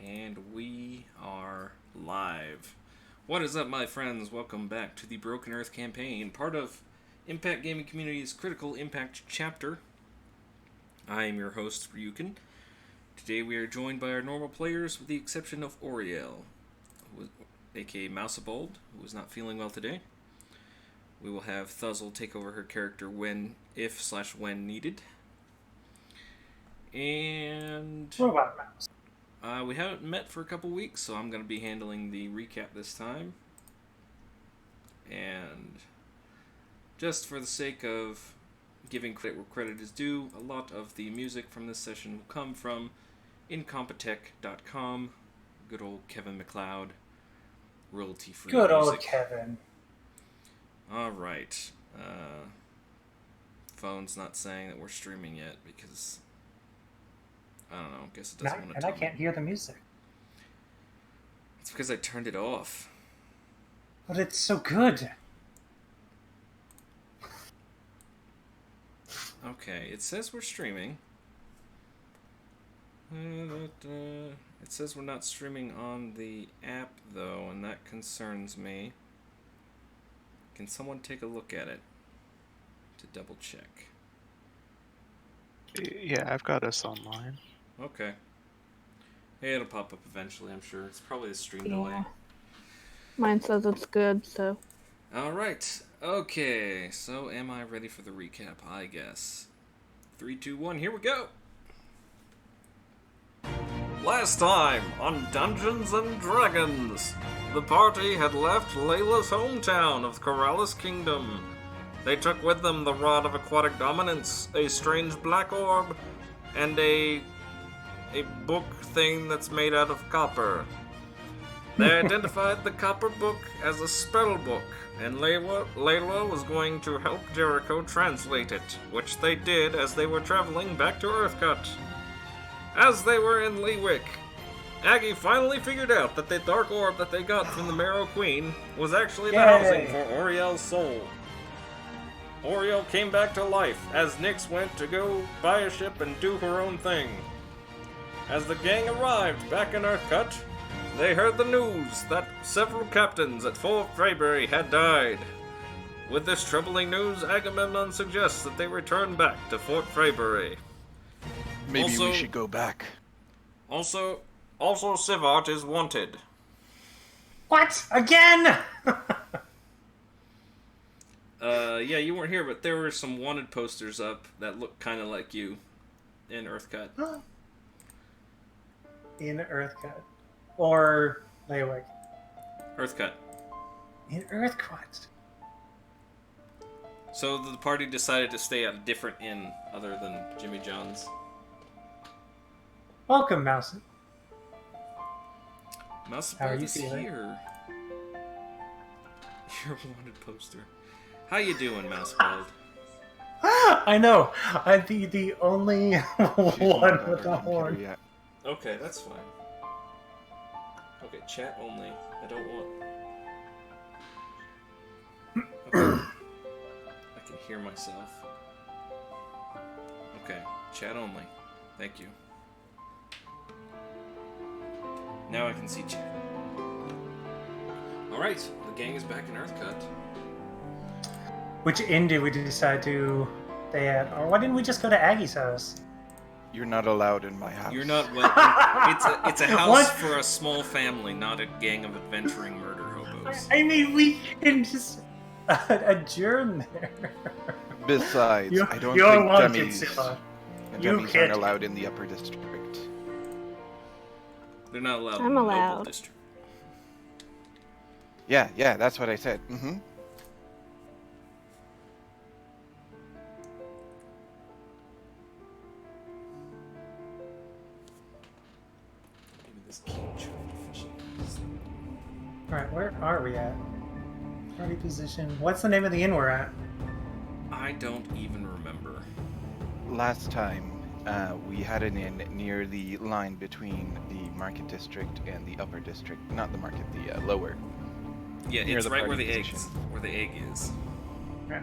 And we are live. What is up, my friends? Welcome back to the Broken Earth campaign, part of Impact Gaming Community's Critical Impact chapter. I am your host, Ryukin. Today we are joined by our normal players, with the exception of Oriel, aka Mousebold, who is not feeling well today. We will have Thuzzle take over her character when needed. And What about Mouse? We haven't met for a couple weeks, so I'm going to be handling the recap this time. And just for the sake of giving credit where credit is due, a lot of the music from this session will come from Incompetech.com. Good old Kevin MacLeod. Royalty-free Good music. old Kevin. Alright. Phone's not saying that we're streaming yet because... I don't know, I guess it doesn't want to And tell I can't me. hear the music. It's because I turned it off. But it's so good. Okay, it says we're streaming. It says we're not streaming on the app, though, and that concerns me. Can someone take a look at it to double check? Yeah, I've got us online. Okay. Hey, it'll pop up eventually, I'm sure. It's probably a stream delay. Mine says it's good, so. Alright. Okay, so am I ready for the recap? I guess. 3, 2, 1, here we go! Last time on Dungeons and Dragons, the party had left Layla's hometown of Corrales Kingdom. They took with them the Rod of Aquatic Dominance, a strange black orb, and a book thing that's made out of copper. They identified the copper book as a spell book, and Layla was going to help Jericho translate it, which they did as they were traveling back to Earthcut. As they were in Leewick, Aggie finally figured out that the dark orb that they got from the Marrow Queen was actually the housing for Oriel's soul. Oriel came back to life as Nyx went to go buy a ship and do her own thing. As the gang arrived back in Earthcut, they heard the news that several captains at Fort Freyberry had died. With this troubling news, Agamemnon suggests that they return back to Fort Freyberry. Maybe we should go back. Also, Sivart is wanted. What? Again? Yeah, you weren't here, but there were some wanted posters up that looked kind of like you in Earthcut. In Earthcut. Or Laywick. Earthcut. In Earthcut. So the party decided to stay at a different inn other than Jimmy John's. Welcome, Mouse. Mousebold is here. Your wanted poster. How you doing, Mousebold? I know. I'd be the only one with the horn. Okay, that's fine. Okay, chat only. I don't want... Okay. I can hear myself. Okay, chat only. Thank you. Now I can see chat. Alright, the gang is back in Earthcut. Which inn did we decide to stay at? Or why didn't we just go to Aggie's house? You're not allowed in my house. You're not welcome. It's a house for a small family, not a gang of adventuring murder hobos. I mean, we can just adjourn there. Besides, I don't you're think wanted, dummies, Silla. and You dummies can't- aren't allowed in the upper district. They're not allowed I'm in the Noble allowed. District. Yeah, that's what I said. Mm-hmm. Maybe this cage efficient. Alright, where are we at? Party position. What's the name of the inn we're at? I don't even remember. Last time, we had an inn near the line between the market district and the upper district. Not the market, the lower. Yeah, Near it's the right where party the position. where the egg is. Yeah.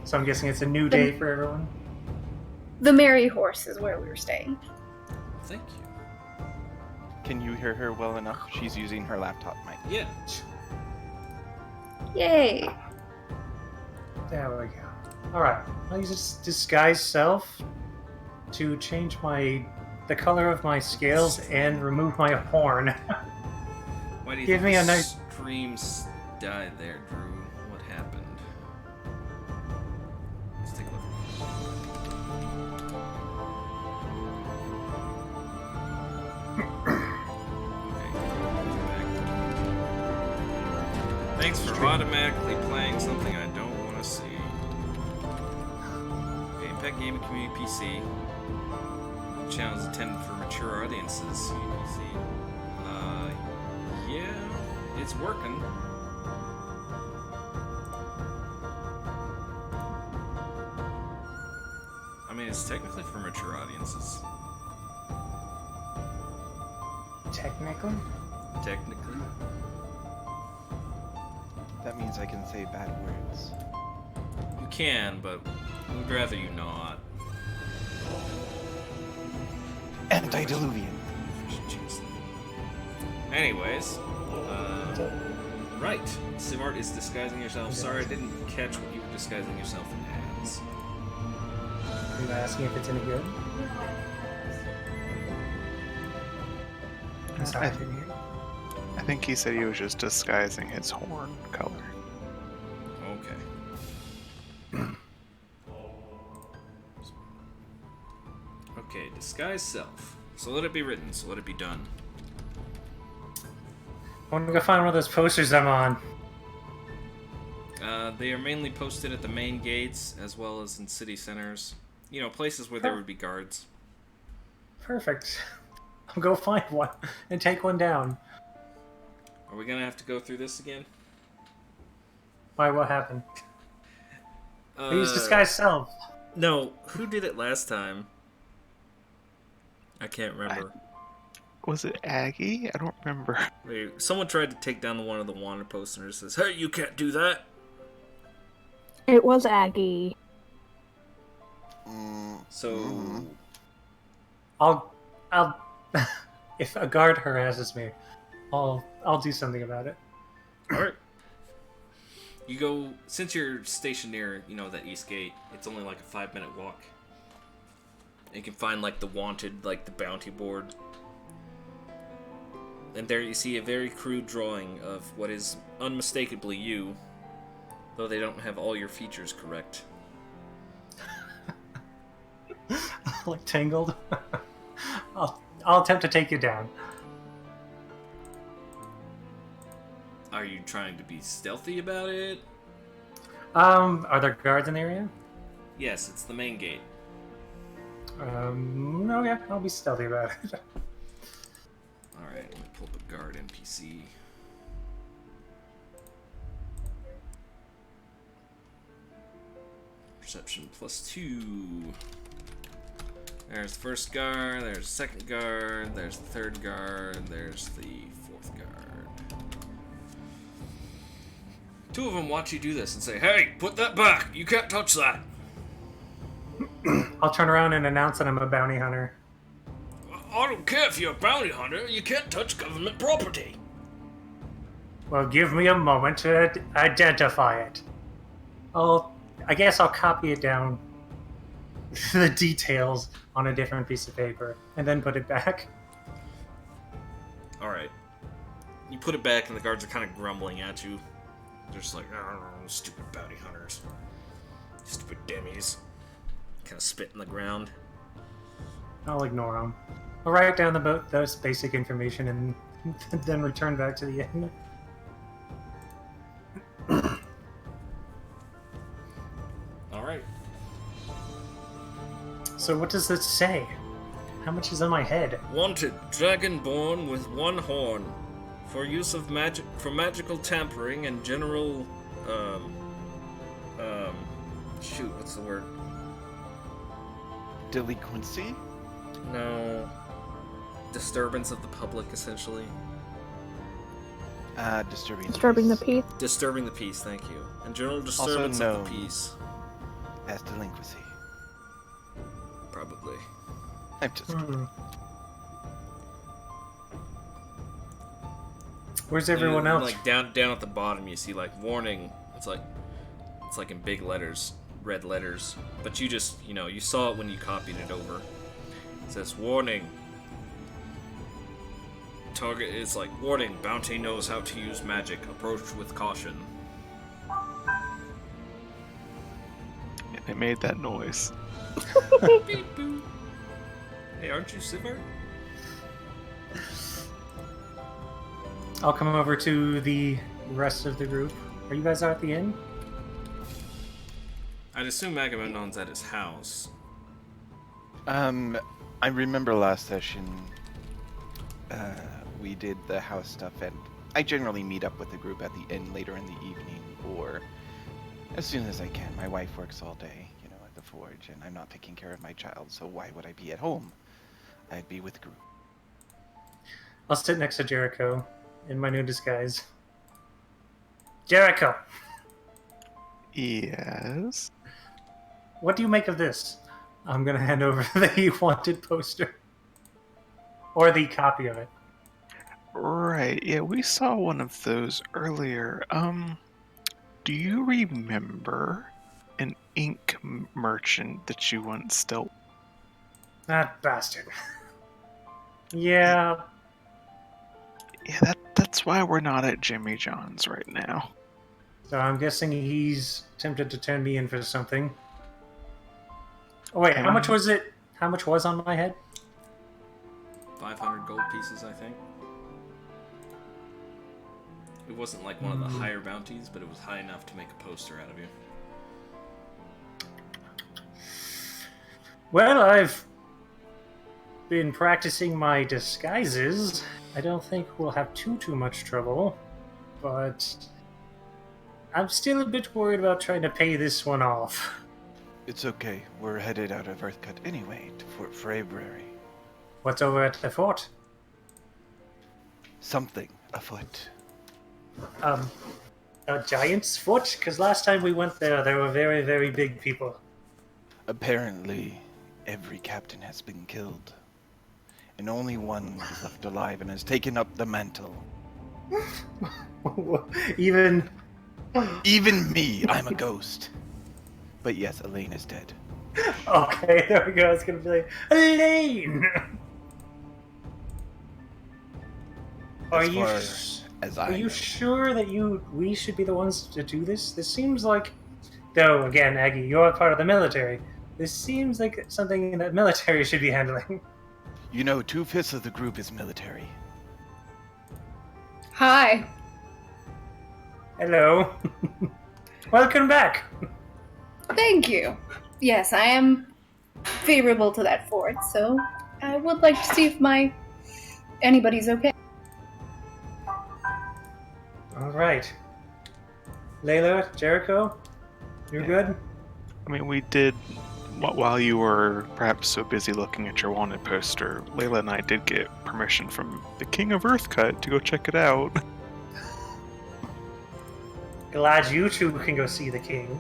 So I'm guessing it's a new day for everyone. The Merry Horse is where we were staying. Thank you. Can you hear her well enough? She's using her laptop mic. Yeah. Yay! There we go. Alright, I'll use this disguise self to change the color of my scales and remove my horn. Why do you Give think me the a nice- streams died there, Drew? What happened? Let's take a look. Okay. Thanks for automatically playing something I don't want to see. Okay, Impact Gaming Community PC. Channel is intended for mature audiences. PC. Yeah, it's working. I mean, it's technically for mature audiences. Technically? Technically. That means I can say bad words. You can, but we'd rather you not. Antediluvian. Jeez. Anyways, right. Sivart is disguising yourself. Sorry, I didn't catch what you were disguising yourself as. Are you asking if it's any good? I'm sorry, I didn't hear. I think he said he was just disguising his horn color. Okay. Okay, disguise self. So let it be written, so let it be done. I want to go find one of those posters I'm on. They are mainly posted at the main gates, as well as in city centers. You know, places where there would be guards. Perfect. I'll go find one and take one down. Are we gonna have to go through this again? Why, what happened? I used disguise self. No, who did it last time? I can't remember. Was it Aggie? I don't remember. Wait, someone tried to take down one of the wanted posters and says, "Hey, you can't do that!" It was Aggie. So, I'll, if a guard harasses me, I'll do something about it. alright. You go, since you're stationed near, that east gate, it's only like a 5-minute walk. You can find, like, the wanted, like, the bounty board. And there you see a very crude drawing of what is unmistakably you, though they don't have all your features correct. Like Tangled. I'll attempt to take you down. Are you trying to be stealthy about it? Are there guards in the area? Yes, it's the main gate. No, yeah, I'll be stealthy about it. Alright, let me pull up a guard NPC. Perception +2. There's the first guard, there's the second guard, there's the third guard, there's the fourth guard. 2 of them watch you do this and say, "Hey, put that back! You can't touch that!" I'll turn around and announce that I'm a bounty hunter. I don't care if you're a bounty hunter, you can't touch government property! Well, give me a moment to identify it. I guess I'll copy it down, the details on a different piece of paper, and then put it back. Alright. You put it back and the guards are kind of grumbling at you. They're just like, "Oh, stupid bounty hunters. Stupid dummies." Kind of spit in the ground. I'll ignore them. I'll write down those basic information and then return back to the inn. Alright. So what does this say? How much is on my head? Wanted, dragonborn with 1 horn. For use of magical tampering and general, shoot, what's the word? Delinquency? No. Disturbance of the public, essentially. Disturbing the peace. Disturbing the peace, thank you. And general disturbance of the known. peace. As delinquency. Probably. I'm just Hmm. Where's everyone And, else? like down at the bottom, you see like warning. It's like in big letters, red letters. But you just, you saw it when you copied it over. It says warning. Target is like warning. Bounty knows how to use magic. Approach with caution. And they made that noise. Beep boop. Hey, aren't you Sivar? I'll come over to the rest of the group. Are you guys out at the inn? I'd assume Agamemnon's at his house. I remember last session, we did the house stuff, and I generally meet up with the group at the inn later in the evening, or as soon as I can. My wife works all day, at the forge, and I'm not taking care of my child, so why would I be at home? I'd be with the group. I'll sit next to Jericho in my new disguise. Jericho, Yes. what do you make of this? I'm gonna hand over the wanted poster. Or the copy of it. Right. Yeah, we saw one of those earlier. Do you remember an ink merchant that you once dealt? That bastard. Yeah. Yeah, that's why we're not at Jimmy John's right now. So I'm guessing he's tempted to turn me in for something. Oh wait, how much was it? How much was on my head? 500 gold pieces, I think. It wasn't like one of the higher bounties, but it was high enough to make a poster out of you. Well, I've been practicing my disguises. I don't think we'll have too much trouble, but I'm still a bit worried about trying to pay this one off. It's okay. We're headed out of Earthcut anyway to Fort Fraybury. What's over at the fort? Something afoot. A giant's foot? Because last time we went there were very, very big people. Apparently, every captain has been killed, and only one is left alive and has taken up the mantle. Even me, I'm a ghost. But yes, Elaine is dead. okay, there we go. I was gonna be like, Elaine. Are As you far as I are you know. sure that we should be the ones to do this? This seems like, though again, Aggie, you're part of the military. This seems like something that military should be handling. 2/5 of the group is military. Hi. Hello. Welcome back. Thank you. Yes, I am favorable to that fort, so I would like to see if anybody's okay. All right. Layla, Jericho, you're good? I mean, we did, while you were perhaps so busy looking at your wanted poster, Layla and I did get permission from the King of Earthcut to go check it out. Glad you two can go see the king.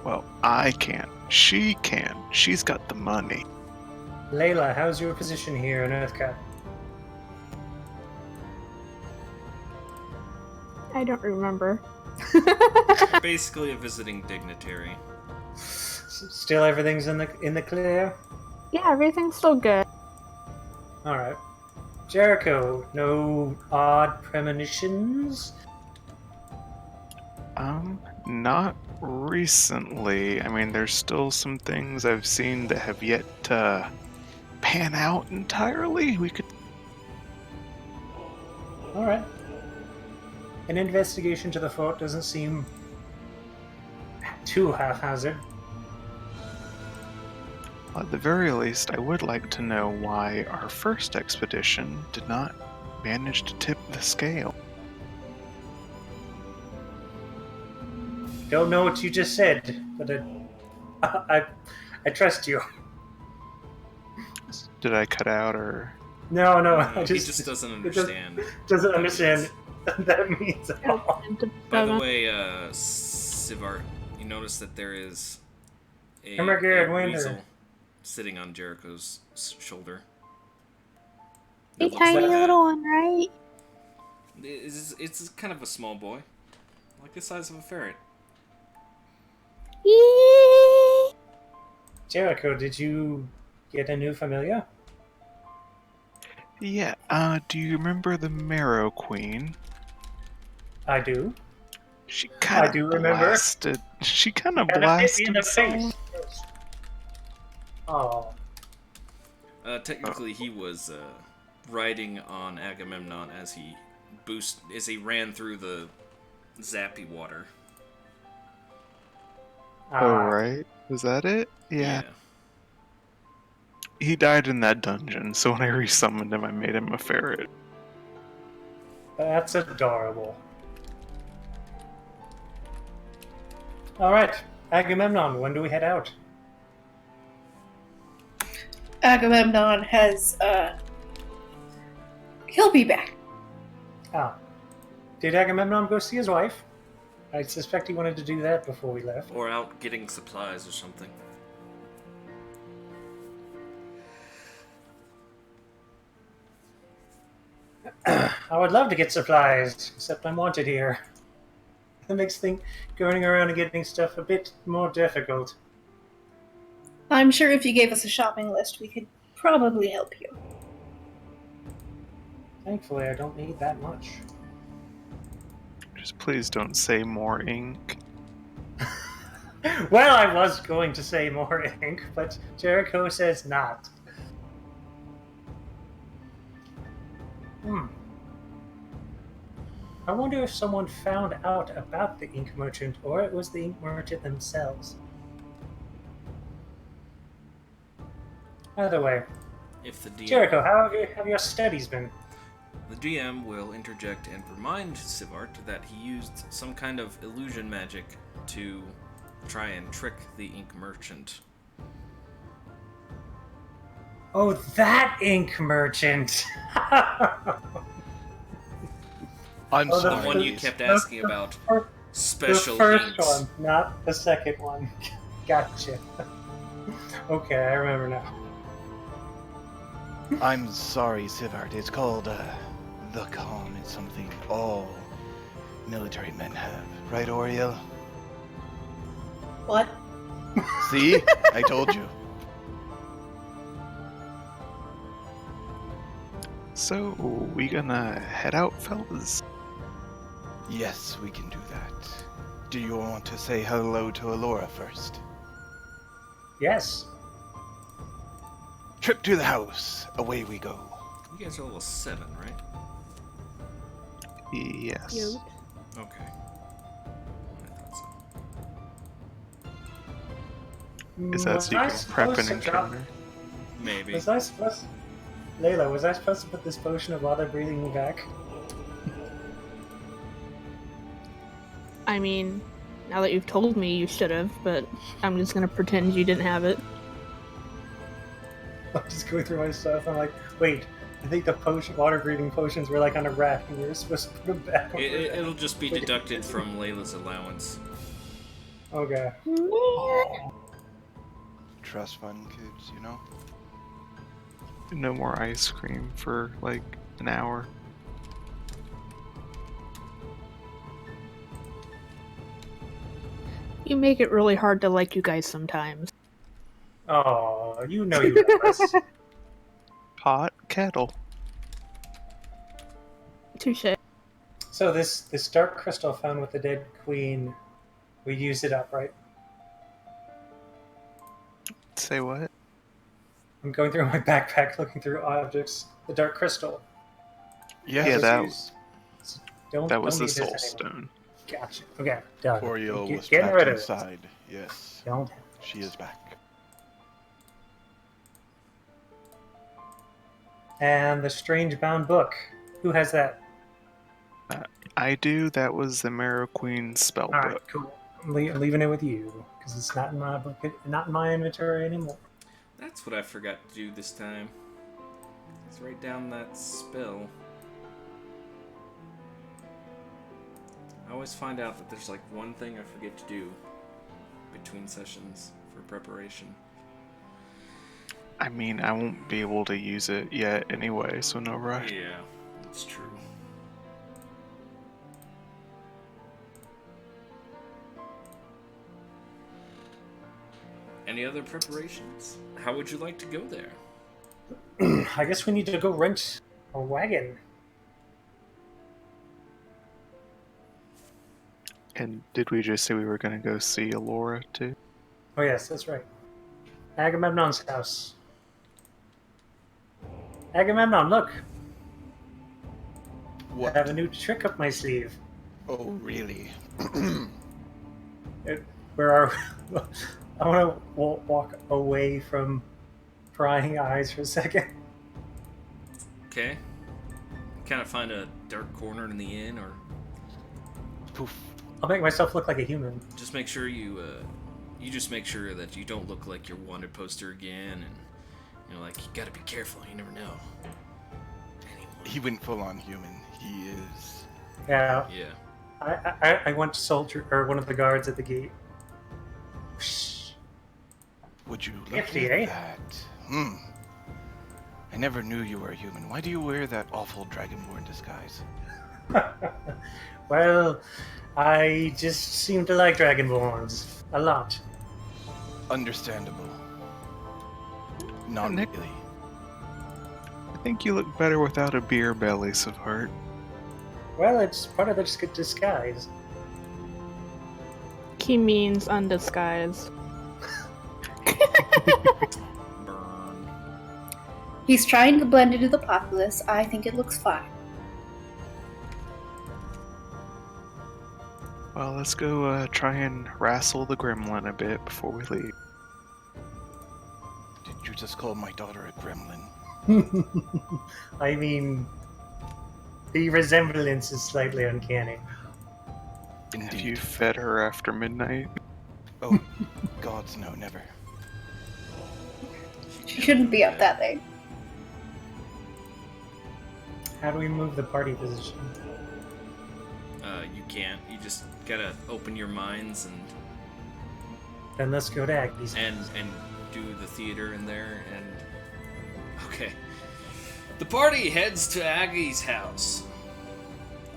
Well, I can't. She can. She's got the money. Layla, how's your position here in Earthcut? I don't remember. Basically a visiting dignitary. Still everything's in the clear? Yeah, everything's still good. Alright. Jericho, no odd premonitions? Not recently. I mean, there's still some things I've seen that have yet to pan out entirely. We could. Alright. An investigation to the fort doesn't seem too haphazard. At the very least, I would like to know why our first expedition did not manage to tip the scale. Don't know what you just said, but I trust you. Did I cut out or? No, He just doesn't understand. Doesn't understand what that means at all. By the way, Sivar, you notice that there is a weasel sitting on Jericho's shoulder. A It looks tiny like little one, right? It's kind of a small boy, like the size of a ferret. Jericho, did you get a new familiar? Yeah, do you remember the Marrow Queen? I do. She kind of do remember. blasted Hit me in the someone. face. Oh, Technically, he was riding on Agamemnon as he ran through the zappy water. Oh, right. Was that it? Yeah. He died in that dungeon, so when I resummoned him, I made him a ferret. that's adorable. All right, Agamemnon, when do we head out? Agamemnon has, he'll be back. Ah, did Agamemnon go see his wife? I suspect he wanted to do that before we left. Or out getting supplies or something. I would love to get supplies, except I'm wanted here. That makes going around and getting stuff a bit more difficult. I'm sure if you gave us a shopping list, we could probably help you. Thankfully, I don't need that much. Just please don't say more ink. Well, I was going to say more ink, but Jericho says not. I wonder if someone found out about the ink merchant, or it was the ink merchant themselves. Either way, If the DM, Jericho, how have your studies been? the DM will interject and remind Sivart that he used some kind of illusion magic to try and trick the ink merchant. Oh, that ink merchant! I'm Oh, The sorry. one you kept asking about. The Special first inks. one, not the second one. Gotcha. Okay, I remember now. I'm sorry, Sivart. It's called, the calm. It's something all military men have. Right, Oriel? What? See? I told you. So, we gonna head out, fellas? Yes, we can do that. Do you want to say hello to Alora first? Yes. Trip to the house. Away we go. You guys are level 7, right? Yes. Cute. Okay. I thought so. Is that so you can prep an encounter? Maybe. Was I supposed... Layla, was I supposed to put this potion of water breathing back? I mean, now that you've told me, you should have, but I'm just gonna pretend you didn't have it. I'm just going through my stuff. I'm like, wait, I think the water breathing potions were like on a rack, and we were supposed to put them back. It'll just be deducted from Layla's allowance. Okay. Trust fund kids, you know? No more ice cream for like an hour. You make it really hard to like you guys sometimes. Oh, you know you love us. Pot kettle. Touche. So this dark crystal found with the dead queen, we used it up, right? Say what? I'm going through my backpack looking through objects. The dark crystal. Yes. Yeah, that was don't was don't the need soul this anymore. stone. Gotcha. Okay, done. Oriel Get- was getting trapped rid of it. inside. Yes. Don't. She is back. And the strange bound book. Who has that? I do. That was the Marrow Queen spell All right, book. cool. I'm leaving it with you because it's not in my book, not in my inventory anymore. That's what I forgot to do this time. Let's write down that spell. I always find out that there's like one thing I forget to do between sessions for preparation. I mean, I won't be able to use it yet anyway, so no rush. Yeah, that's true. Any other preparations? How would you like to go there? I guess we need to go rent a wagon. And did we just say we were going to go see Alora too? Oh yes, that's right. Agamemnon's house. Agamemnon, look! What? I have a new trick up my sleeve. Oh, really? Where are we? I want to walk away from prying eyes for a second. Okay. Kind of find a dark corner in the inn, or Poof. I'll make myself look like a human. just make sure you just make sure that you don't look like your wanted poster again, and like you gotta be careful. You never know. Anyone. He went full on human. He is. Yeah, Yeah. I went to soldier or one of the guards at the gate. Would you look Nifty, at eh? that? I never knew you were a human. Why do you wear that awful dragonborn disguise? Well, I just seem to like dragonborns a lot. Understandable. Not Nick- really. I think you look better without a beer belly, Safart. Well, it's part of the disguise. He means undisguised. Burn. He's trying to blend into the populace. I think it looks fine. Well, let's go try and wrestle the gremlin a bit before we leave. Did you just call my daughter a gremlin? I mean, the resemblance is slightly uncanny. Have Indeed. you fed her after midnight? Oh, gods, no, never. She shouldn't be up that late. How do we move the party position? You can't. You just gotta open your minds and Then let's go to Aggies. and do the theater in there. And okay, the party heads to Aggie's house.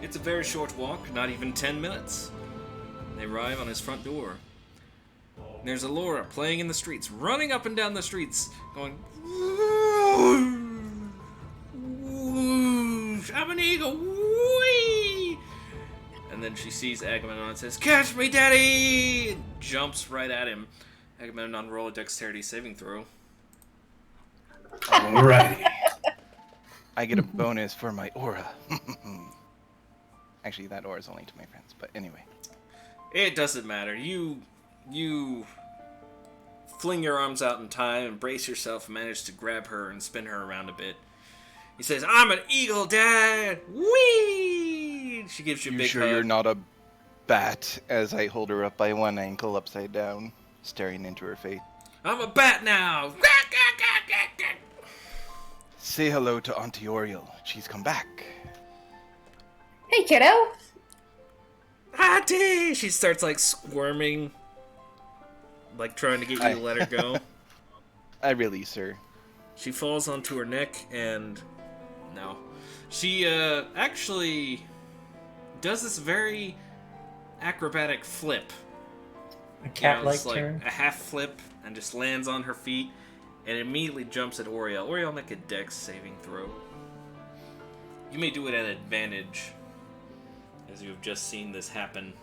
It's a very short walk, not even 10 minutes. They arrive on his front door. And there's Alora playing in the streets, running up and down the streets, going, I'm an eagle, whee! And then she sees Agamemnon and says, catch me, daddy! And jumps right at him. Agamemnon, roll a dexterity saving throw. Alrighty. I get a bonus for my aura. Actually, that aura is only to my friends, but anyway. It doesn't matter. You fling your arms out in time and brace yourself and manage to grab her and spin her around a bit. He says, I'm an eagle, Dad! Whee! She gives you a You big sure hug. you're not a bat? As I hold her up by one ankle upside down, staring into her face. I'm a bat now! Say hello to Auntie Oriel. She's come back. Hey, kiddo! Auntie! She starts like squirming, like trying to get you to let her go. I release her. She falls onto her neck and no. She actually does this very acrobatic flip. A cat-like it's like turn. a half flip and just lands on her feet and immediately jumps at Oriel. Oriel, make a dex saving throw. You may do it at advantage, as you have just seen this happen.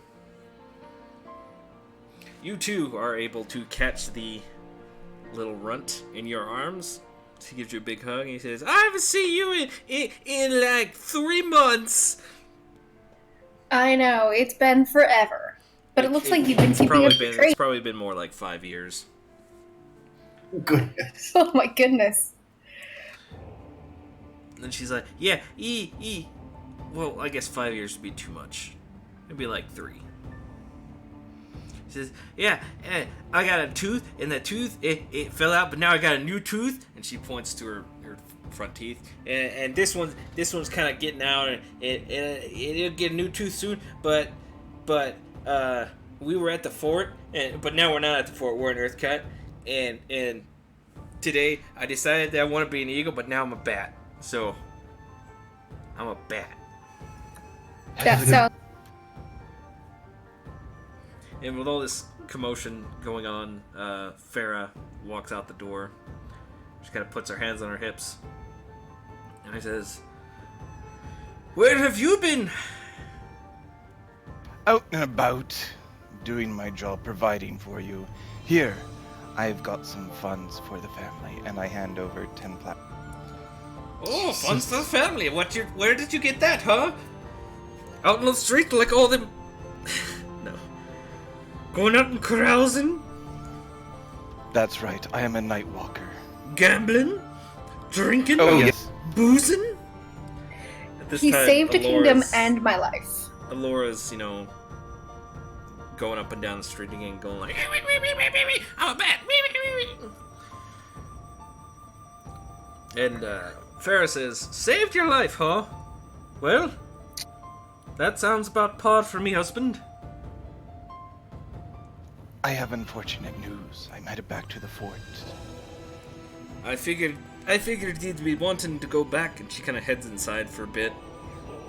You too are able to catch the little runt in your arms. He gives you a big hug and he says, I haven't seen you in like 3 months. I know, it's been forever. But it looks like you've been keeping up the It's trade. probably been more like 5 years. Goodness. Oh my goodness. And then she's like, yeah, well, I guess 5 years would be too much. Maybe like 3. She says, yeah, I got a tooth, and that tooth, it fell out, but now I got a new tooth. And she points to her front teeth. And this one's kind of getting out, and it'll get a new tooth soon, but we were at the fort, but now we're not at the fort, we're in Earthcut. And today I decided that I want to be an eagle, but now I'm a bat. So, I'm a bat. That sounds. And with all this commotion going on, Farah walks out the door. She kind of puts her hands on her hips. And he says, "Where have you been?" Out and about, doing my job, providing for you. Here, I've got some funds for the family, and I hand over 10 platinum. Oh, funds for the family. Where did you get that, huh? Out in the street like all them... No. Going out and carousing? That's right, I am a night walker. Gambling? Drinking? Oh, yes. Boozing? At this He time, saved a kingdom Alora's- and my life. Alora's, going up and down the street again, going like, I'm a bat. And Farah says, "Saved your life, huh? Well, that sounds about par for me, husband." I have unfortunate news. I'm headed back to the fort. I figured you'd be wanting to go back, and she kind of heads inside for a bit.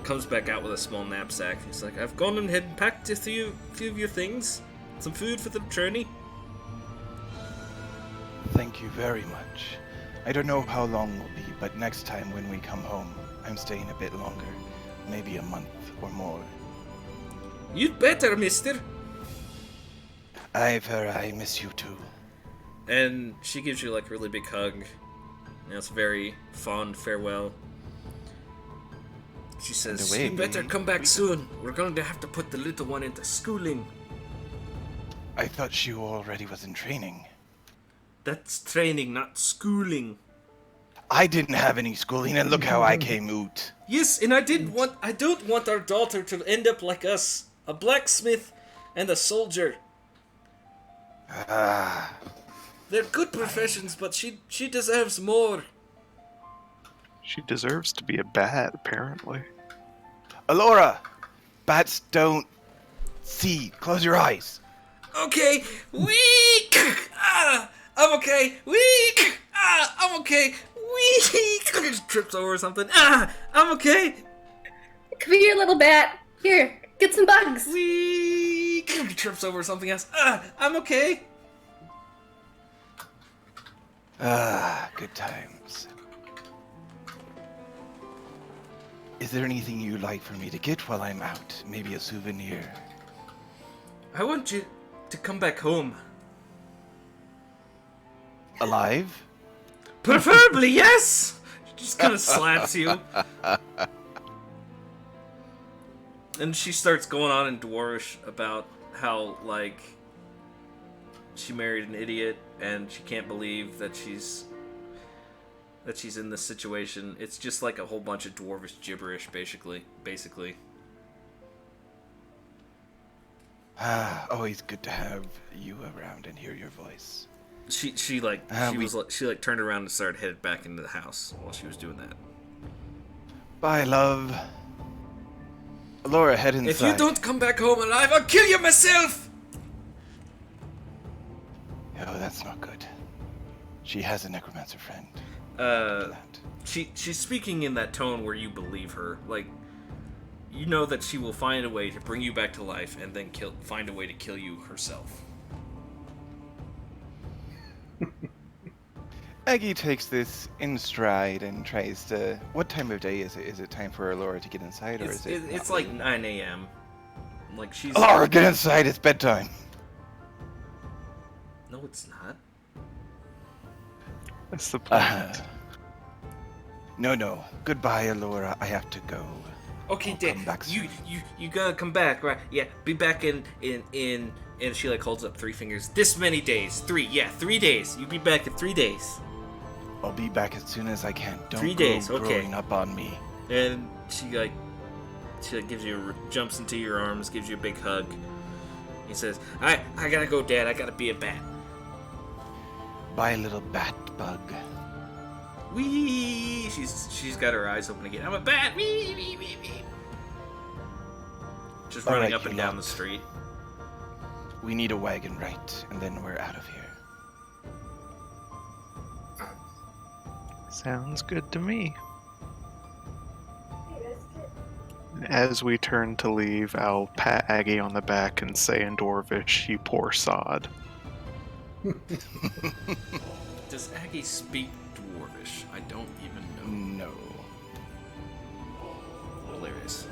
Comes back out with a small knapsack. He's like, "I've gone and had packed a few of your things. Some food for the journey." Thank you very much. I don't know how long will be, but next time when we come home, I'm staying a bit longer. Maybe a month or more. "You'd better, mister." I miss you too. And she gives you like a really big hug. And it's a very fond farewell. She says, away "You better we- come back soon. We're going to have to put the little one into schooling." I thought she already was in training. That's training, not schooling. I didn't have any schooling, and look how I came out. Yes, and I don't want our daughter to end up like us. A blacksmith and a soldier. Ah, They're good professions, but she deserves more. She deserves to be a bat, apparently. Alora! Bats don't see. Close your eyes. Okay, weak. I'm okay. Weak. I'm okay. Weak. Trips over something. I'm okay. Come here, little bat. Here, get some bugs. Weak. Trips over something else. I'm okay. Good times. Is there anything you'd like for me to get while I'm out? Maybe a souvenir? I want you to come back home. Alive? Preferably, yes. She just kind of slaps you. And she starts going on in Dwarvish about how, like, she married an idiot and she can't believe that she's in this situation. It's just like a whole bunch of Dwarvish gibberish, basically. Always good to have you around and hear your voice. She turned around and started headed back into the house while she was doing that. Bye, love. Laura, head inside. If you don't come back home alive, I'll kill you myself! Oh, that's not good. She has a necromancer friend. She's speaking in that tone where you believe her. Like, you know that she will find a way to bring you back to life and then find a way to kill you herself. Aggie takes this in stride and tries to... What time of day is it? Is it time for Laura to get inside, or is it... It's like 9 a.m. Like, she's... Laura, get inside! It's bedtime! No, it's not. That's the point. No. Goodbye, Laura. I have to go. Okay, I'll Dad, come back you soon. gotta come back, right? Yeah, be back in, and she like holds up 3 fingers. This many days. 3 days. You be back in 3 days. I'll be back as soon as I can. Don't 3 go days, okay. growing up on me. And she gives you jumps into your arms, gives you a big hug. He says, I gotta go, Dad. I gotta be a bat. Bye, little bat bug. Wee! She's got her eyes open again. I'm a bat. Wee, wee, wee, wee. Just All running right, up and you down lot. the street. We need a wagon, right? And then we're out of here. Sounds good to me. As we turn to leave, I'll pat Aggie on the back and say in Dwarvish, "You poor sod." Does Aggie speak Dwarvish? I don't even know. No. Hilarious.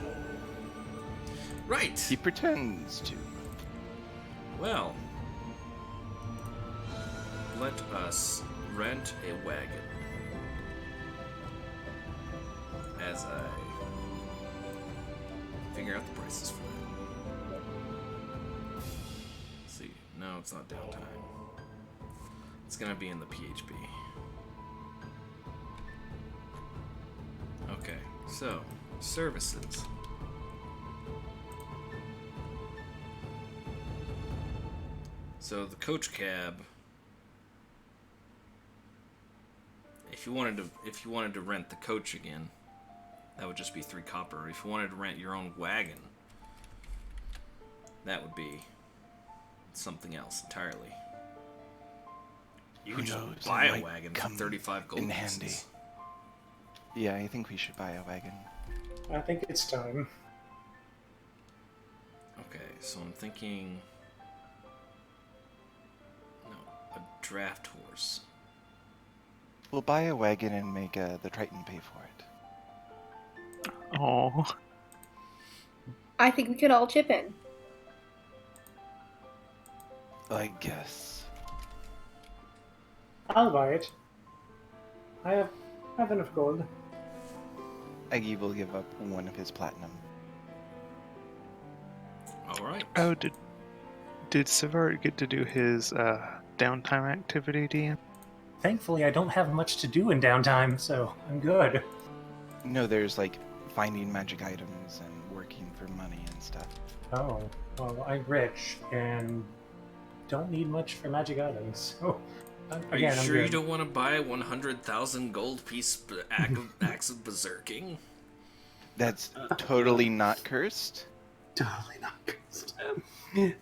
Right. He pretends to. Well, let us rent a wagon. As I figure out the prices for that. Let's see. No, it's not downtime. It's gonna be in the PHP. Okay, so services. So the coach cab. If you wanted to rent the coach again, that would just be 3 copper. If you wanted to rent your own wagon, that would be something else entirely. You could knows, just buy it a might wagon for come 35 gold in pieces. handy. Yeah, I think we should buy a wagon. I think it's time. Okay, so I'm thinking... No, a draft horse. We'll buy a wagon and make the Triton pay for it. Oh, I think we could all chip in. I guess. I'll buy it. I have enough gold. Aggie will give up 1 of his platinum. Alright. oh, did Savart get to do his downtime activity, DM? Thankfully, I don't have much to do in downtime, so I'm good. No, there's like finding magic items and working for money and stuff. Oh, well, I'm rich and don't need much for magic items. So, Are you again, I'm sure you good. don't want to buy a 100,000 gold piece axe of berserking? That's totally not cursed. Totally not cursed.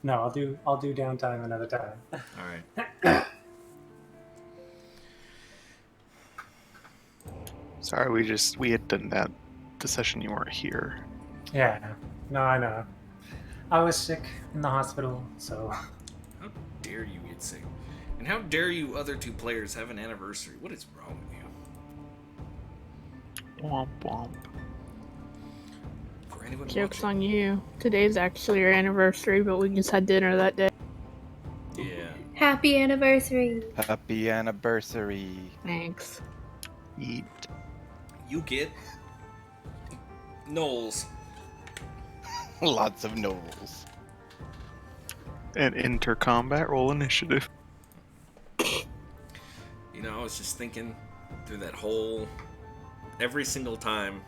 No, I'll do downtime another time. Alright. Sorry, we had done that the session you weren't here. Yeah, no, I know. I was sick in the hospital, so How dare you get sick? And how dare you other 2 players have an anniversary? What is wrong with you? Womp womp. For anyone Joke's watching. on you. Today's actually your anniversary, but we just had dinner that day. Yeah. Happy anniversary! Happy anniversary. Thanks. Eat. You get Knowles. Lots of gnolls. And enter combat, roll initiative. You know, I was just thinking through that whole... Every single time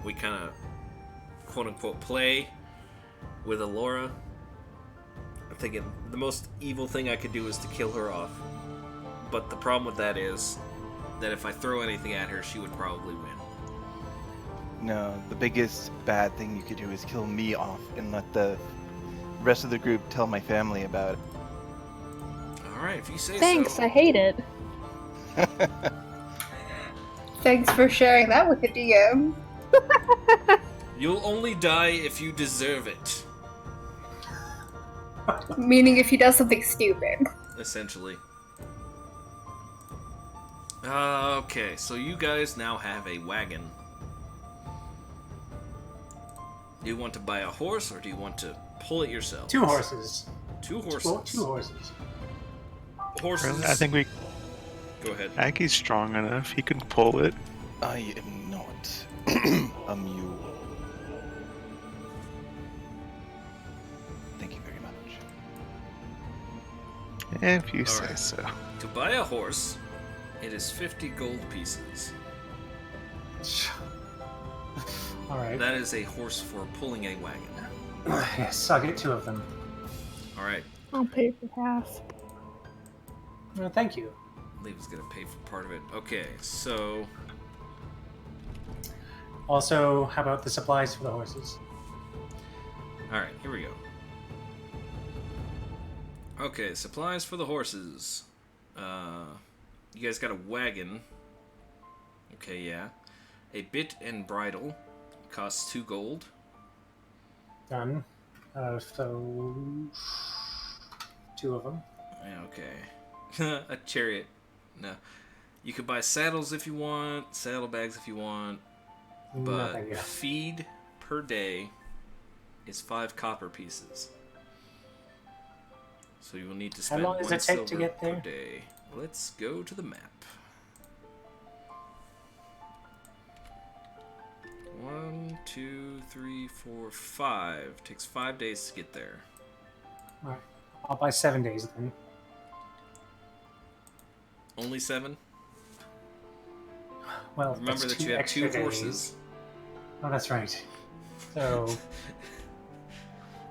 we kind of, quote-unquote, play with Alora, I'm thinking the most evil thing I could do is to kill her off. But the problem with that is that if I throw anything at her, she would probably win. No, the biggest bad thing you could do is kill me off and let the rest of the group tell my family about it. Alright, if you say Thanks, so. I hate it. Thanks for sharing that with the DM. You'll only die if you deserve it. Meaning if he does something stupid. Essentially. Okay, so you guys now have a wagon. Do you want to buy a horse, or do you want to pull it yourself? 2 horses. 2 horses. Well, 2 horses. Horses. Really, I think Go ahead. Aggie's strong enough. He can pull it. I am not a mule. Thank you very much. If you say Alright. so. To buy a horse, it is 50 gold pieces. Alright. That is a horse for pulling a wagon. Yes, I'll get 2 of them. Alright, I'll pay for half. Well, thank you. I believe it's gonna pay for part of it. Okay, so Also, how about the supplies for the horses? alright, here we go. Okay, supplies for the horses. You guys got a wagon. Okay, yeah. A bit and bridle. costs 2 gold. Done. So 2 of them. Yeah, okay. A chariot. No. You could buy saddles if you want, saddlebags if you want, No, but thank you. feed per day is 5 copper pieces. So you will need to How spend long does 1 it take to silver get there? per day. Let's go to the map. 1, 2, 3, 4, 5. Takes 5 days to get there. Alright. I'll buy 7 days then. Only 7? Well, Remember that's that 2 you have extra 2 horses. days. Oh, that's right. So,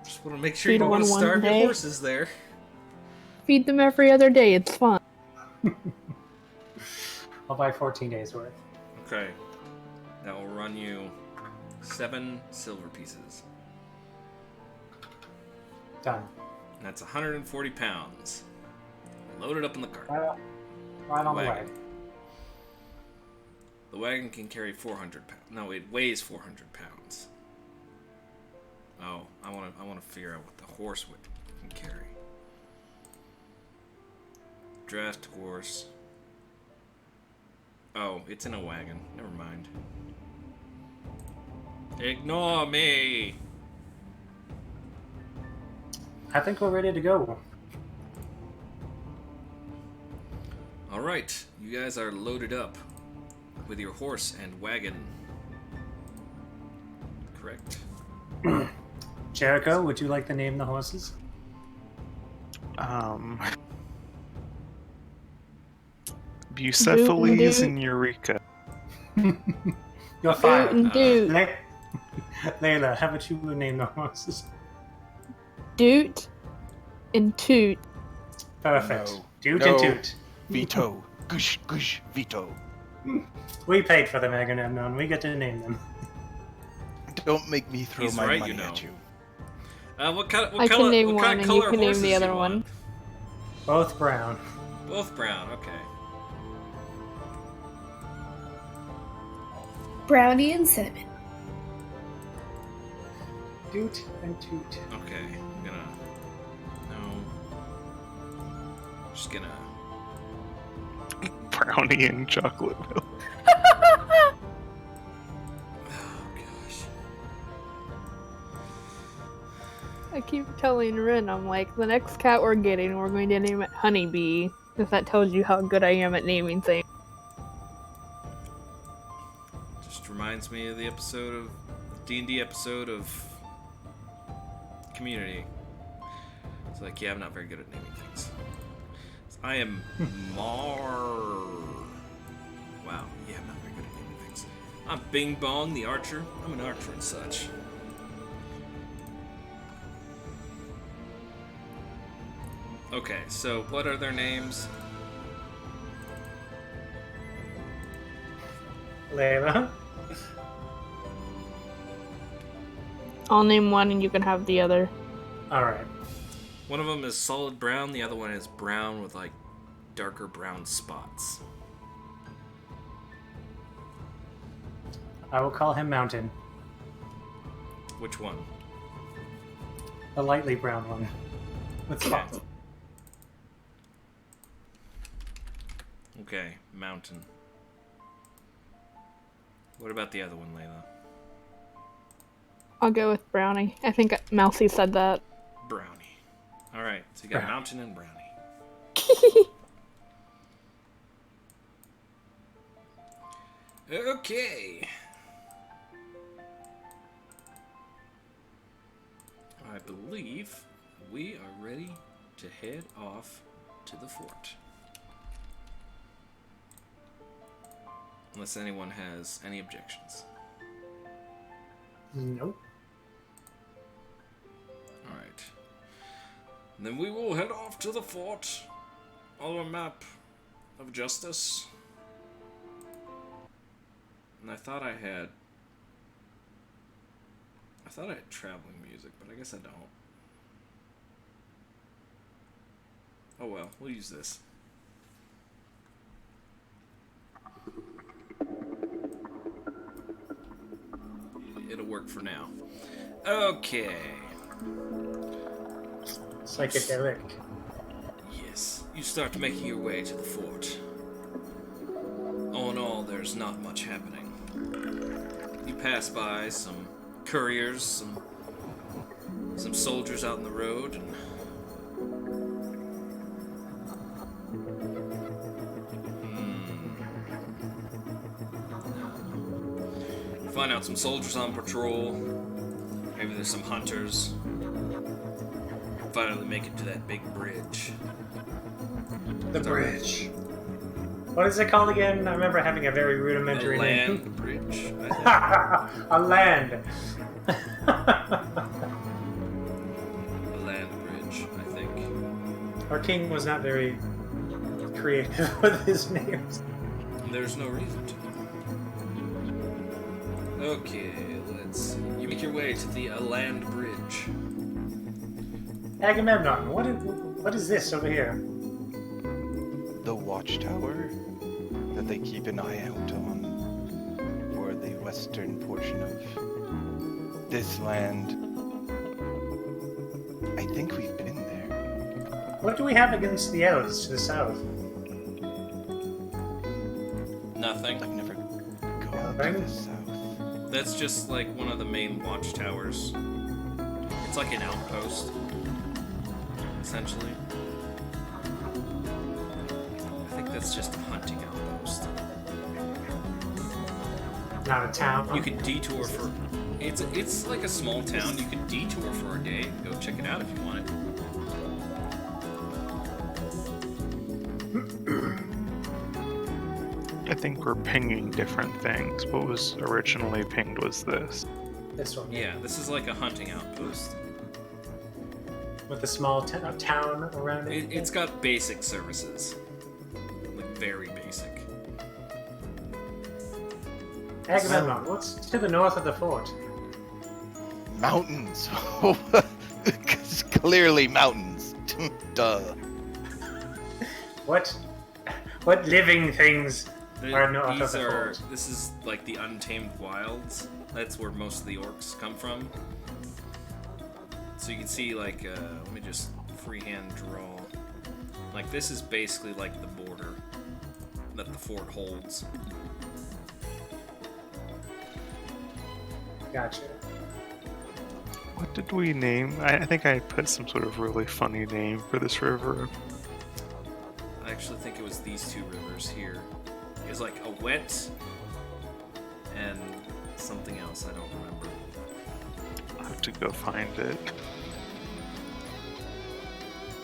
Just want to make sure you Feed don't want to one starve your day. horses there. Feed them every other day. It's fun. I'll buy 14 days worth. Okay. That will run you 7 silver pieces. Done. And that's 140 pounds. Load it up in the cart. Right on the way. Wagon. The wagon can carry 400 pounds. No, it weighs 400 pounds. Oh, I want to figure out what the horse can carry. Draft horse. Oh, it's in a wagon. Never mind. Ignore me. I think we're ready to go. All right, you guys are loaded up with your horse and wagon. Correct. Jericho, would you like to name the horses? Bucephalus and Eureka. You're Doot fired. and doot. Layla, how about you name the horses? Doot and toot. Perfect. No. Doot No. and toot. Veto. Gush, gush, veto. We paid for them, Agamemnon. We get to name them. Don't make me throw He's my right, money you know. at you. What kind I can color, name what one kind of and color you can name horses the you other want? one. Both brown. Both brown. Okay. Brownie and cinnamon. Doot and toot. Okay. I'm gonna. No. Just gonna. Brownie and chocolate milk. Oh gosh. I keep telling Rin, I'm like, the next cat we're getting, we're going to name it Honeybee. If that tells you how good I am at naming things. Just reminds me of the episode of D&D episode of Community. It's like, yeah, I'm not very good at naming things. I am Wow, yeah, I'm not very good at naming things. I'm Bing Bong the Archer. I'm an archer and such. Okay, so what are their names? Layla. I'll name one and you can have the other. Alright. One of them is solid brown, the other one is brown with like darker brown spots. I will call him Mountain. Which one? The lightly brown one. With spots. Okay, Mountain. What about the other one, Layla? I'll go with Brownie. I think Mousy said that. Brownie. Alright, so you got Brownie. Mountain and Brownie. Okay. I believe we are ready to head off to the fort. Unless anyone has any objections. Nope. Alright. Then we will head off to the fort on a map of justice. And I thought I had traveling music, but I guess I don't. Oh well, we'll use this. it'll work for now. Okay. Psychedelic. Yes, you start making your way to the fort. All in all, there's not much happening. You pass by some couriers, some soldiers out in the road, and you find out some soldiers on patrol. Maybe there's some hunters. Finally make it to that big bridge. The bridge. What is it called again? I remember having a very rudimentary A name. land bridge, I think. A land. A land bridge, I think. Our king was not very creative with his names. There's no reason to. Okay, let's. You make your way to the land bridge. Agamemnon, what is this over here? The watchtower that they keep an eye out on for the western portion of this land. I think we've been there. What do we have against the elves to the south? Nothing. I've never gone to Nothing? the south. That's just like one of the main watchtowers. It's like an outpost, essentially. I think that's just a hunting outpost. Not a town. You could detour for. It's like a small town. You could detour for a day. Go check it out if you wanted. I think we're pinging different things. What was originally pinged was this. This one. Yeah, this is like a hunting outpost. With a small town around it. It's got basic services. Like, very basic. Agamemnon, what's to the north of the fort? Mountains. Clearly mountains. Duh. What living things are north of the fort? This is like the untamed wilds. That's where most of the orcs come from. So you can see, like, let me just freehand draw. Like, this is basically like the border that the fort holds. Gotcha. What did we name? I think I put some sort of really funny name for this river. I actually think it was these two rivers here. It was like a wet and something else, I don't remember. I'll have to go find it.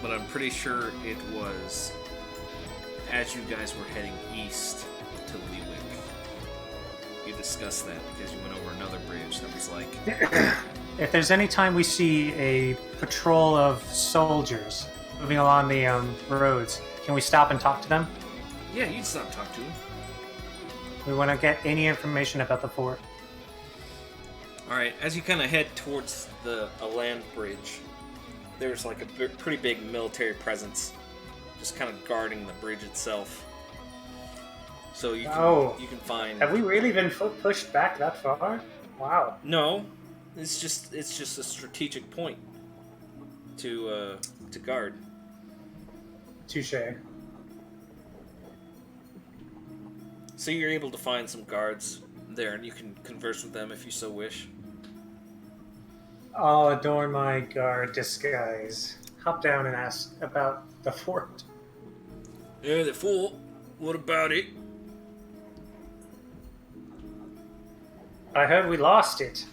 But I'm pretty sure it was as you guys were heading east to Lewick. You discussed that because you went over another bridge that was like... If there's any time we see a patrol of soldiers moving along the roads, can we stop and talk to them? Yeah, you'd stop talk to him. We want to get any information about the fort. Alright, as you kind of head towards a land bridge, there's like a pretty big military presence just kind of guarding the bridge itself. So you can find... Have we really been pushed back that far? Wow. No, it's just a strategic point to guard. Touche. So you're able to find some guards there, and you can converse with them if you so wish. I'll adorn my guard disguise. Hop down and ask about the fort. Yeah, the fort. What about it? I heard we lost it.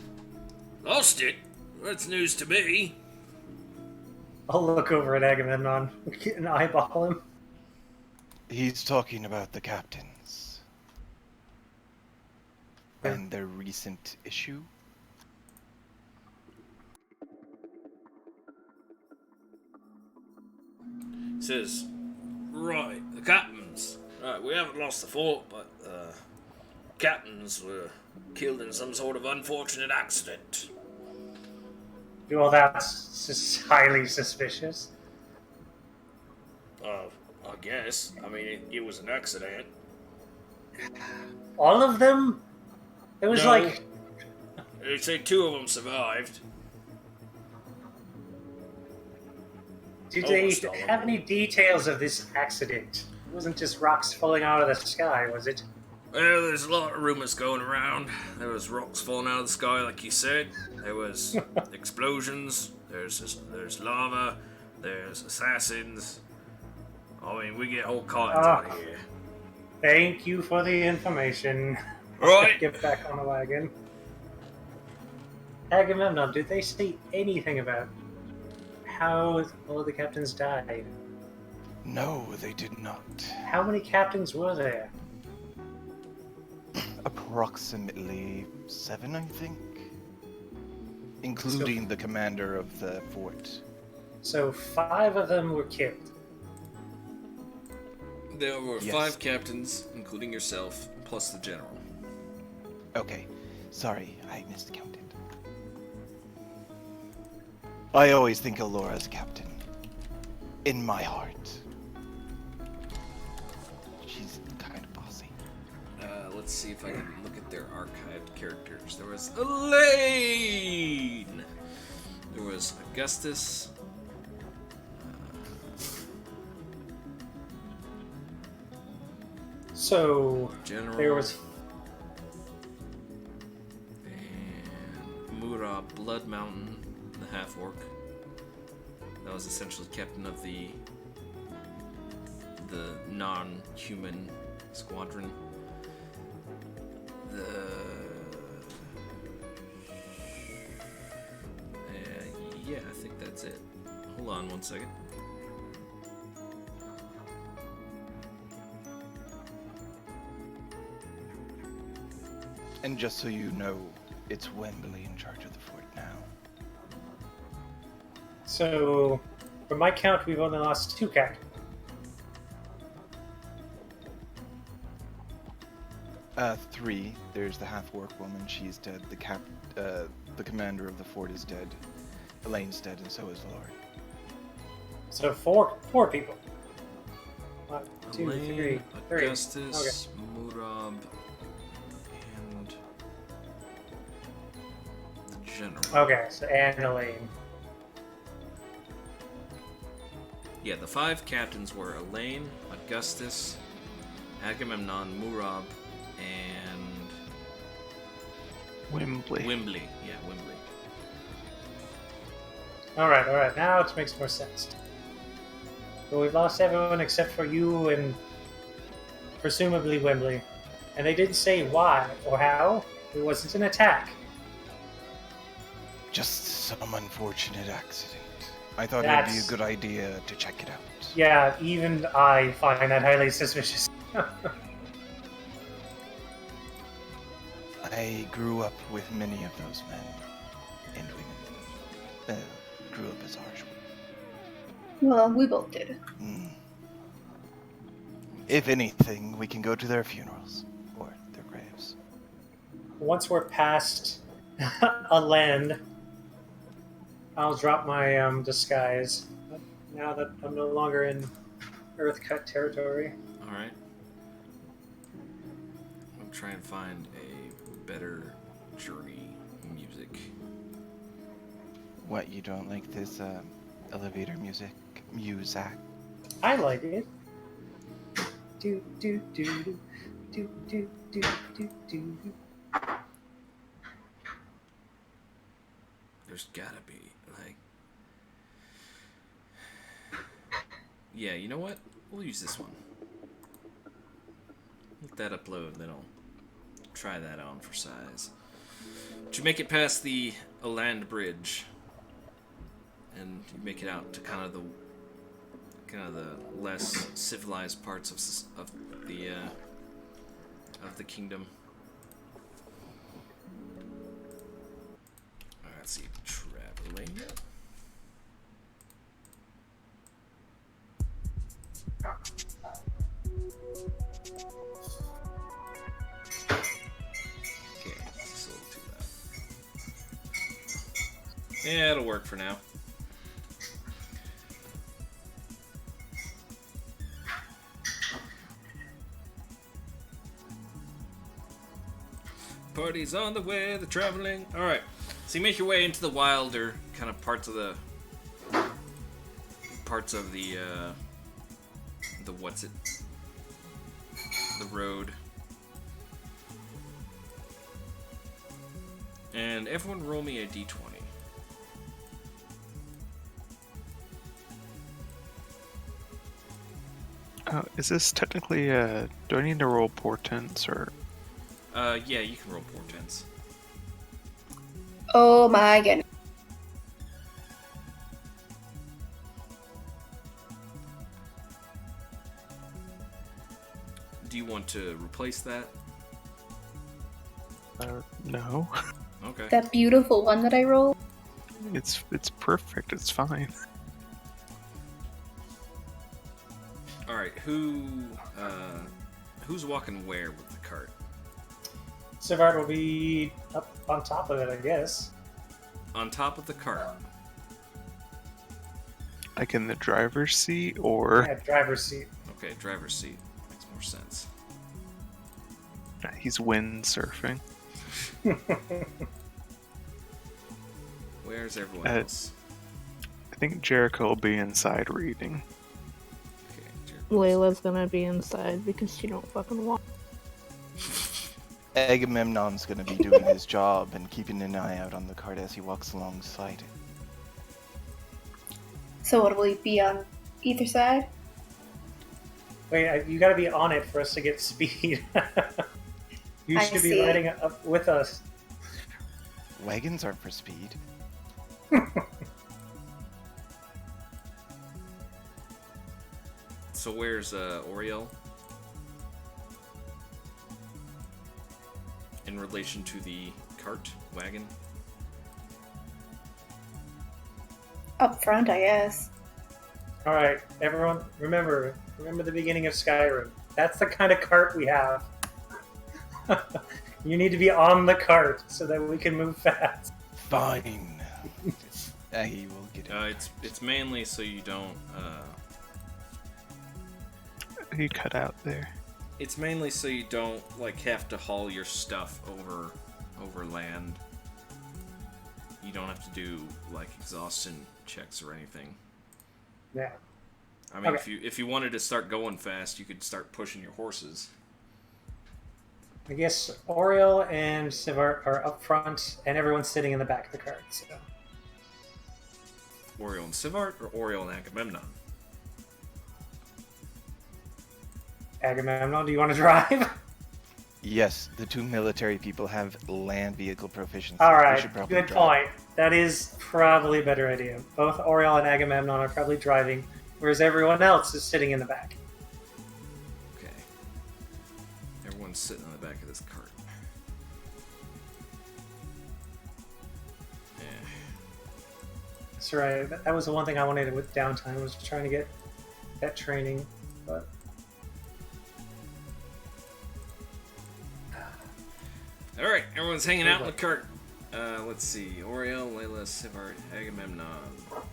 Lost it? That's news to me. I'll look over at Agamemnon and eyeball him. He's talking about the captains. And their recent issue. Says, right, the captains. Right, we haven't lost the fort, but captains were killed in some sort of unfortunate accident. Well, that's just highly suspicious. I guess. I mean, it was an accident. All of them? It was No. like... They say 2 of them survived. Did Almost they all of have them. any details of this accident? It wasn't just rocks falling out of the sky, was it? Well, there's a lot of rumors going around. There was rocks falling out of the sky, like you said. There was explosions. There's lava. There's assassins. I mean, we get all kinds out here. Thank you for the information. Right. Get back on the wagon. Agamemnon, did they say anything about how all the captains died? No, they did not. How many captains were there? Approximately 7, I think. Including the commander of the fort. So 5 of them were killed. There were Yes. 5 captains, including yourself, plus the general. Okay, sorry, I miscounted. I always think of Laura as a captain. In my heart. She's kind of bossy. Let's see if I can look at their archived characters. There was Elaine! There was Augustus. So General. there was And Murad Blood Mountain, the half-orc. That was essentially captain of the non-human squadron. Yeah, I think that's it. Hold on one second. And just so you know, it's Wembley in charge of the fort now. So, from my count, we've only lost 2 captains. 3. There's the half-orc woman. She's dead. The commander of the fort is dead. Elaine's dead, and so is Lord. So 4 people. 1, 2, Elaine, 3. Augustus, Murab, and the general. Okay, so and Elaine. Yeah, the 5 captains were Elaine, Augustus, Agamemnon, Murab, and Wembley. Wembley. Yeah, Wembley. Alright, now it makes more sense. But we've lost everyone except for you and presumably Wembley. And they didn't say why or how. It wasn't an attack. Just some unfortunate accident. I thought it'd be a That's- good idea to check it out. Yeah, even I find that highly suspicious. I grew up with many of those men and women. Grew up as harsh. Well, we both did. Mm. If anything, we can go to their funerals or their graves. Once we're past a land, I'll drop my disguise. Now that I'm no longer in Earthcut territory. Alright. I'll try and find a better journey music. What, you don't like this elevator music? I like it. Do do do do do do do do do. There's gotta be, like... Yeah, you know what? We'll use this one. Let that upload, then I'll try that on for size. But you make it past the land bridge, and you make it out to kind of the less civilized parts of the kingdom. Alright, let's see, traveling. Okay, this is a little too loud. Yeah, it'll work for now. Party's on the way, the traveling. Alright. So you make your way into the wilder kind of parts of the what's it? The road. And everyone roll me a d20. Is this technically do I need to roll portents or? Yeah, you can roll portents. Oh my goodness. Do you want to replace that? No. Okay. That beautiful one that I rolled. It's perfect. It's fine. All right. Who's walking where with the cart? Savard will be up on top of it, I guess. On top of the cart. Like in the driver's seat, or Yeah, driver's seat. Okay, driver's seat makes more sense. he's windsurfing. Where's everyone else? I think Jericho will be inside reading. Okay, Layla's gonna be inside because she don't fucking want. Agamemnon's gonna be doing his job and keeping an eye out on the cart as he walks alongside it. So what will he be on either side? Wait, you gotta be on it for us to get speed. You I should be see. riding up with us. Wagons aren't for speed. So where's Oriel? In relation to the cart wagon? Up front, I guess. Alright, everyone, remember the beginning of Skyrim. That's the kind of cart we have. You need to be on the cart so that we can move fast. Fine. He will get it. It's mainly so you don't. He cut out there. It's mainly so you don't like have to haul your stuff over land. You don't have to do like exhaustion checks or anything. Yeah. I mean, Okay. if you wanted to start going fast, you could start pushing your horses. I guess Oriel and Savard are up front, and everyone's sitting in the back of the cart. So. Oriel and Sivart, or Oriel and Agamemnon? Agamemnon, do you want to drive? Yes, the two military people have land vehicle proficiency. All They right, should probably good drive. point. That is probably a better idea. Both Oriel and Agamemnon are probably driving, whereas everyone else is sitting in the back. Okay. Everyone's sitting on the back of this cart. Yeah. That's right. That was the one thing I wanted with downtime, was trying to get that training. But All right, everyone's hanging out in the cart. Let's see. Oriel, Layla, Sivart, Agamemnon. Let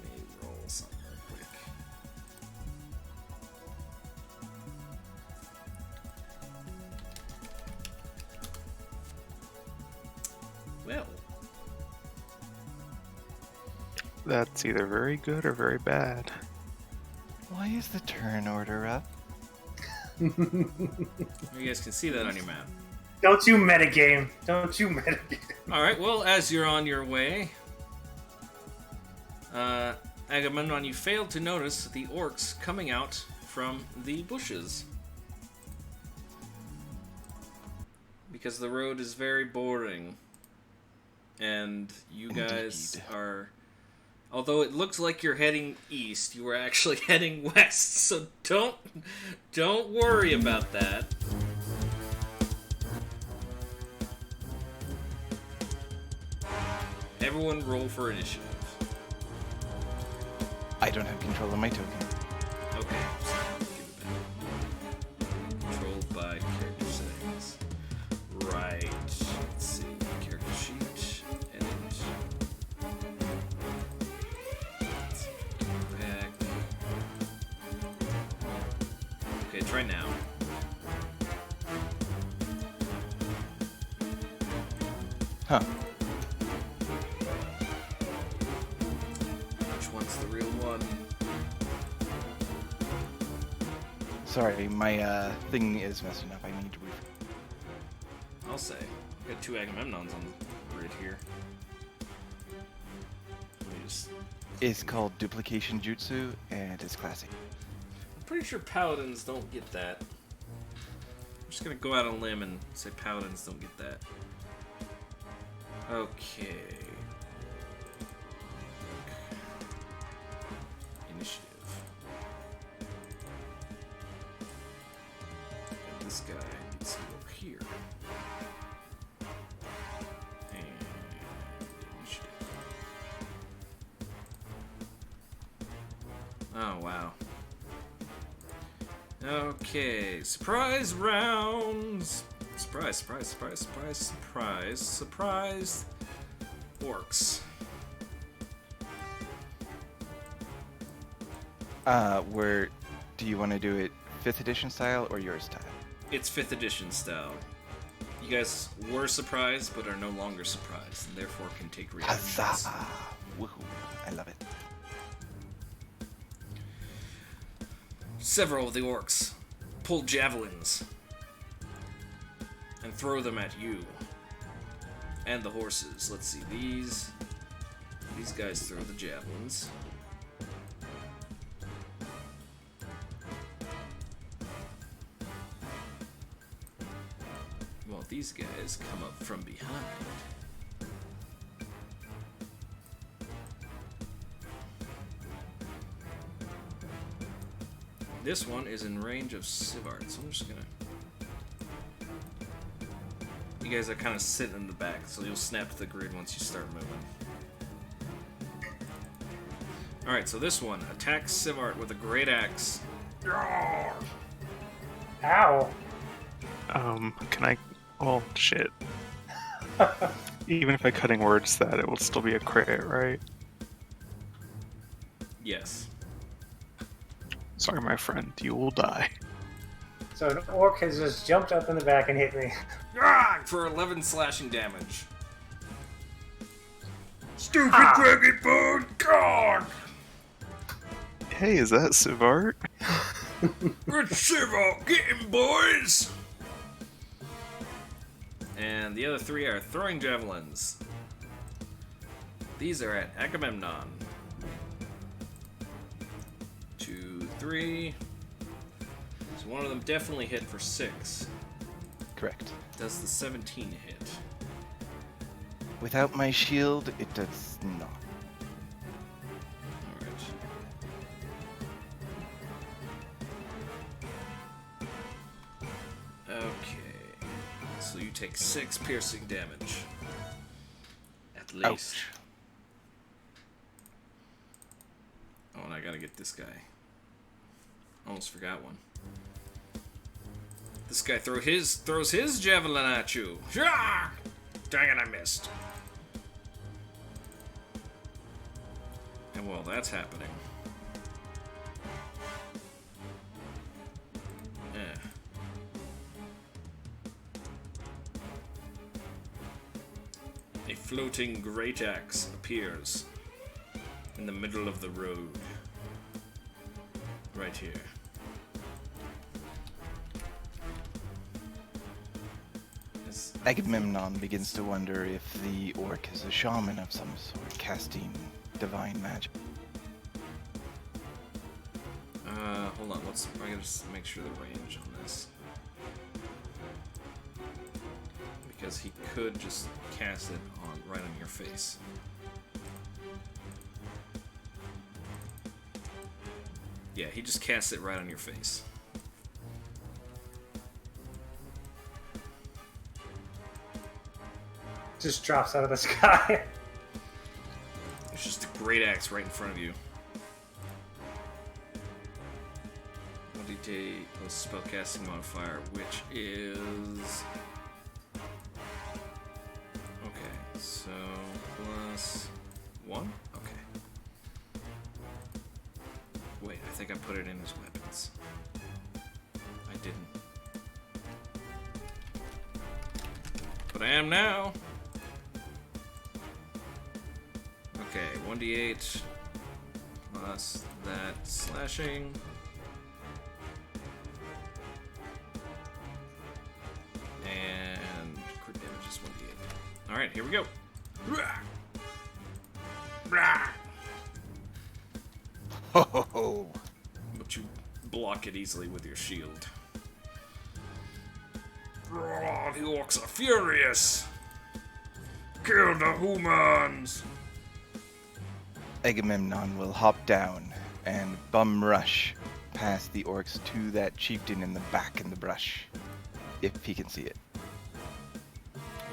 me roll something real quick. Well, That's either very good or very bad. Why is the turn order up? you guys can see that on your map. don't you metagame. Don't you metagame. All right. Well, as you're on your way, Agamemnon, you failed to notice the orcs coming out from the bushes because the road is very boring, and you guys Indeed. are. Although it looks like you're heading east, you were actually heading west. So don't worry about that. Everyone roll for initiative. I don't have control of my token. Okay, so give it back. Controlled by character settings. Right. Let's see. Character sheet. Edit. Let's see, go back. Okay, try now. Huh. Which one's the real one? Sorry, my thing is messing up. I need to I'll say. I've got 2 Agamemnons on the grid here. Let me just... It's called Duplication Jutsu, and it's classic. I'm pretty sure Paladins don't get that. I'm just gonna go out on a limb and say Paladins don't get that. Okay. Initiative. And this guy needs to go over here. And initiative. Oh, wow. Okay, surprise rounds! Surprise, surprise, surprise, surprise, surprise, surprise orcs. Where do you want to do it 5th edition style or your style? It's 5th edition style. You guys were surprised, but are no longer surprised, and therefore can take reactions. Huzzah! Woohoo! I love it. Several of the orcs pull javelins and throw them at you and the horses. Let's see, these guys throw the javelins. While these guys come up from behind. This one is in range of Sivart, so I'm just gonna... You guys are kind of sitting in the back, so you'll snap to the grid once you start moving. Alright, so this one attacks Sivart with a great axe. Ow! Can I... Oh, shit. Even if I cutting words that, it will still be a crit, right? Yes. Sorry, my friend, you will die. So an orc has just jumped up in the back and hit me. For 11 slashing damage. Stupid dragonborn god! Hey, is that Sivart? Good Sivart, get him, boys! And the other 3 are throwing javelins. These are at Agamemnon. 2, 3. So one of them definitely hit for 6. Correct. Does the 17 hit? Without my shield, it does not. Alright. Okay. So you take 6 piercing damage. At least. Ouch. Oh, and I gotta get this guy. Almost forgot one. This guy throws his javelin at you. Shah! Dang it, I missed. And while that's happening, a floating great axe appears in the middle of the road. Right here. Agamemnon begins to wonder if the orc is a shaman of some sort, casting divine magic. Hold on, I gotta just make sure the range on this. Because he could just cast it right on your face. Yeah, he just casts it right on your face. Just drops out of the sky. It's just a great axe right in front of you. 1d8 plus spellcasting modifier, which is... Okay, so plus 1? Okay. Wait, I think I put it in as weapons. I didn't. But I am now. Okay, 1d8 plus that slashing. And crit damage is 1d8. Alright, here we go. Ho ho ho! But you block it easily with your shield. The orcs are furious! Kill the humans! Agamemnon will hop down and bum rush past the orcs to that chieftain in the back in the brush, if he can see it.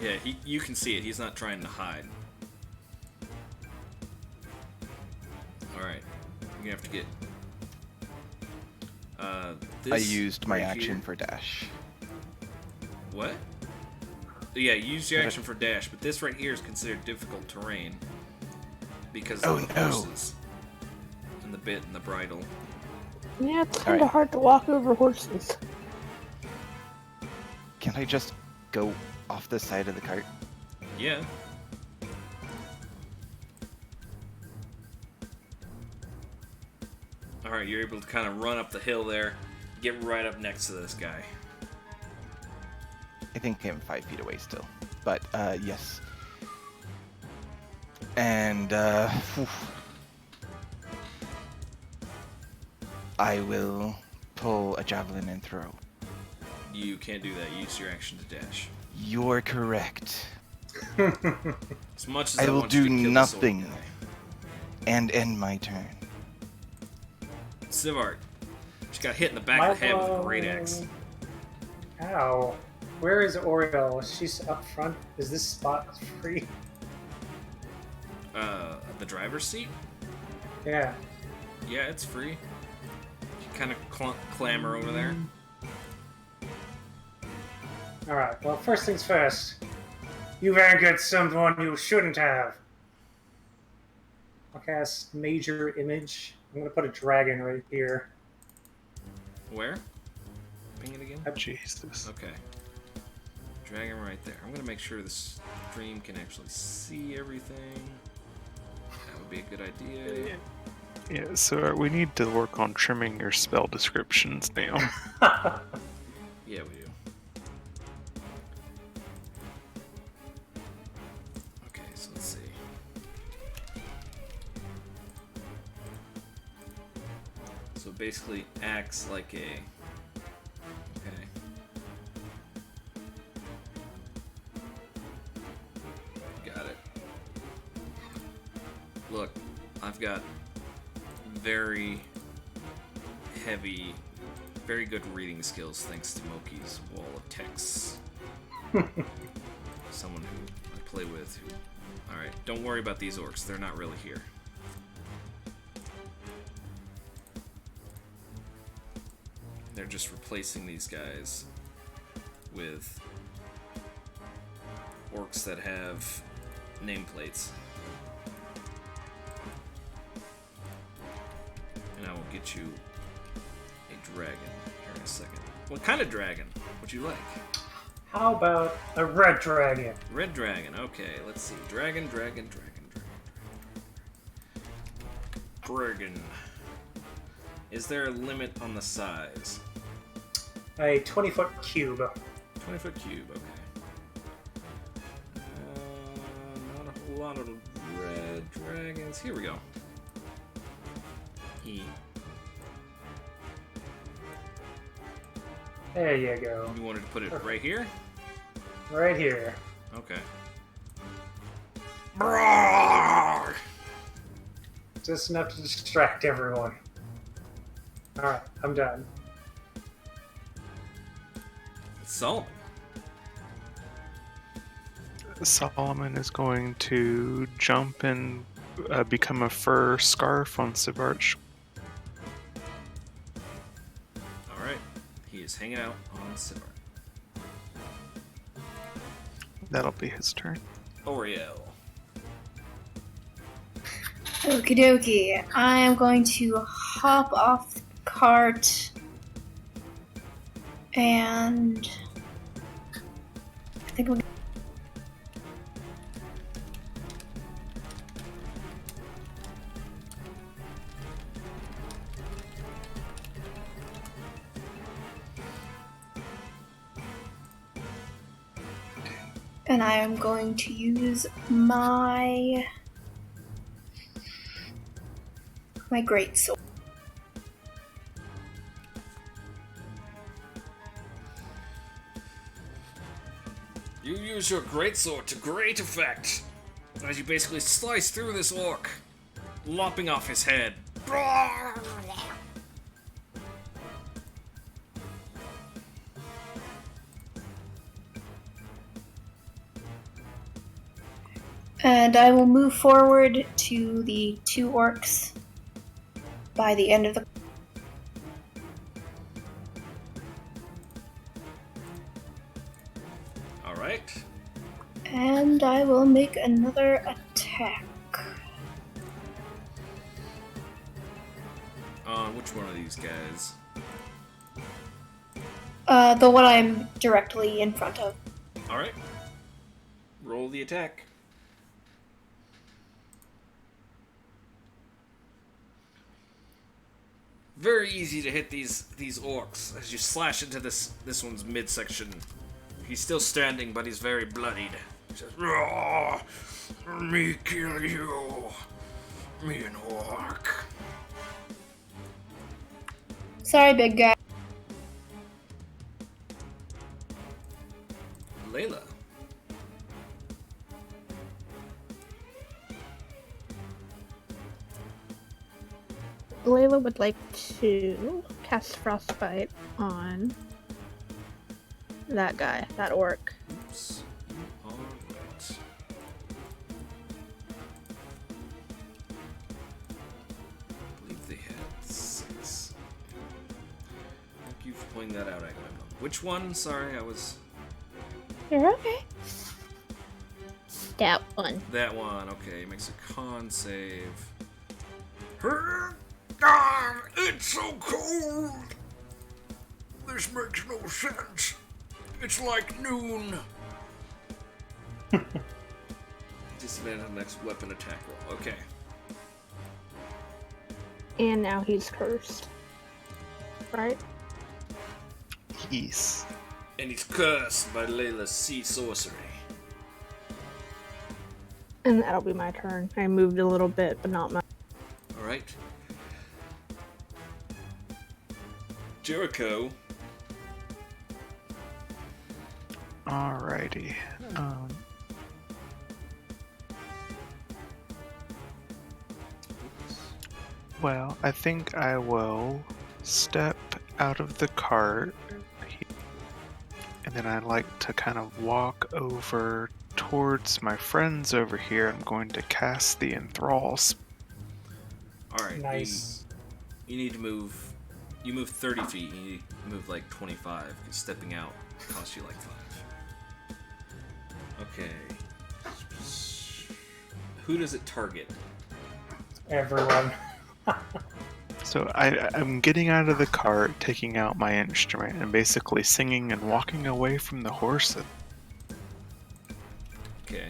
Yeah, you can see it. He's not trying to hide. Alright. You're gonna have to get... this I used my right action here. for dash. What? Yeah, you use your action for dash, but this right here is considered difficult terrain. Because of the horses. And the bit and the bridle. Yeah, it's kind of Alright. hard to walk over horses. Can't I just go off the side of the cart? Yeah. Alright, you're able to kind of run up the hill there, get right up next to this guy. I think I'm 5 feet away still. But, yes. And, whew. I will pull a javelin and throw. You can't do that. Use your action to dash. You're correct. As much as I will want you do to kill nothing. this old And end my turn. guy. Sivart just got hit in the back of the head with a great axe. Ow. Where is Oriel? She's up front. Is this spot free? The driver's seat? Yeah. Yeah, it's free. You kind of clamber over there. Alright, well, first things first. You've angered someone you shouldn't have. I'll cast Major Image. I'm gonna put a dragon right here. Where? Ping it again? Jesus. Okay. Dragon right there. I'm gonna make sure the stream can actually see everything. That would be a good idea. Yeah, so we need to work on trimming your spell descriptions down. Yeah, we do. Okay, so let's see. So it basically acts like a... Okay. Got it. Look, I've got very heavy, very good reading skills thanks to Moki's wall of texts. Someone who I play with who... Alright, don't worry about these orcs, they're not really here. They're just replacing these guys with orcs that have nameplates. And I will get you a dragon here in a second. What kind of dragon would you like? How about a red dragon? Red dragon, okay, let's see. Dragon. Is there a limit on the size? A 20-foot cube. 20-foot cube, okay. Not a whole lot of red dragons. Here we go. E. There you go. You wanted to put it right here? Right here. Okay. Just enough to distract everyone. Alright, I'm done. Solomon. Solomon is going to jump and become a fur scarf on Sivarch. Alright. He is hanging out on Sivart. That'll be his turn. Oriel. Okie dokie. I am going to hop off the cart and I think we're And I am going to use my greatsword. You use your greatsword to great effect, as you basically slice through this orc, lopping off his head. And I will move forward to the 2 orcs by the end of the... Alright. And I will make another attack. On which one of these guys? The one I'm directly in front of. Alright. Roll the attack. Very easy to hit these orcs as you slash into this one's midsection. He's still standing, but he's very bloodied. He says, "Raw, me kill you, me an orc." Sorry, big guy. Layla. Layla would like to cast Frostbite on that guy, that orc. Oops. Alright. I believe they had 6. Thank you for pointing that out, Agamemnon. Which one? Sorry, I was... You're okay. That one. That one, okay. Makes a con save. It's so cold! This makes no sense. It's like noon. Disadvantage on the next weapon attack roll. Okay. And now he's cursed. Right? Yes. And he's cursed by Layla's sea sorcery. And that'll be my turn. I moved a little bit, but not much. Alright. Jericho. Alrighty. Well, I think I will step out of the cart, and then I'd like to kind of walk over towards my friends over here. I'm going to cast the Enthrall. Alright. Nice. You need to move. You move 30 feet. You need to move like 25. Because stepping out costs you like 5. Okay. Who does it target? Everyone. So I'm getting out of the cart, taking out my instrument, and basically singing and walking away from the horses. Okay.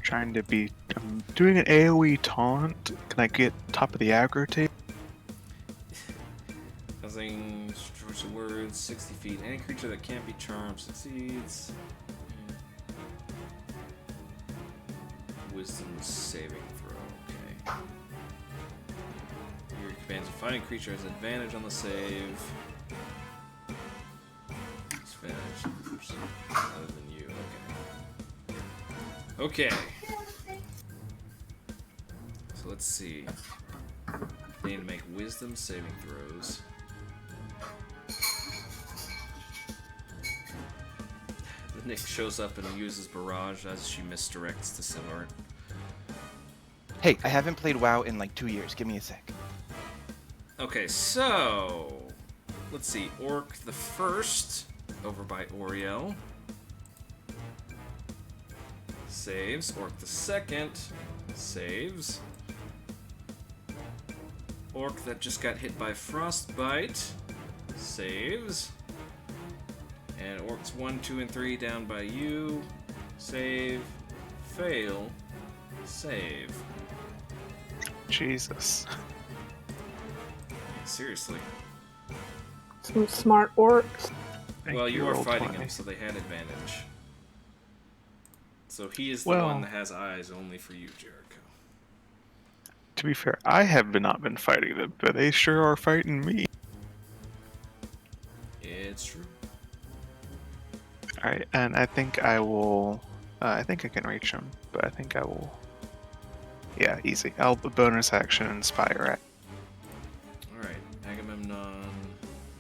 Trying to be... I'm doing an AoE taunt. Can I get top of the aggro table? Causing choice of words, 60 feet. Any creature that can't be charmed succeeds. Wisdom saving throw. Okay. Your commands of fighting creature has advantage on the save. Disadvantage. Other than you. Okay. Okay. So let's see. They need to make wisdom saving throws. Nick shows up and uses barrage as she misdirects the Silver. Hey, I haven't played WoW in like 2 years. Give me a sec. Okay, so let's see. Orc the first, over by Oriel. Saves. Orc the second, saves. Orc that just got hit by Frostbite, saves. And orcs 1, 2, and 3 down by you. Save. Fail. Save. Jesus. Seriously. Some smart orcs. Thank Well, you were Roll fighting 20. them, so they had advantage. So he is the Well- one that has eyes only for you, Jericho. To be fair, I have not been fighting them, but they sure are fighting me. It's true. Alright, and I think I will... I think I can reach him, but I think I will... Yeah, easy. I'll bonus action Inspire. Alright, Agamemnon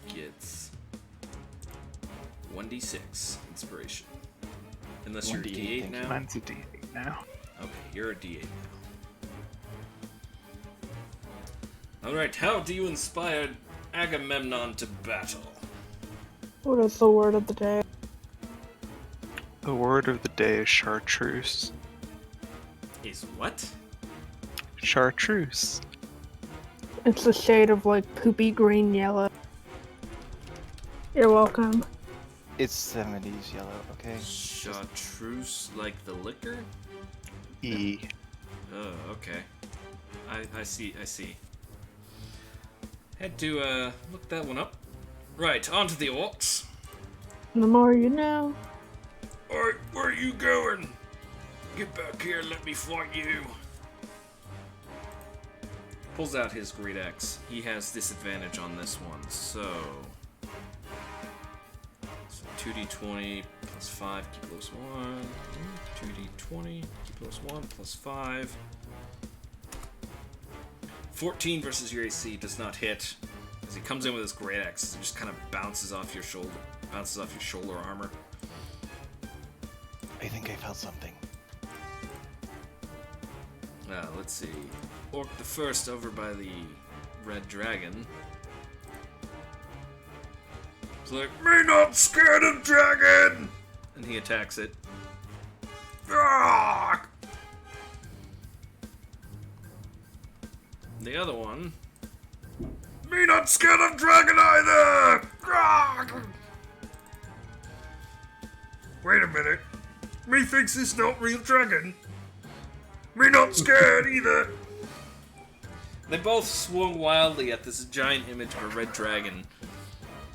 gets 1d6 inspiration. Unless you're a 1d8, d8 thank you. now. Mine's a D8 now. Okay, you're a d8 now. Alright, how do you inspire Agamemnon to battle? What is the word of the day? The word of the day is chartreuse. Is what? Chartreuse. It's a shade of like poopy green yellow. You're welcome. It's 70s yellow, okay? Chartreuse, like the liquor? E. Oh, okay. I see. Had to look that one up. Right, on to the orcs. The more you know. Alright, where are you going? Get back here and let me fight you. Pulls out his great axe. He has disadvantage on this one, so 2d20 plus 5, keep plus 1. 2d20, keep plus 1, plus 5. 14 versus your AC does not hit. As he comes in with his great axe, it just kind of bounces off your shoulder armor. I think I felt something. Let's see. Orc the first over by the red dragon. It's like, me not scared of dragon! And he attacks it. Ah! The other one. Me not scared of dragon either! Ah! Wait a minute. Me thinks it's not real dragon. Me not scared either. They both swung wildly at this giant image of a red dragon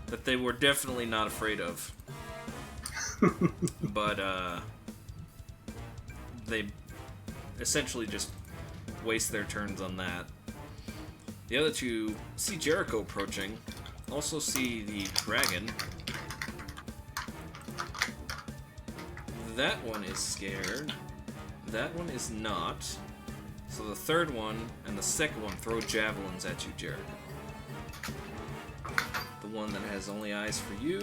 that they were definitely not afraid of. But, they essentially just waste their turns on that. The other two see Jericho approaching, also see the dragon. That one is scared. That one is not. So the third one and the second one throw javelins at you, Jericho. The one that has only eyes for you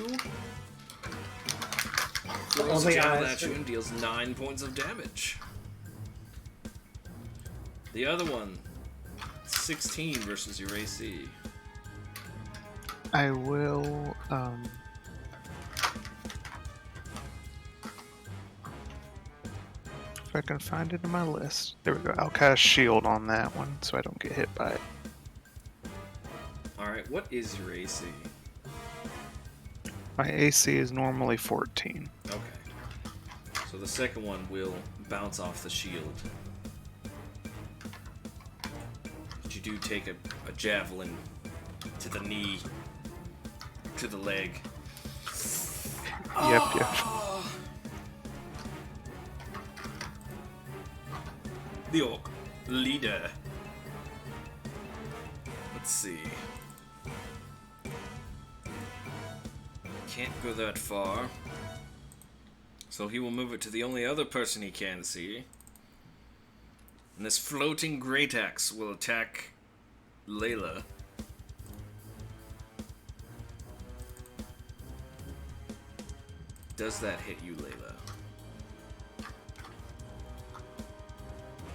throws a Only javelin eyes at you for- and deals 9 points of damage. The other one, 16 versus your AC. I will, if I can find it in my list. There we go. I'll cast shield on that one so I don't get hit by it. Alright, what is your AC? My AC is normally 14. Okay. So the second one will bounce off the shield. But you do take a javelin to the knee, to the leg. Yep. The orc leader. Let's see. Can't go that far. So he will move it to the only other person he can see. And this floating great axe will attack Layla. Does that hit you, Layla?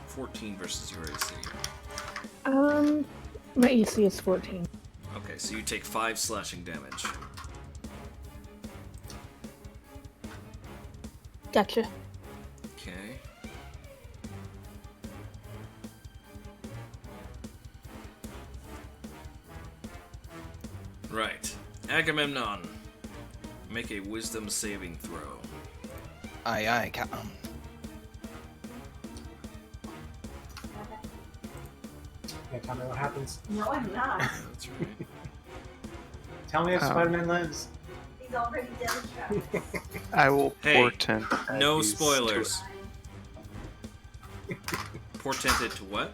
14 versus your AC. My AC is 14. Okay, so you take 5 slashing damage. Gotcha. Okay. Right. Agamemnon, make a wisdom saving throw. Aye, aye, Captain. Yeah, tell me what happens. No, I'm not. That's right. Tell me if Spider-Man lives. He's already dead. I will Hey, portent. No these spoilers. portented to what?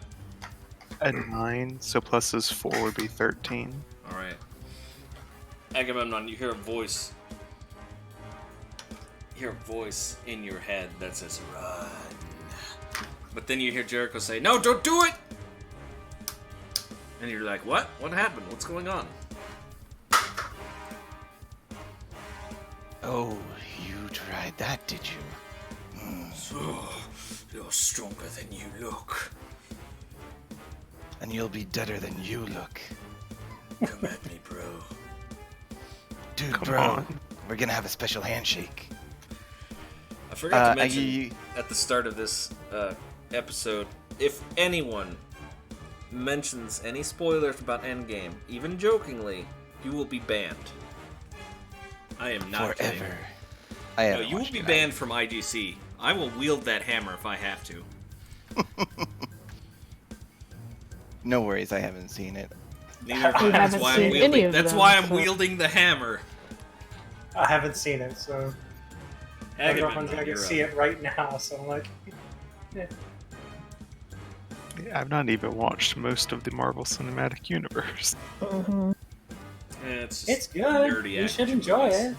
A 9, so plus is 4 would be 13. Alright. Agamemnon, you hear a voice. You hear a voice in your head that says, run. But then you hear Jericho say, no, don't do it! And you're like, what? What happened? What's going on? Oh, you tried that, did you? So, you're stronger than you look. And you'll be deader than you look. Come at me, bro. Dude, Come bro, on. we're gonna have a special handshake. I forgot to mention I- at the start of this episode, if anyone mentions any spoilers about Endgame, even jokingly, you will be banned. I am not kidding. Forever. I No, haven't you will watched be it. banned from IGC. I will wield that hammer if I have to. No worries, I haven't seen it. Neither have I. We That's haven't why I'm seen any wielding. of That's them, why I'm so- wielding the hammer. I haven't seen it, so everyone's Agamemnon, gonna you're see up. it right now. So I'm like, Yeah, I've not even watched most of the Marvel Cinematic Universe. Mhm. It's just it's good. nerdy You should action enjoy movies. it.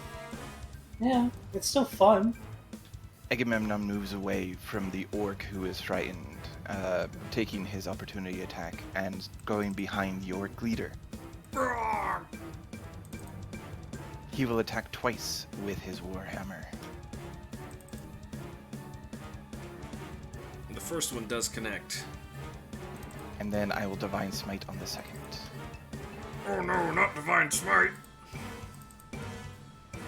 Yeah, it's still fun. Agamemnon moves away from the orc who is frightened, taking his opportunity attack and going behind the orc leader. He will attack twice with his warhammer. The first one does connect. And then I will Divine Smite on the second. Oh no, not Divine Smite!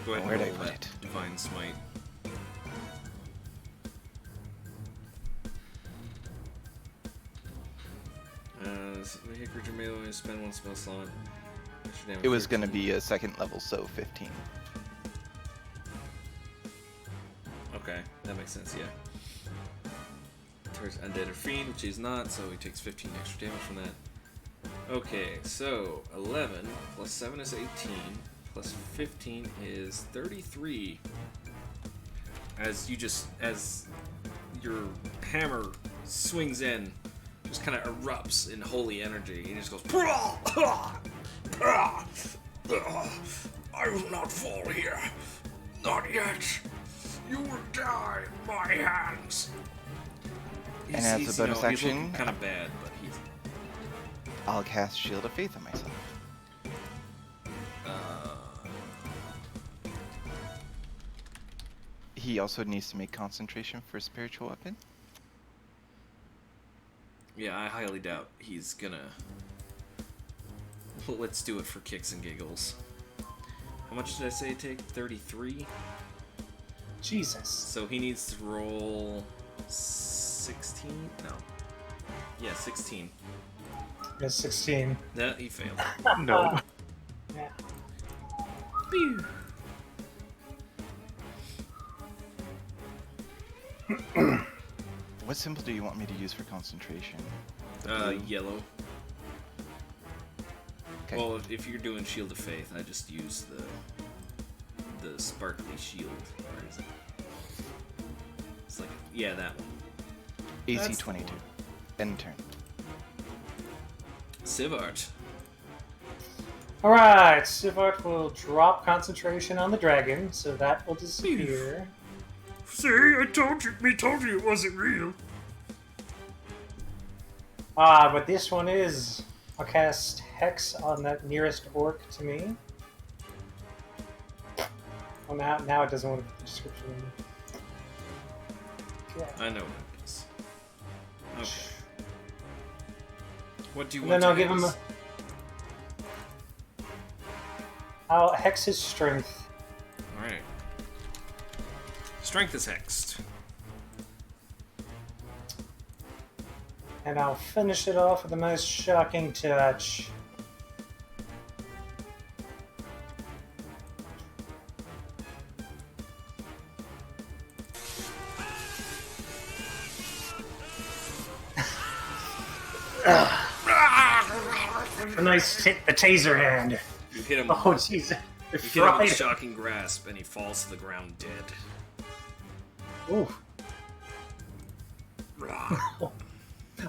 Go ahead Where'd I and roll put that it? Divine Smite. Hit creature melee, spend one spell slot. Extra damage It was for- going to be a second level, so 15. Okay, that makes sense, yeah. Towards Undead or Fiend, which he's not, so he takes 15 extra damage from that. Okay, so 11 plus 7 is 18, plus 15 is 33. As your hammer swings in, just kind of erupts in holy energy. He just goes, I will not fall here. Not yet. You will die in my hands. And as a bonus he's action, looking kind of bad, but he's I'll cast Shield of Faith on myself. He also needs to make concentration for spiritual weapon. yeah. I highly doubt he's gonna. Well, let's do it for kicks and giggles. How much did I say it take? 33. Jesus. So he needs to roll 16. No. Yeah, 16. It's 16. No, he failed. No. Yeah. Pew. What symbol do you want me to use for concentration? Yellow. Okay. Well, if you're doing Shield of Faith, I just use the sparkly shield. Where is it? It's like, yeah, that one. AC that's the 22. one. End turn. Sivart. Alright, Sivart will drop concentration on the dragon, so that will disappear. See, I told you it wasn't real. But this one is. I'll cast Hex on that nearest orc to me. Well, now it doesn't want to put the description in. Okay. I know what it is. Okay. What do you And want then I'll to give him ask? I'll Hex his strength. Alright. Strength is hexed. And I'll finish it off with the most shocking touch. A nice hit, the taser hand. You hit him. Oh, jeez. You hit him with shocking grasp, and he falls to the ground dead. Ooh.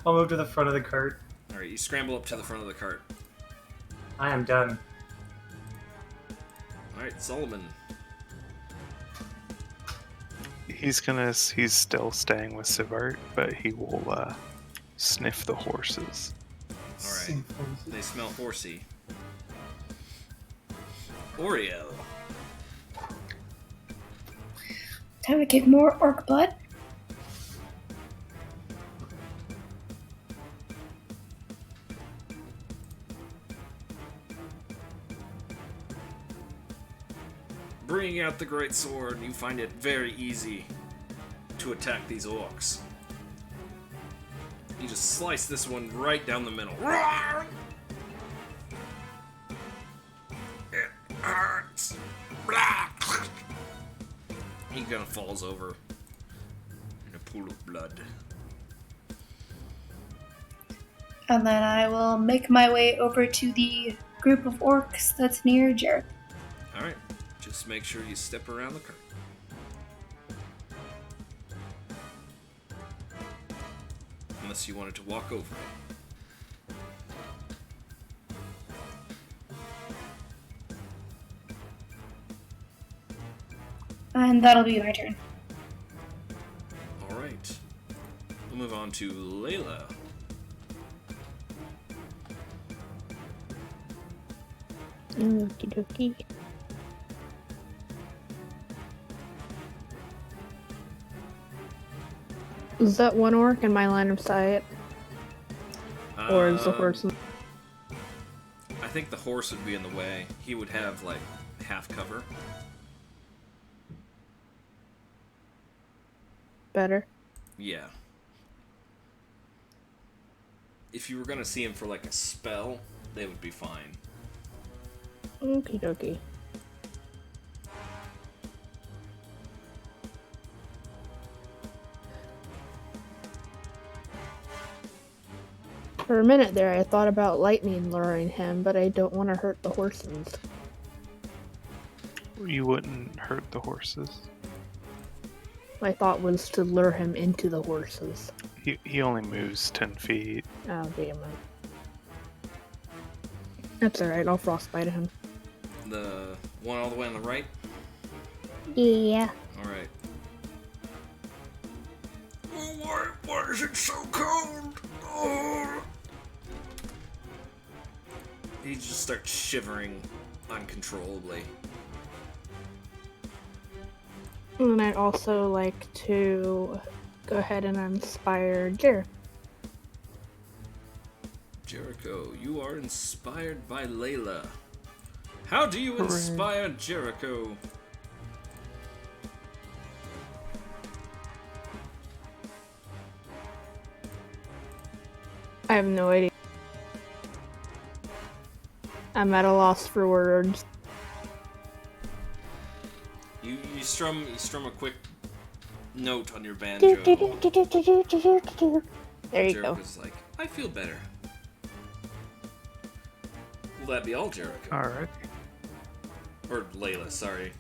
I'll move to the front of the cart. Alright, you scramble up to the front of the cart. I am done. Alright, Solomon. He's still staying with Sivart, but he will sniff the horses. Alright, they smell horsey. Oriel. Time to give more orc blood. Bringing out the great sword, you find it very easy to attack these orcs. You just slice this one right down the middle. It hurts. He kind of falls over in a pool of blood. And then I will make my way over to the group of orcs that's near Jared. Alright, just make sure you step around the curve. Unless you wanted to walk over it. And that'll be my turn. Alright. We'll move on to Layla. Okie dokie. Is that one orc in my line of sight? Or is the horse? I think the horse would be in the way. He would have, like, half cover. Better? Yeah. If you were gonna see him for, like, a spell, they would be fine. Okie dokie. For a minute there, I thought about lightning luring him, but I don't want to hurt the horses. You wouldn't hurt the horses. My thought was to lure him into the horses. He only moves 10 feet. Oh, damn it. That's alright, I'll frostbite him. The one all the way on the right? Yeah. Alright. Oh, why is it so cold? Oh. He just starts shivering uncontrollably. And I'd also like to go ahead and inspire Jer. Jericho, you are inspired by Layla. How do you Hooray. inspire Jericho? I have no idea. I'm at a loss for words. You strum a quick note on your banjo. There you go. Jericho's like, I feel better. Will that be all, Jericho? Alright. Or Layla, sorry.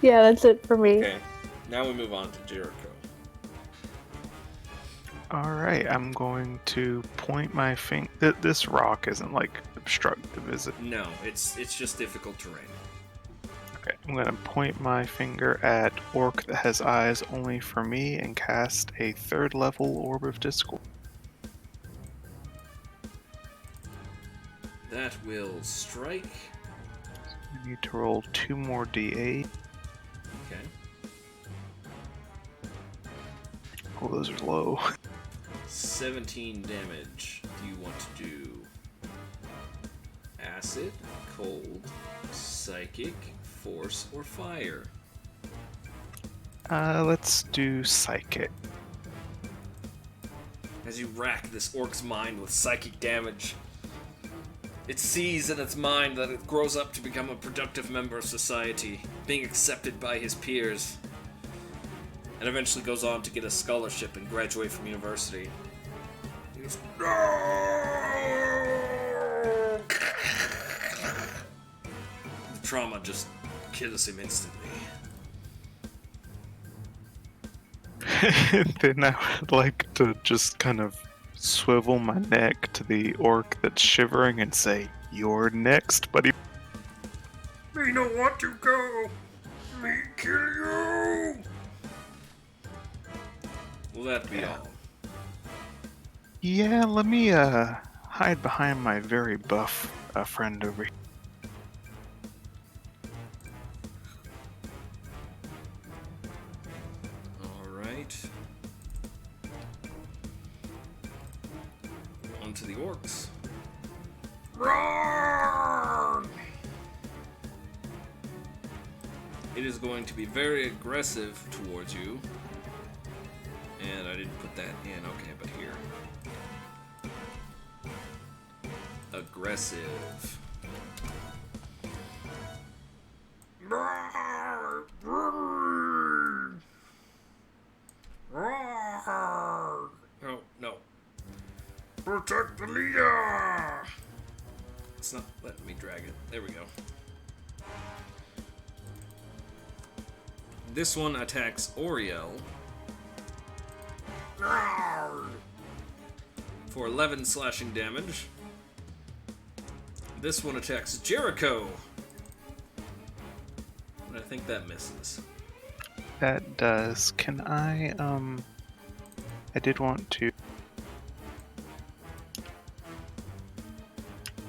Yeah, that's it for me. Okay, now we move on to Jericho. Alright, I'm going to point my finger. This rock isn't like obstructive, is it? No, it's just difficult terrain. Okay, I'm gonna point my finger at orc that has eyes only for me and cast a 3rd level orb of discord. That will strike. I need to roll 2 more d8. Okay. Oh, those are low. 17 damage. Do you want to do acid, cold, psychic, force, or fire? Let's do psychic. As you rack this orc's mind with psychic damage, it sees in its mind that it grows up to become a productive member of society, being accepted by his peers, and eventually goes on to get a scholarship and graduate from university. He's, no! The trauma just kills him instantly. then I would like to just kind of swivel my neck to the orc that's shivering and say, "You're next, buddy." Me no want to go. Me kill you. Will that be all? Yeah, let me hide behind my very buff friend over here. Alright. On to the orcs. Run! It is going to be very aggressive towards you. And I didn't put that in. Okay, but here. Aggressive. Oh, no. Protect the leader! It's not letting me drag it. There we go. This one attacks Oriel for 11 slashing damage. This one attacks Jericho. And I think that misses. That does. Can I did want to.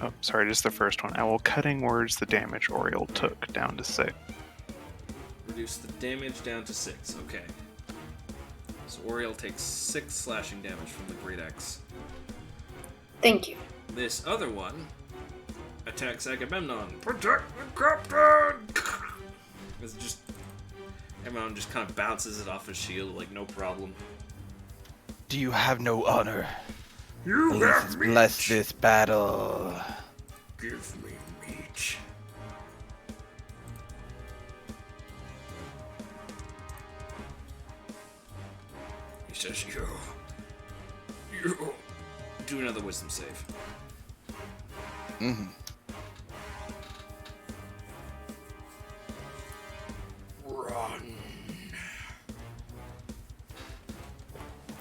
Oh, sorry, just the first one. I will cutting words the damage Oriel took down to 6. Reduce the damage down to 6. Okay. So Oriel takes 6 slashing damage from the Great Axe. Thank you. This other one attacks Agamemnon. Protect the captain! It's just Agamemnon just kind of bounces it off his shield like no problem. Do you have no honor? You have meat. Bless this battle. Give me meat. He says you. Do another wisdom save. Mm-hmm. Run.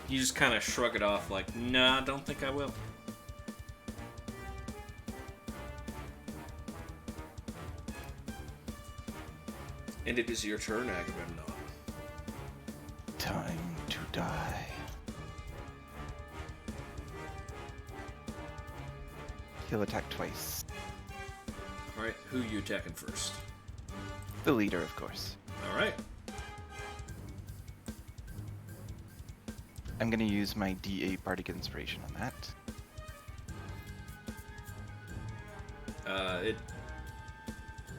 You just kind of shrug it off like, nah, don't think I will. And it is your turn, Agamemnon. Time to die. He'll attack twice. Alright, who you attacking first? The leader, of course. Alright. I'm gonna use my D8 Bardic Inspiration on that.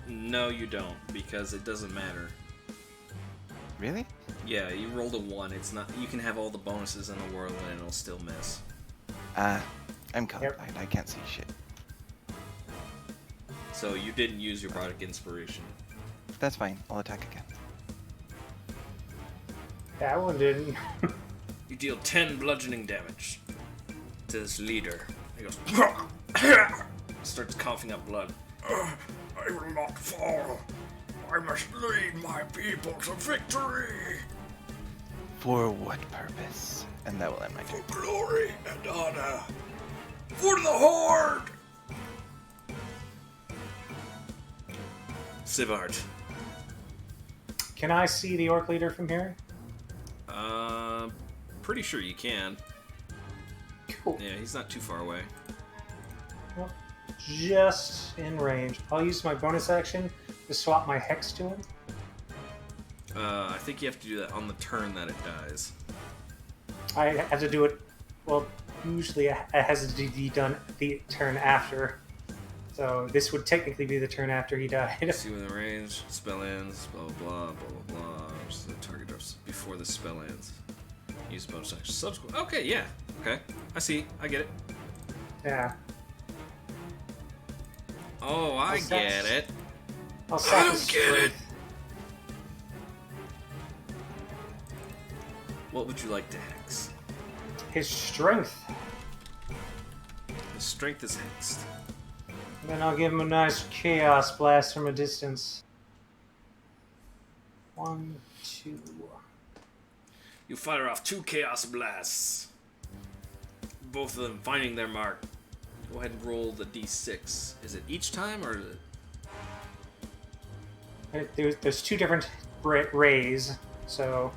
No, you don't, because it doesn't matter. Really? Yeah, you rolled a 1. It's not. You can have all the bonuses in the world and it'll still miss. I'm colorblind. I can't see shit. So you didn't use your Bardic Inspiration. That's fine. I'll attack again. That one didn't. You deal 10 bludgeoning damage to this leader. He goes, starts coughing up blood. I will not fall. I must lead my people to victory. For what purpose? And that will end my turn. For glory and honor. For the Horde. Sivart. Can I see the orc leader from here? Pretty sure you can. Cool. Yeah, he's not too far away. Well, just in range. I'll use my bonus action to swap my hex to him. I think you have to do that on the turn that it dies. I have to do it. Well, usually it has to be done the turn after. So this would technically be the turn after he died. See when the range, spell ends, blah blah blah blah blah blah. So the target drops before the spell ends. Use bonus action. Subsequent. Okay, yeah. Okay, I see. I get it. Yeah. Oh, I get it. I'll I don't get it. What would you like to hex? His strength. His strength is hexed. And then I'll give him a nice chaos blast from a distance. 1, 2. You fire off 2 Chaos Blasts. Both of them finding their mark. Go ahead and roll the d6. Is it each time, or is it... There's 2 different rays, so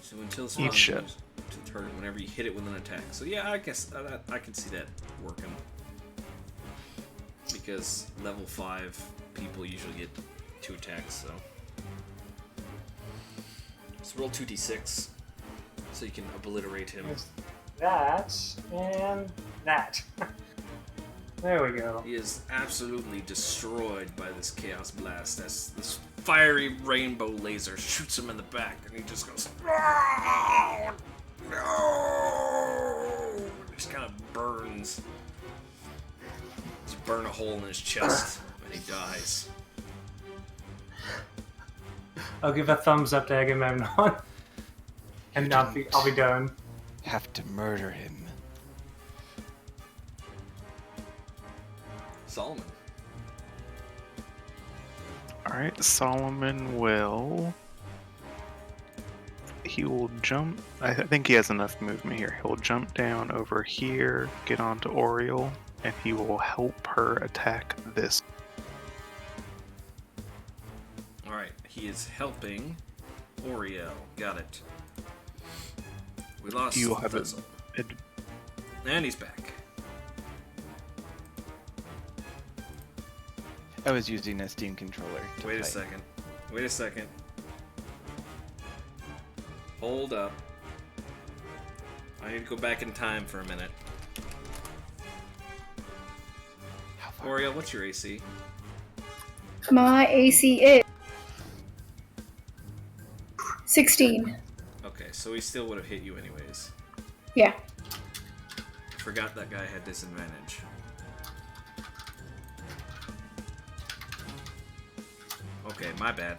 So until this Each ship. to the target whenever you hit it with an attack. So yeah, I guess I can see that working. Because level 5 people usually get 2 attacks, so. So roll 2d6 so you can obliterate him. there's that and that. There we go. He is absolutely destroyed by this Chaos Blast as this fiery rainbow laser shoots him in the back, and he just goes, "No! No!" Just kind of burns. Just burn a hole in his chest, and he dies. I'll give a thumbs up to Agamemnon, and I'll be done. Have to murder him. Solomon. Alright, Solomon will... He will jump... I think he has enough movement here. He'll jump down over here, get onto Oriel, and he will help her attack this. Alright, he is helping Oriel. Got it. We lost You'll have it. Fizzle. And he's back. I was using a Steam controller. To Wait a play. second. Wait a second. Hold up. I need to go back in time for a minute. How far? Oriel, what's your AC? My AC is 16. Okay, so he still would have hit you anyways. Yeah. Forgot that guy had disadvantage. Okay, my bad.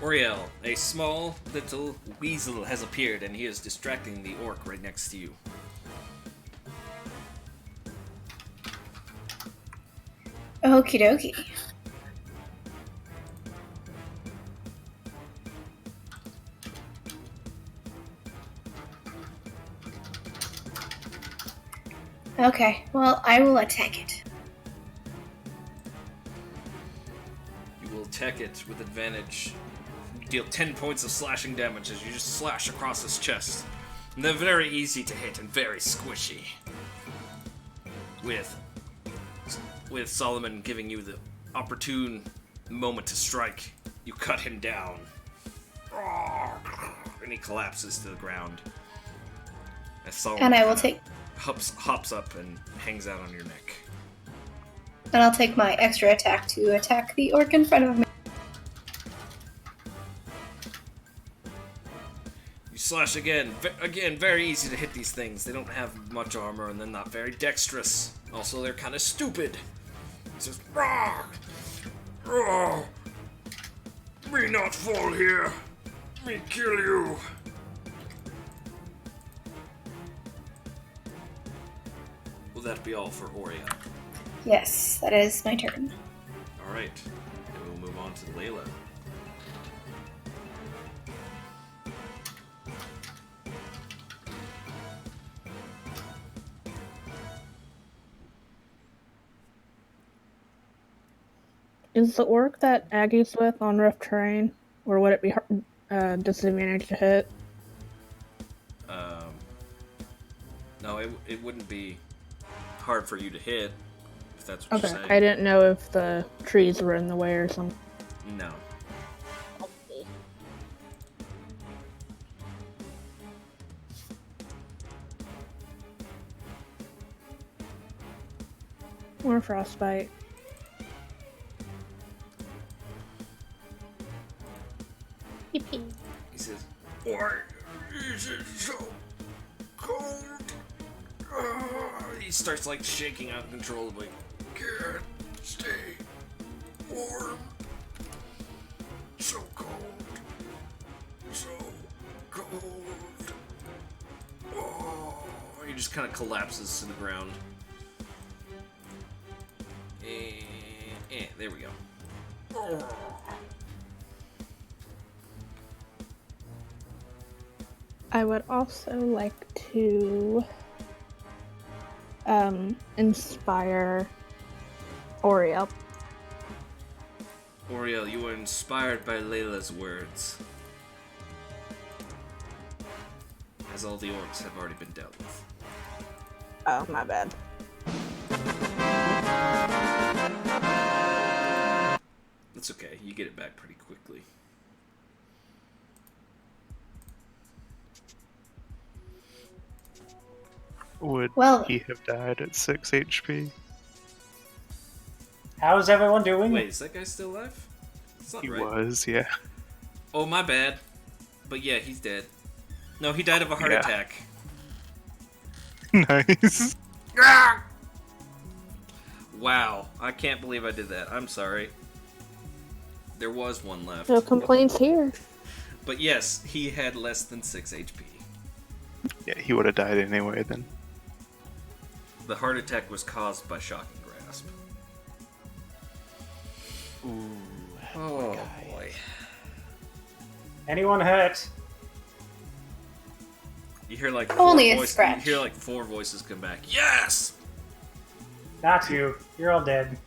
Oriel, a small little weasel has appeared and he is distracting the orc right next to you. Okie dokie. Okay, well, I will attack it. You will attack it with advantage. You deal 10 points of slashing damage as you just slash across his chest. And they're very easy to hit and very squishy. With Solomon giving you the opportune moment to strike, you cut him down. And he collapses to the ground. As Solomon And I will kinda take hops up and hangs out on your neck. and I'll take my extra attack to attack the orc in front of me. You slash again. Again, very easy to hit these things. They don't have much armor and they're not very dexterous. Also, they're kind of stupid. It's just, "Rah! Rah! Me not fall here. Me kill you." Will that be all for Oriel? Yes, that is my turn. Alright. And we'll move on to Layla. Is the orc that Aggie's with on rough terrain, or would it be disadvantage to hit? No, it wouldn't be hard for you to hit, if that's what Okay, you're saying. I didn't know if the trees were in the way or something. No. Or frostbite. He says, "Why is it so cold?" He starts like shaking uncontrollably. "Can't stay warm. So cold. So cold." Oh, he just kind of collapses to the ground. There we go. Oh. I would also like to inspire Oriel. Oriel, you were inspired by Layla's words. As all the orcs have already been dealt with. Oh, my bad. That's okay, you get it back pretty quickly. Would Well- he have died at 6 HP? How's everyone doing? Wait, is that guy still alive? That's not He right. was, yeah. Oh, my bad. But yeah, he's dead. No, he died of a heart Yeah. attack. Nice. Wow, I can't believe I did that. I'm sorry. There was one left. No complaints here. But yes, he had less than 6 HP. Yeah, he would have died anyway then. The heart attack was caused by shocking grasp. Ooh. Oh guy. boy. Anyone hurt? You hear like Only a voices, scratch. You hear like 4 voices come back. Yes! Not you. You're all dead.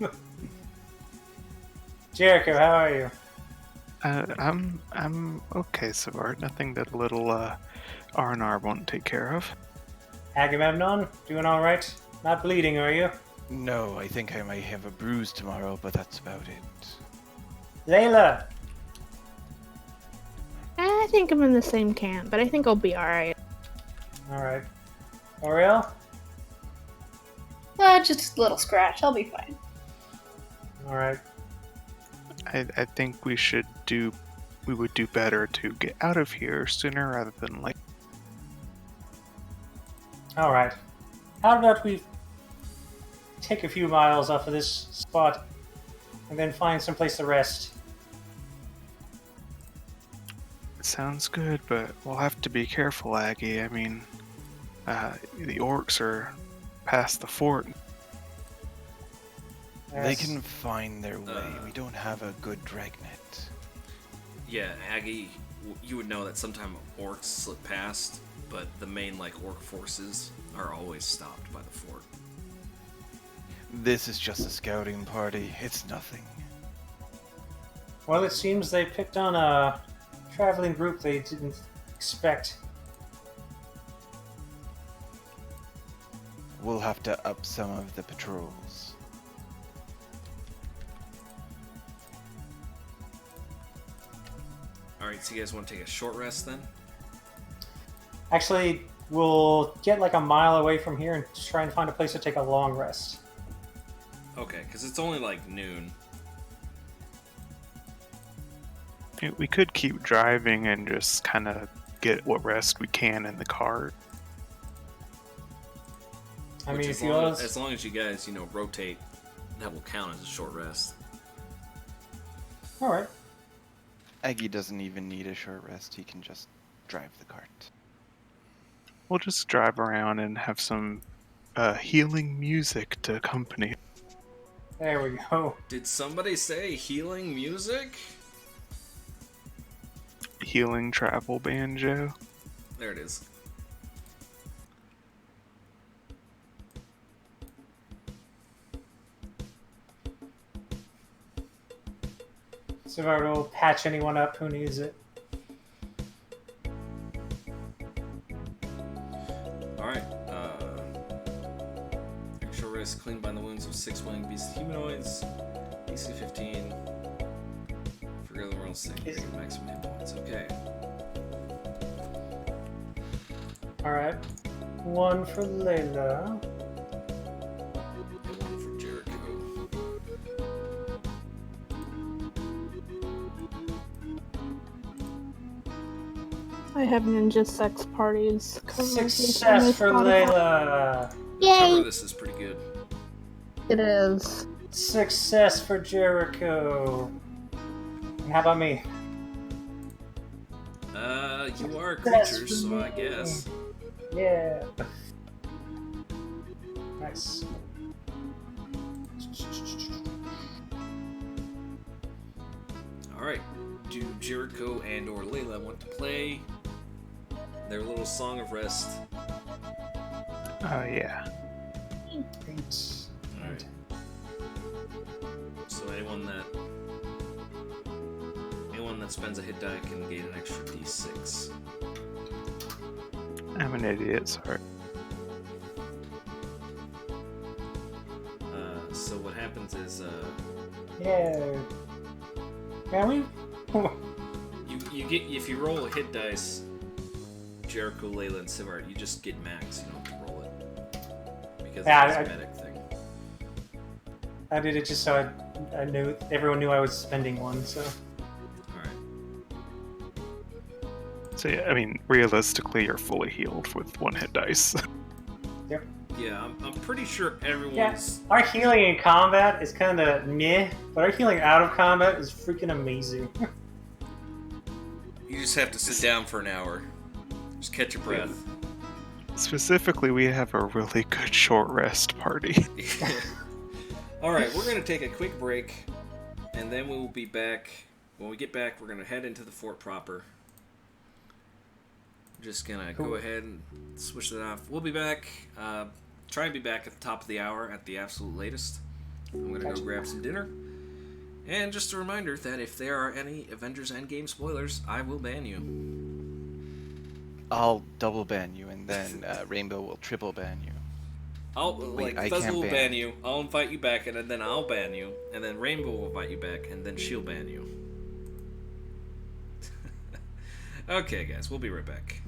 Jericho, how are you? I'm okay, Savart. Nothing that a little R&R won't take care of. Agamemnon, doing all right? Not bleeding, are you? No, I think I might have a bruise tomorrow, but that's about it. Layla, I think I'm in the same camp, but I think I'll be alright. all right. Oriel, Just a little scratch. I'll be fine. all right. I think we would do better to get out of here sooner rather than later. All right. How about we take a few miles off of this spot and then find some place to rest? Sounds good, but we'll have to be careful, Aggie. I mean, the orcs are past the fort. They Yes. can find their way. We don't have a good dragnet. Yeah, Aggie, you would know that sometimes orcs slip past, but the main orc forces are always stopped by the fort. This is just a scouting party. It's nothing. Well, it seems they picked on a traveling group they didn't expect. We'll have to up some of the patrols. Alright, so you guys want to take a short rest then? Actually, we'll get like a mile away from here and try and find a place to take a long rest. Okay, because it's only noon. We could keep driving and just kind of get what rest we can in the car. I Which mean, as if you long want as long as you guys, rotate, that will count as a short rest. all right. Aggie doesn't even need a short rest. He can just drive the cart. We'll just drive around and have some healing music to accompany. There we go. Did somebody say healing music? Healing travel banjo. There it is. Savard will patch anyone up who needs it. Alright, short rest, clean by the wounds of 6 winged beast humanoids. DC 15. For other roll 6, maximum hit points. Okay. All right. One for Layla. And 1 for Jericho. I have ninja sex parties. Success for Layla. Cover Yay! this is pretty good. It is. Success for Jericho. And how about me? You are Success creatures, for so I me. guess. Yeah. Nice. Alright. Do Jericho and or Layla want to play their little song of rest. Oh, yeah. Great. Alright. So anyone that spends a hit die can gain an extra d6. I'm an idiot, sorry. So what happens is Yeah. Man, we. you get, if you roll a hit dice, Jericho, Layla, and Sivart, you just get max. You don't have to roll it because Yeah, it's a medic thing. I did it just so I knew everyone knew I was spending one. So. So yeah, I mean, realistically, you're fully healed with one hit dice. Yep. Yeah, I'm pretty sure Yeah, everyone's. our healing in combat is kind of meh, but our healing out of combat is freaking amazing. You just have to sit down for an hour. Just catch your breath. Specifically, we have a really good short rest party. Alright, we're going to take a quick break, and then we will be back. When we get back, we're going to head into the fort proper. Just going to go ahead and switch that off. We'll be back. Try and be back at the top of the hour at the absolute latest. I'm going to go grab some dinner. And just a reminder that if there are any Avengers Endgame spoilers, I will ban you. I'll double ban you, and then Rainbow will triple ban you. Like I Fezzel can't will ban. ban you, I'll invite you back, and then I'll ban you, and then Rainbow will invite you back, and then she'll ban you. Okay, guys, we'll be right back.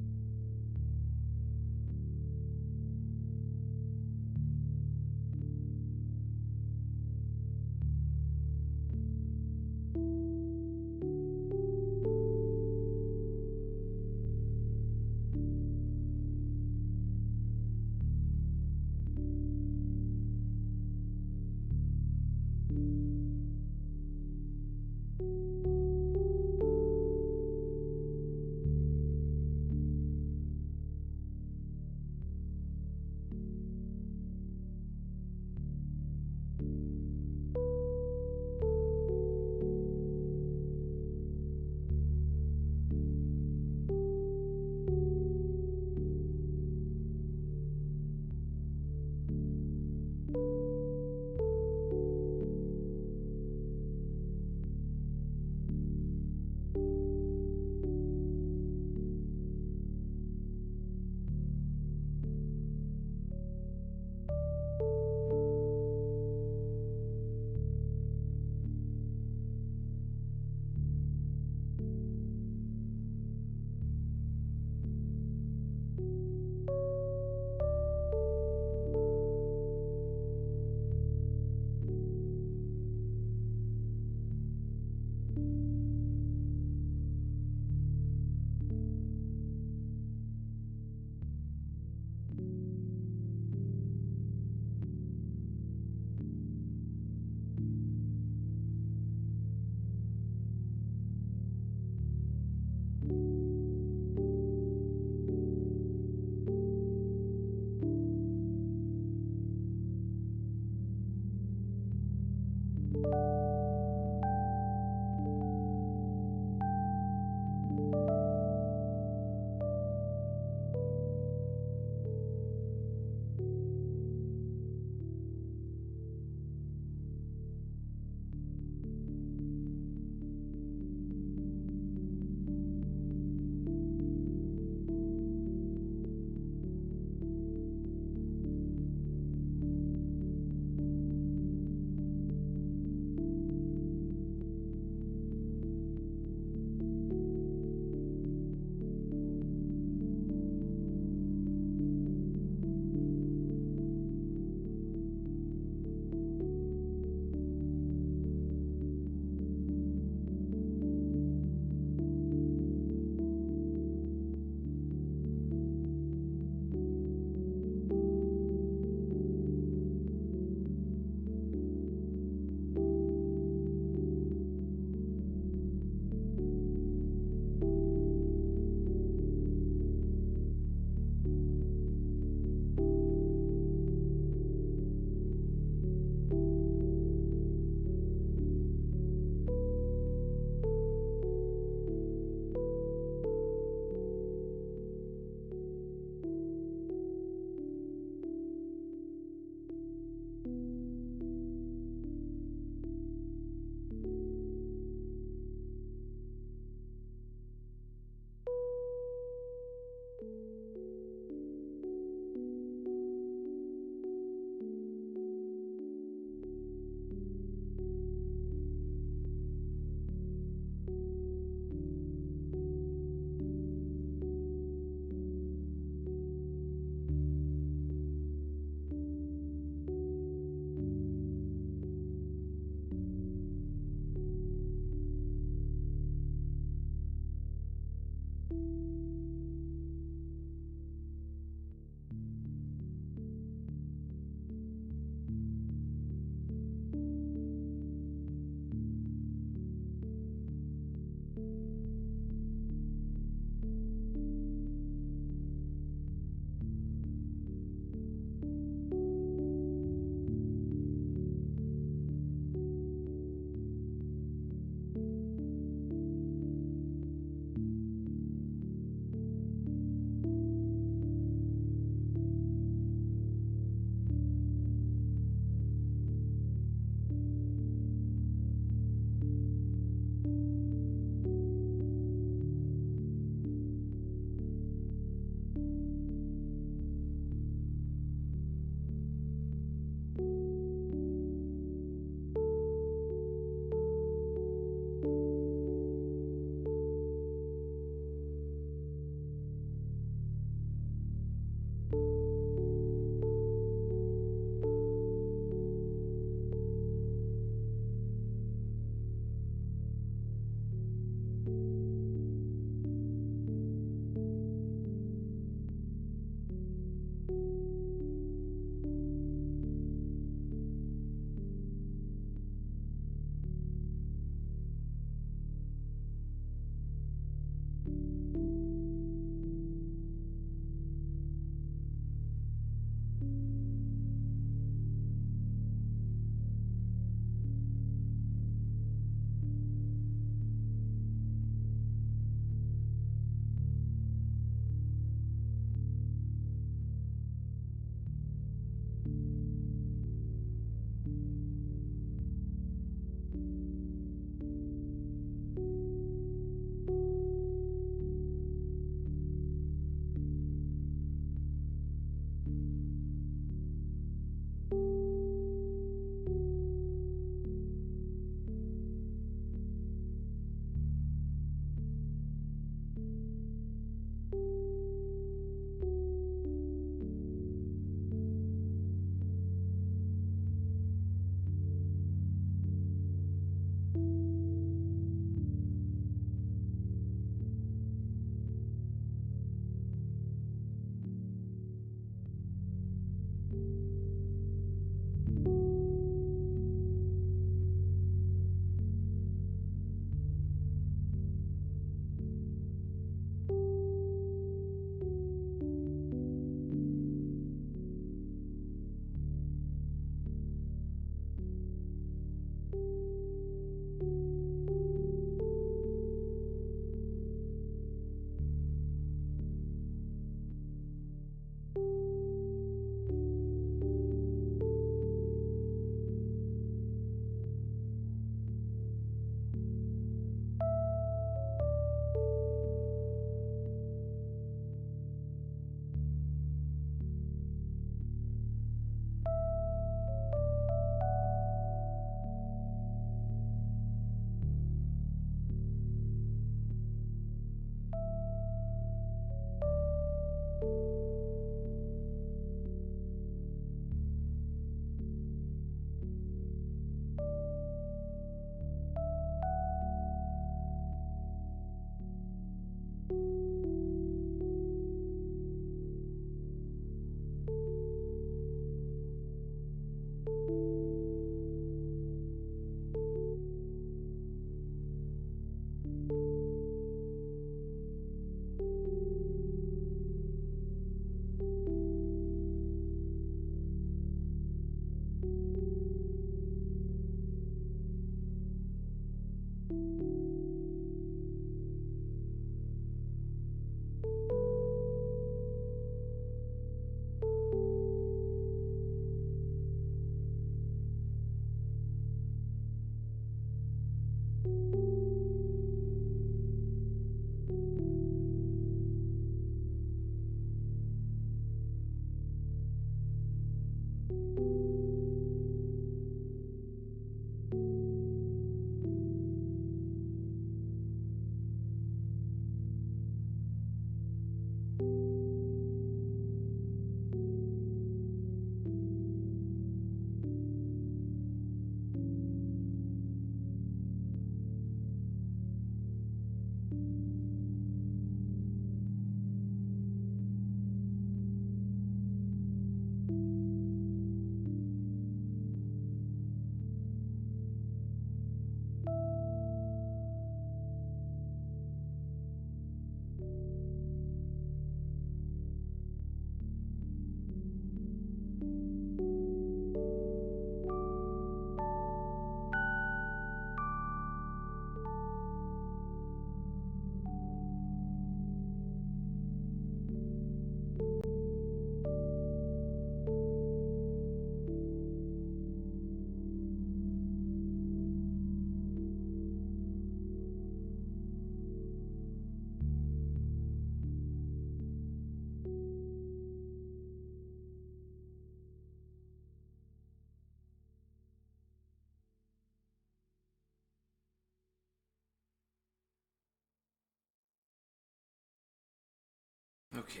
Okay,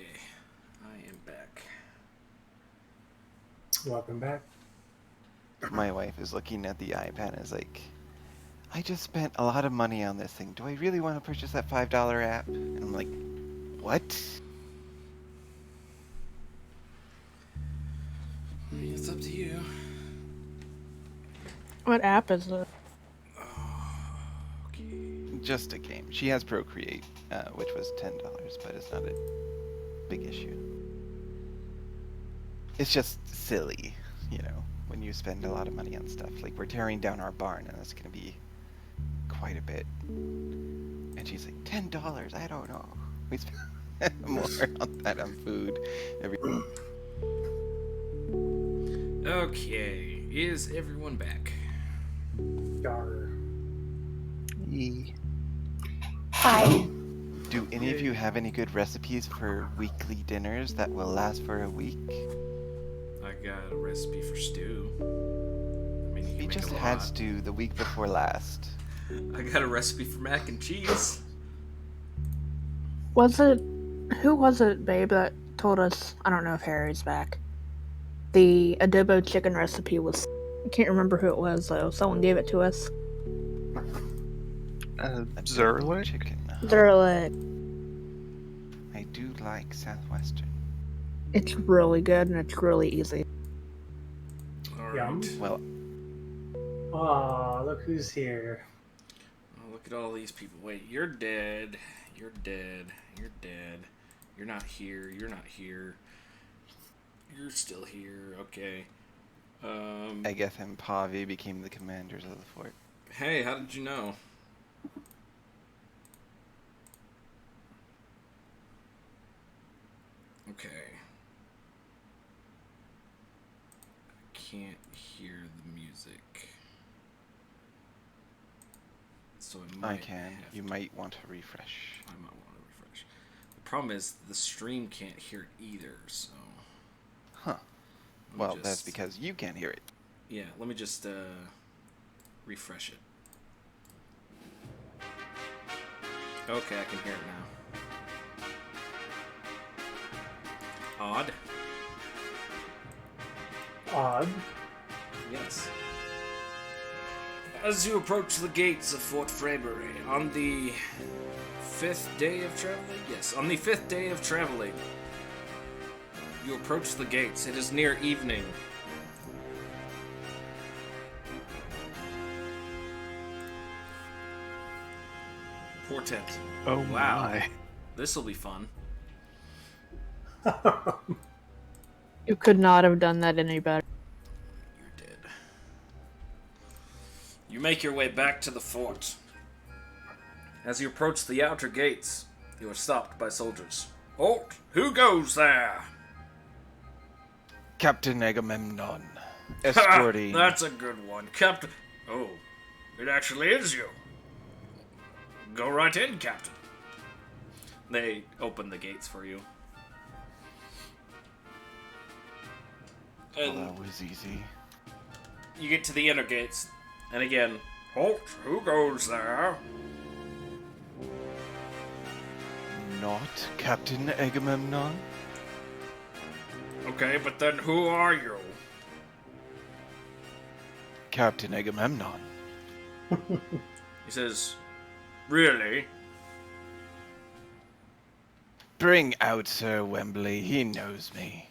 I am back. Welcome back. My wife is looking at the iPad and is like, I just spent a lot of money on this thing. Do I really want to purchase that $5 app? And I'm like, what? It's up to you. What app is it? Just a game. She has Procreate, which was $10, but it's not a big issue. It's just silly, you know, when you spend a lot of money on stuff. Like, we're tearing down our barn, and that's going to be quite a bit. And she's like, $10? I don't know. We spend more on that on food. Okay, is everyone back? Yar. Hi. Do any of you have any good recipes for weekly dinners that will last for a week? I got a recipe for stew. I mean, you can We make just a had lot. stew the week before last. I got a recipe for mac and cheese. Who was it, babe, that told us? I don't know if Harry's back. The adobo chicken recipe was. I can't remember who it was, though. Someone gave it to us. Adobo Zerlich? chicken. They're like, I do like Southwestern. it's really good and it's really easy. All Yum. right. Well, Aw, look who's here. Oh, look at all these people. Wait, you're dead. You're dead. You're dead. You're not here. You're not here. You're still here. Okay. Egeth and Pavi became the commanders of the fort. Hey, how did you know? Okay. I can't hear the music. So I might I can. You might want to refresh. I might want to refresh. The problem is the stream can't hear it either, so... Huh. Well, that's because you can't hear it. Yeah, let me just refresh it. Okay, I can hear it now. odd. Odd. Yes. As you approach the gates of Fort Freybury on the 5th day of traveling? Yes, on the 5th day of traveling. You approach the gates. It is near evening. Portent. Oh Wow. my. This'll be fun. You could not have done that any better. You're dead. You make your way back to the fort. As you approach the outer gates, you are stopped by soldiers. Halt! Who goes there? Captain Agamemnon, escorting. That's a good one. Captain. Oh, it actually is you. Go right in, Captain. They open the gates for you. Well, And that was easy. you get to the inner gates. And again, halt! Who goes there? Not Captain Agamemnon? Okay, but then who are you? Captain Agamemnon. He says, really? Bring out Sir Wembley, he knows me.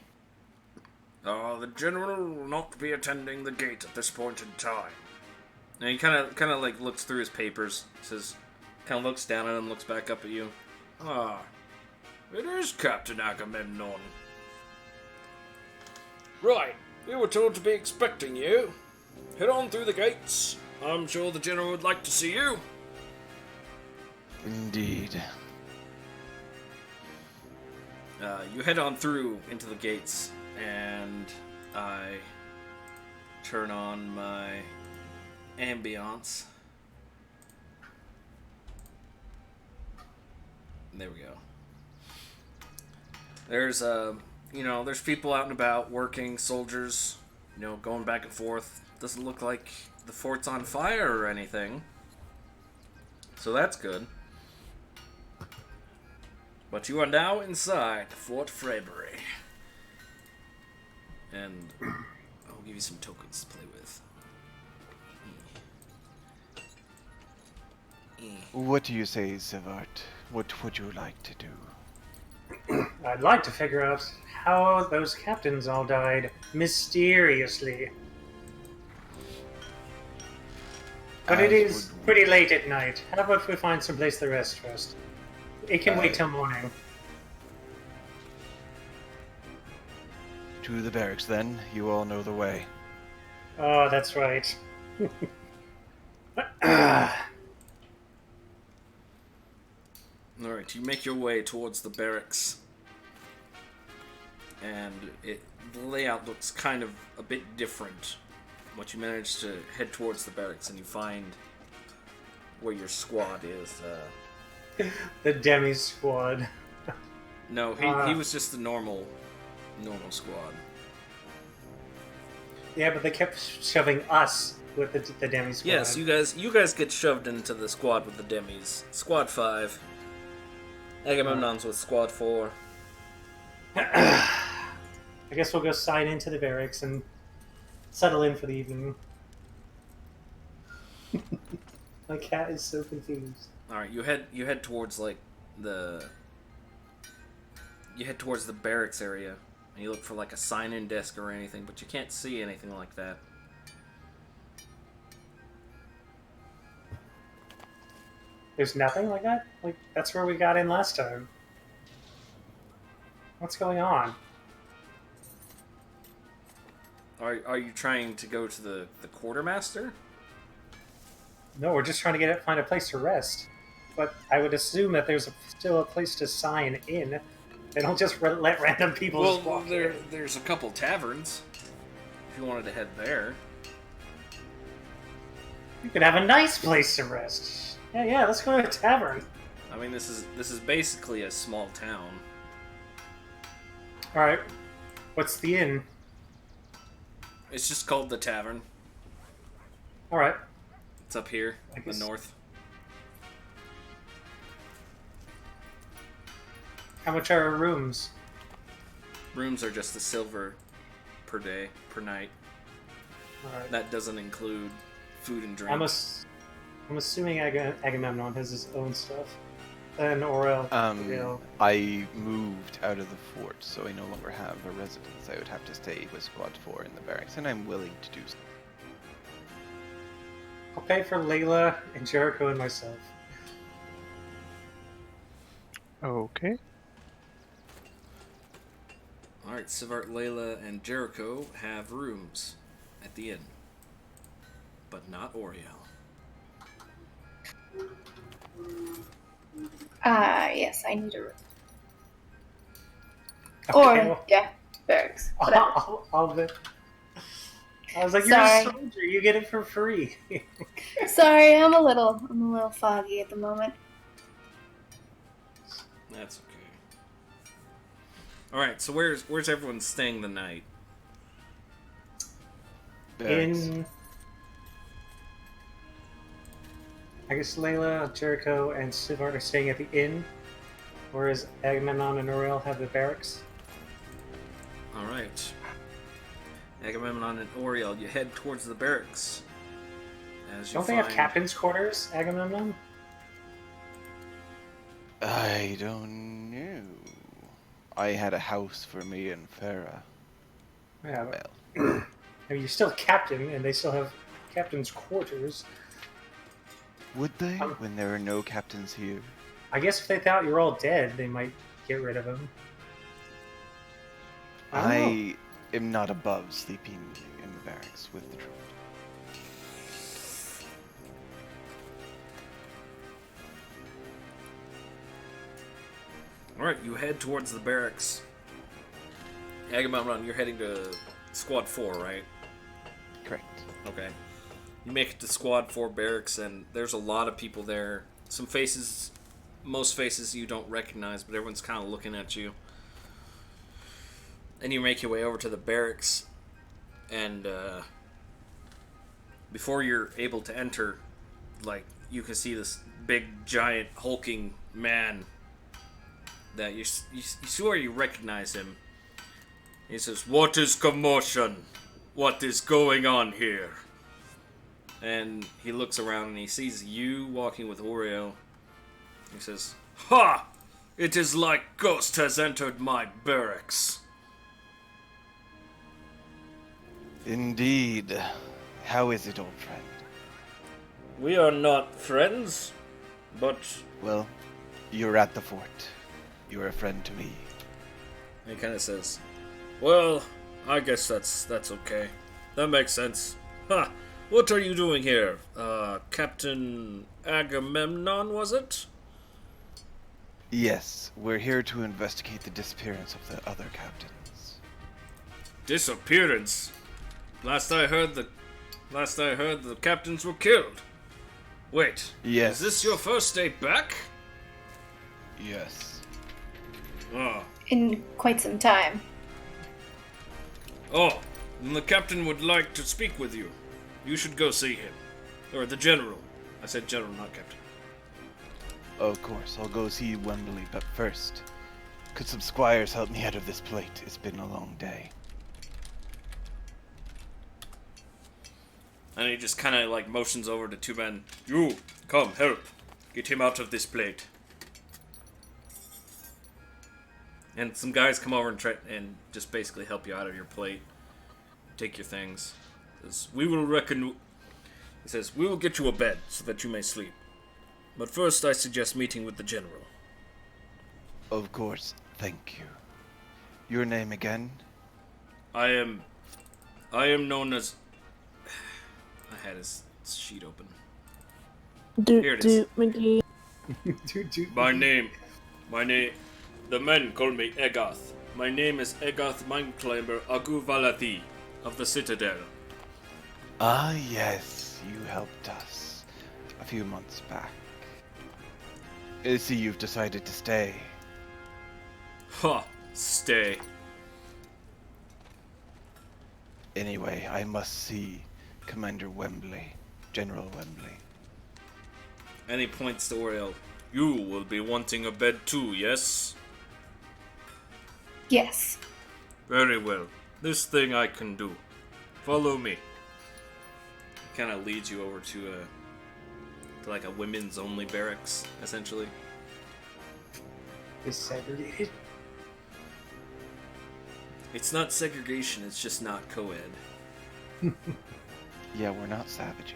The general will not be attending the gate at this point in time. And he kind of like looks through his papers, says, kind of looks down at him, looks back up at you. Ah, it is Captain Agamemnon. Right, we were told to be expecting you. Head on through the gates. I'm sure the general would like to see you. Indeed. You head on through into the gates, and I turn on my ambiance. There we go. There's there's people out and about working, soldiers, going back and forth. Doesn't look like the fort's on fire or anything. So that's good. But you are now inside Fort Freybury. And I'll give you some tokens to play with. What do you say, Zivart? What would you like to do? I'd like to figure out how those captains all died mysteriously. But it As is would we. pretty late at night. How about we find some place to rest first? It can wait till morning. To the barracks, then. You all know the way. Oh, that's right. Alright, you make your way towards the barracks. And the layout looks kind of a bit different. But you manage to head towards the barracks and you find where your squad is. The Demi squad. No, he was just the normal squad. Yeah, but they kept shoving us with the Demi squad. Yes, you guys get shoved into the squad with the demis. Squad 5. Agamemnon's with Squad 4. I guess we'll go sign into the barracks and settle in for the evening. My cat is so confused. Alright, you head towards the barracks area. And you look for a sign-in desk or anything, but you can't see anything like that. There's nothing like that? That's where we got in last time. What's going on? Are you trying to go to the quartermaster? No, we're just trying to find a place to rest. But I would assume that there's still a place to sign in. They don't just let random people just Well, walk in. there's a couple taverns. If you wanted to head there. You could have a nice place to rest. Yeah, let's go to a tavern. I mean, this is basically a small town. Alright. What's the inn? It's just called the Tavern. Alright. It's up here, I in the guess- north. How much are our rooms? Rooms are just a silver per day, per night. Alright. That doesn't include food and drink. I'm assuming Agamemnon has his own stuff. And Aurel. I moved out of the fort, so I no longer have a residence. I would have to stay with Squad 4 in the barracks, and I'm willing to do so. I'll pay for Layla and Jericho and myself. Okay. Alright, Sivart, Layla, and Jericho have rooms at the inn. But not Oriel. Yes, I need a room. Okay, Or, yeah, barracks. Whatever. I was like, Sorry. you're a soldier, you get it for free. Sorry, I'm a little foggy at the moment. That's okay. Alright, so where's everyone staying the night? Barracks. I guess Layla, Jericho, and Sivart are staying at the inn, whereas Agamemnon and Aurel have the barracks. Alright. Agamemnon and Oriel, you head towards the barracks. As you Don't they have captain's quarters, Agamemnon? I don't know. I had a house for me and Farah. Yeah, but Well, I mean, you're still captain, and they still have captain's quarters. would they when there are no captains here? I guess if they thought you were all dead, they might get rid of them. I don't know. I am not above sleeping in the barracks with the troop. Alright, you head towards the barracks. Agamemnon, you're heading to Squad 4, right? Correct. Okay. You make it to Squad 4 barracks, and there's a lot of people there. Some faces, most faces you don't recognize, but everyone's kind of looking at you. And you make your way over to the barracks, and before you're able to enter, like, you can see this big, giant, hulking man that you swear you recognize him. He says, "What is commotion? What is going on here?" And he looks around and he sees you walking with Oreo. He says, "Ha! It is like Ghost has entered my barracks." Indeed. How is it, old friend? We are not friends, but... Well, you're at the fort. You're a friend to me. He kind of says, "Well, I guess that's okay. That makes sense. Ha! What are you doing here? Captain Agamemnon, was it?" Yes, we're here to investigate the disappearance of the other captains. Disappearance? Last I heard, the captains were killed. Wait, Yes. is this your first day back? Yes. Oh, In quite some time. then the captain would like to speak with you. You should go see him. Or the general. I said general, not captain. Of course, I'll go see Wembley, but first, could some squires help me out of this plate? It's been a long day. And he just kind of like motions over to two men. "You, come, help. Get him out of this plate." And some guys come over and try and just basically help you out of your plate. Take your things. Says, "We will reckon." He says, "We will get you a bed so that you may sleep. But first, I suggest meeting with the general." Of course, thank you. Your name again? I am known as. I had his sheet open. Here it is. McGee. My name. The men call me Egath. My name is Egath Mindclimber Aguvalathi of the Citadel. Ah, yes, you helped us a few months back. I see you've decided to stay. Ha! Stay. Anyway, I must see Commander Wembley, General Wembley. And he points to Oriel. "You will be wanting a bed too, yes?" Yes. Very well. This thing I can do. Follow me. Kind of leads you over to like a women's only barracks, essentially. Is segregated. It's not segregation, it's just not co-ed. Yeah, we're not savages.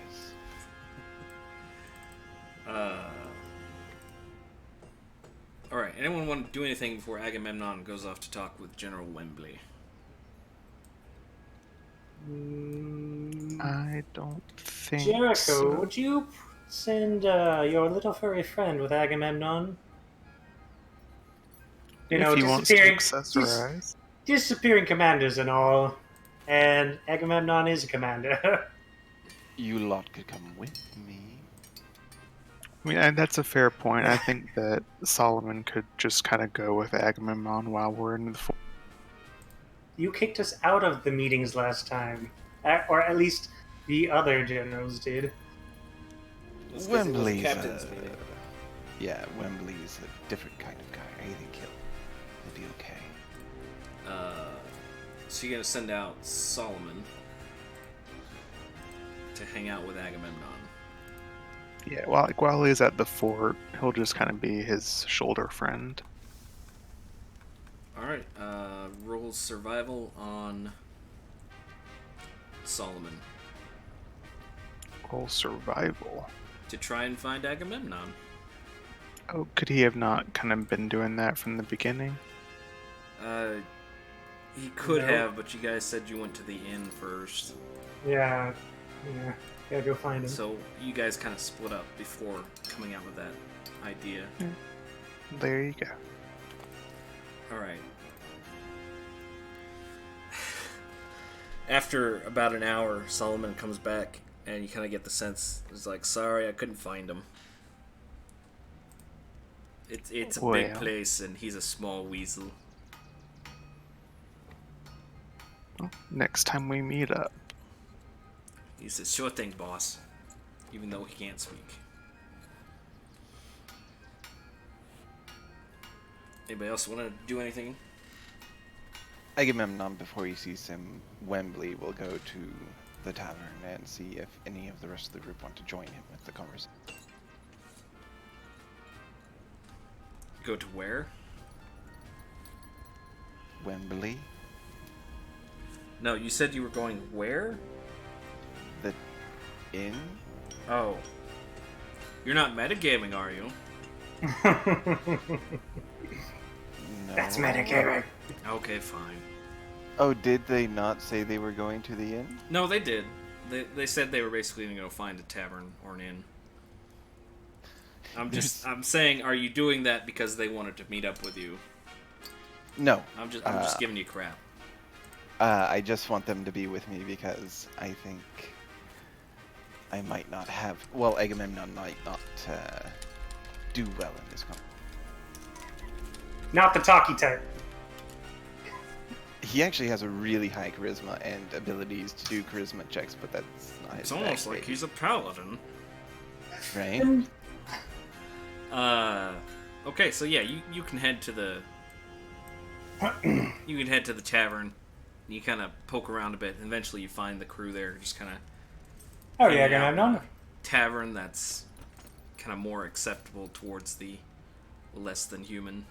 Alright, anyone want to do anything before Agamemnon goes off to talk with General Wembley? I don't think Jericho, so. would you send your little furry friend with Agamemnon? You know, If he wants to disappearing, accessorize. disappearing commanders and all, and Agamemnon is a commander. You lot could come with me. I mean, and that's a fair point. I think that Solomon could just kind of go with Agamemnon while we're in the fort. You kicked us out of the meetings last time, or at least the other generals did. That's 'cause it was a Wembley's captain's meeting. yeah, Wembley's a different kind of guy. I think he'll be okay. So you're gonna send out Solomon to hang out with Agamemnon. Yeah, while he's at the fort, he'll just kind of be his shoulder friend. Alright, roll survival on Solomon Roll survival. to try and find Agamemnon. Oh, could he have not kind of been doing that from the beginning? He could No. have, but you guys said you went to the inn first. Yeah, gotta go find him. So you guys kind of split up before coming out with that idea. There you go. Alright. After about an hour, Solomon comes back, and you kind of get the sense, it's like, sorry, I couldn't find him. It's a big Well. place, and he's a small weasel. Well, next time we meet up. He says, sure thing, boss. Even though he can't speak. Anybody else want to do anything? Agamemnon, before he sees him, Wembley will go to the tavern and see if any of the rest of the group want to join him with the conversation. Go to where? Wembley? No, you said you were going where? The inn? Oh. You're not metagaming, are you? No. That's metagaming. Okay, fine. Oh, did they not say they were going to the inn? No, they did. They said they were basically going to go find a tavern or an inn. I'm saying, are you doing that because they wanted to meet up with you? No. I'm just giving you crap. I just want them to be with me because I think I might not have. Well, Agamemnon might not do well in this company. Not the talky type. He actually has a really high charisma and abilities to do charisma checks, but that's not his It's almost bag, like he's a paladin. right? Okay, so yeah, you can head to the tavern. You kind of poke around a bit, and eventually you find the crew there, just kind of Oh yeah, Agamemnon. tavern that's kind of more acceptable towards the less than human.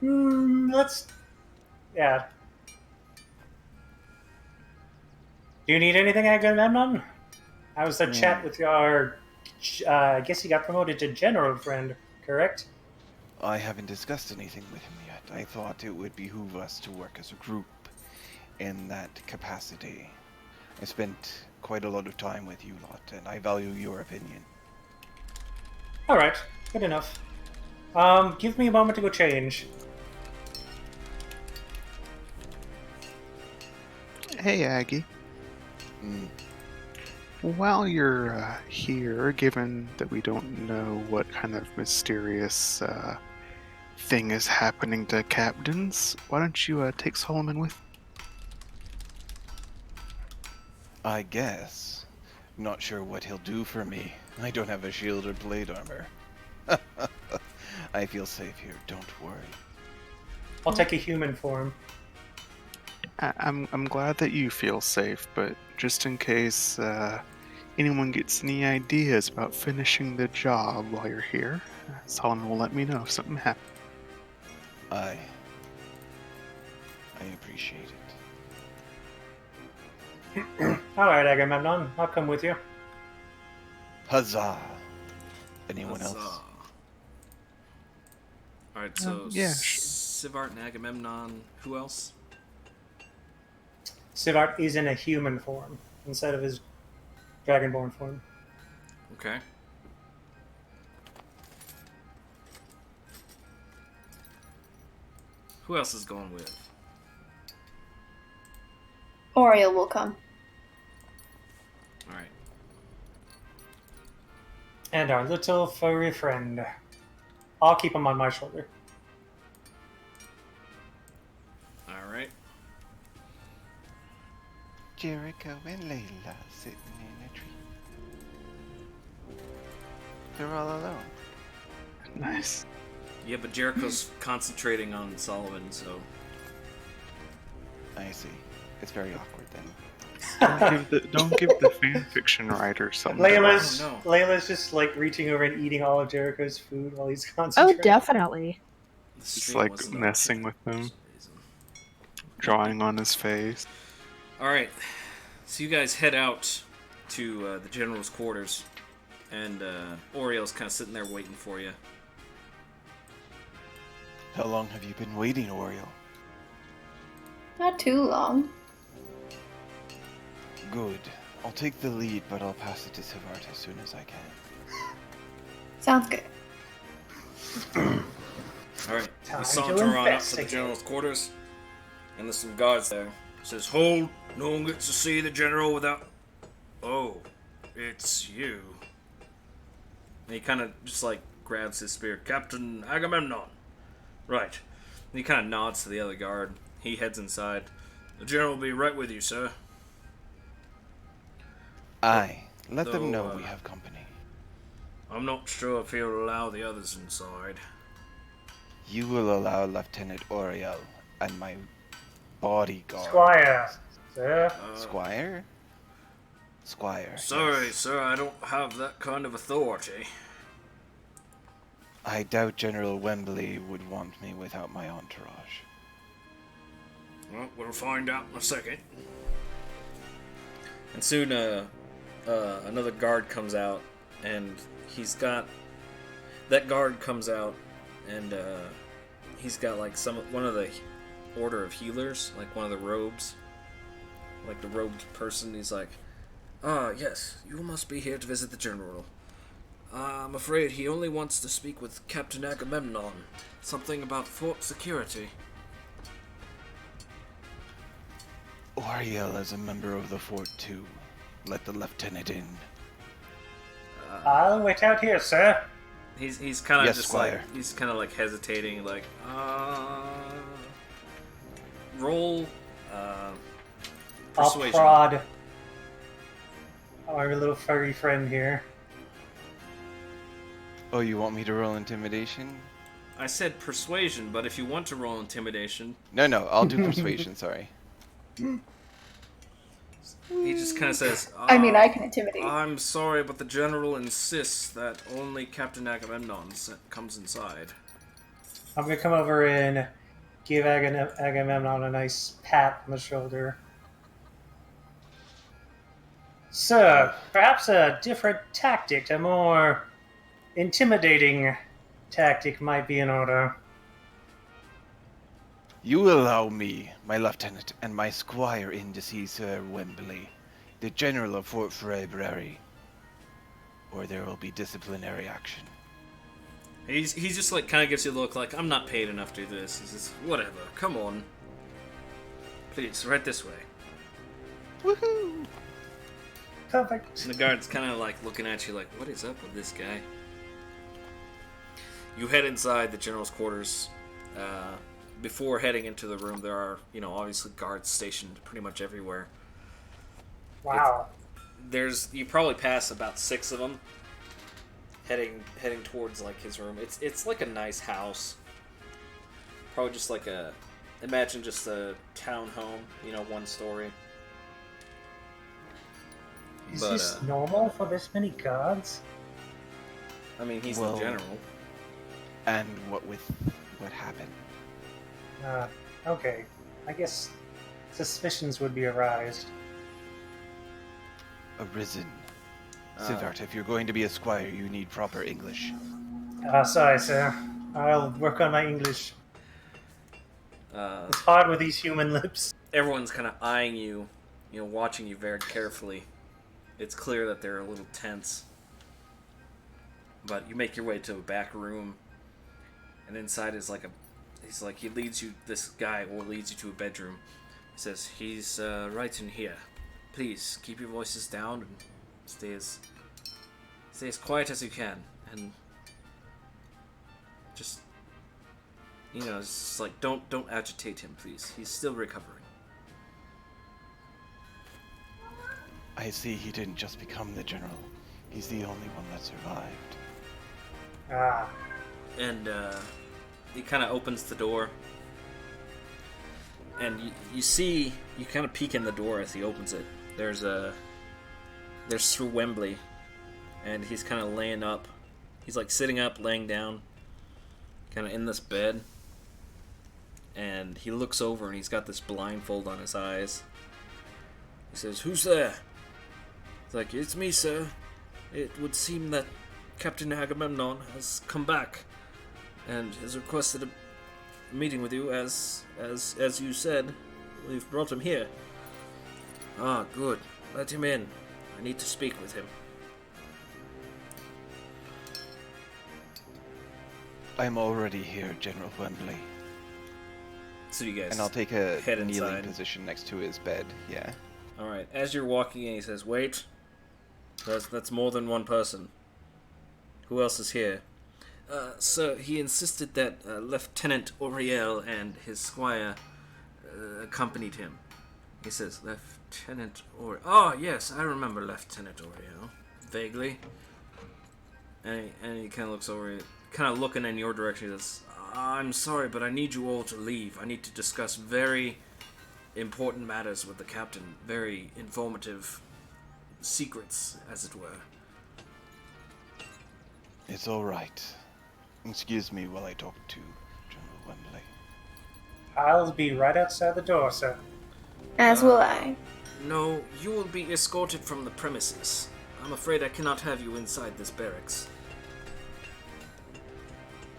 Let's. Yeah. Do you need anything, Agamemnon? How's the chat with your? I guess he got promoted to general friend, correct? I haven't discussed anything with him yet. I thought it would behoove us to work as a group in that capacity. I spent quite a lot of time with you lot, and I value your opinion. All right, good enough. Give me a moment to go change. Hey, Aggie. Mm. While you're here, given that we don't know what kind of mysterious thing is happening to captains, why don't you take Solomon with? I guess. Not sure what he'll do for me. I don't have a shield or blade armor. I feel safe here, don't worry. I'll take a human form. I'm glad that you feel safe, but just in case anyone gets any ideas about finishing the job while you're here, Solomon will let me know if something happens. I appreciate it. All right, Agamemnon, I'll come with you. Huzzah! Anyone Huzzah. else? Alright, so yeah, Sivart and Agamemnon. Who else? Sivart is in a human form instead of his dragonborn form. Okay. Who else is going with? Oriel will come. Alright. And our little furry friend. I'll keep him on my shoulder. Alright. Jericho and Layla sitting in a tree. They're all alone. Nice. Yeah, but Jericho's concentrating on Solomon, so. I see. It's very awkward then. Don't give the fan fiction writer something. Layla's, Oh, no. Layla's just like reaching over and eating all of Jericho's food while he's Oh, concentrating. definitely. The Just stream like wasn't on messing tonight with for him. some reason. Drawing on his face. Alright, so you guys head out to the general's quarters, and Oriel's kind of sitting there waiting for you. How long have you been waiting, Oriel? Not too long. Good. I'll take the lead, but I'll pass it to Sivart as soon as I can. Sounds good. Alright, Time you to saunter on up to the investigate. general's quarters, and there's some guards there. It says, hold, no one gets to see the general without... Oh, it's you. And he kind of just like grabs his spear. Captain Agamemnon. Right. And he kind of nods to the other guard. He heads inside. The general will be right with you, sir. Aye. Let them Though, know we have company. I'm not sure if he'll allow the others inside. You will allow Lieutenant Oriel and my bodyguard. Squire, sir. Squire? Squire. Sorry, yes. sir, I don't have that kind of authority. I doubt General Wembley would want me without my entourage. Well, we'll find out in a second. And soon, another guard comes out, and that guard comes out, and he's got like one of the order of healers, like one of the robes, like the robed person. He's like, yes, you must be here to visit the general. I'm afraid he only wants to speak with Captain Agamemnon. Something about fort security. Oriel is a member of the fort too. Let the lieutenant in. I'll wait out here, sir. He's kind of Yes, just Squire. like he's kind of like hesitating, like roll I'll persuasion. prod our little furry friend here. Oh, you want me to roll intimidation? I said persuasion, but if you want to roll intimidation, No, I'll do persuasion, sorry. he just kind of says, I mean, I can intimidate. I'm sorry, but the general insists that only Captain Agamemnon comes inside." I'm gonna come over and give Agamemnon a nice pat on the shoulder. Sir, perhaps a different tactic, a more intimidating tactic might be in order. You will allow me, my lieutenant, and my squire in to see Sir Wembley, the general of Fort Freybury, or there will be disciplinary action. He's just like kind of gives you a look like, I'm not paid enough to do this. He says, whatever, come on. Please, right this way. Woohoo! Perfect. And the guard's kind of like looking at you like, what is up with this guy? You head inside the general's quarters. Before heading into the room, there are, obviously guards stationed pretty much everywhere. Wow. You probably pass about 6 of them heading towards like his room. It's like a nice house. Probably just like an Imagine just a town home, you know, one story. Is But, this normal for this many guards? I mean, he's Well- the general. And what happened? Okay. I guess suspicions would be arised. Arisen. Uh, Sivart, if you're going to be a squire, you need proper English. Sorry, sir. I'll work on my English. Uh, It's hard with these human lips. everyone's kind of eyeing you, you know, watching you very carefully. It's clear that they're a little tense. But you make your way to a back room, and inside is like this guy leads you to a bedroom. He says, he's right in here. Please, keep your voices down and stay as quiet as you can. And just, you know, it's just like, don't agitate him, please. He's still recovering. I see he didn't just become the general. He's the only one that survived. Ah. And he kind of opens the door, and you kind of peek in the door as he opens it. There's Sir Wembley, and he's kind of laying up. He's like sitting up, laying down, kind of in this bed. And he looks over, and he's got this blindfold on his eyes. He says, "Who's there?" It's like, "It's me, sir. It would seem that Captain Agamemnon has come back and has requested a meeting with you, as you said. We've brought him here." "Ah, good. Let him in. I need to speak with him." I'm already here, General Wembley. So you guys And I'll take a head kneeling inside. position next to his bed. Yeah. All right. As you're walking in, he says, "Wait. That's more than one person. Who else is here?" Sir, he insisted that Lieutenant Auriel and his squire accompanied him. He says, "Lieutenant Auriel. Oh, yes, I remember Lieutenant Auriel. Vaguely." And he kind of looks over, kind of looking in your direction. He says, "I'm sorry, but I need you all to leave. I need to discuss very important matters with the captain. Very informative secrets, as it were." It's all right. Excuse me while I talk to General Wembley. I'll be right outside the door, sir. As will I. "No, you will be escorted from the premises. I'm afraid I cannot have you inside this barracks."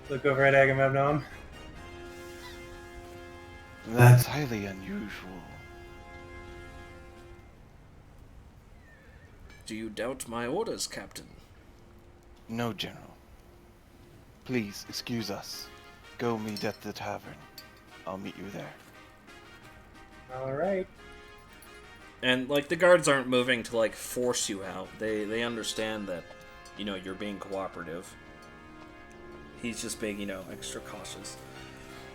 Look over at Agamemnon. That's highly unusual. "Do you doubt my orders, Captain?" No, General. Please, excuse us. Go meet at the tavern. I'll meet you there. All right. And, like, the guards aren't moving to, like, force you out. They understand that, you know, you're being cooperative. He's just being, you know, extra cautious.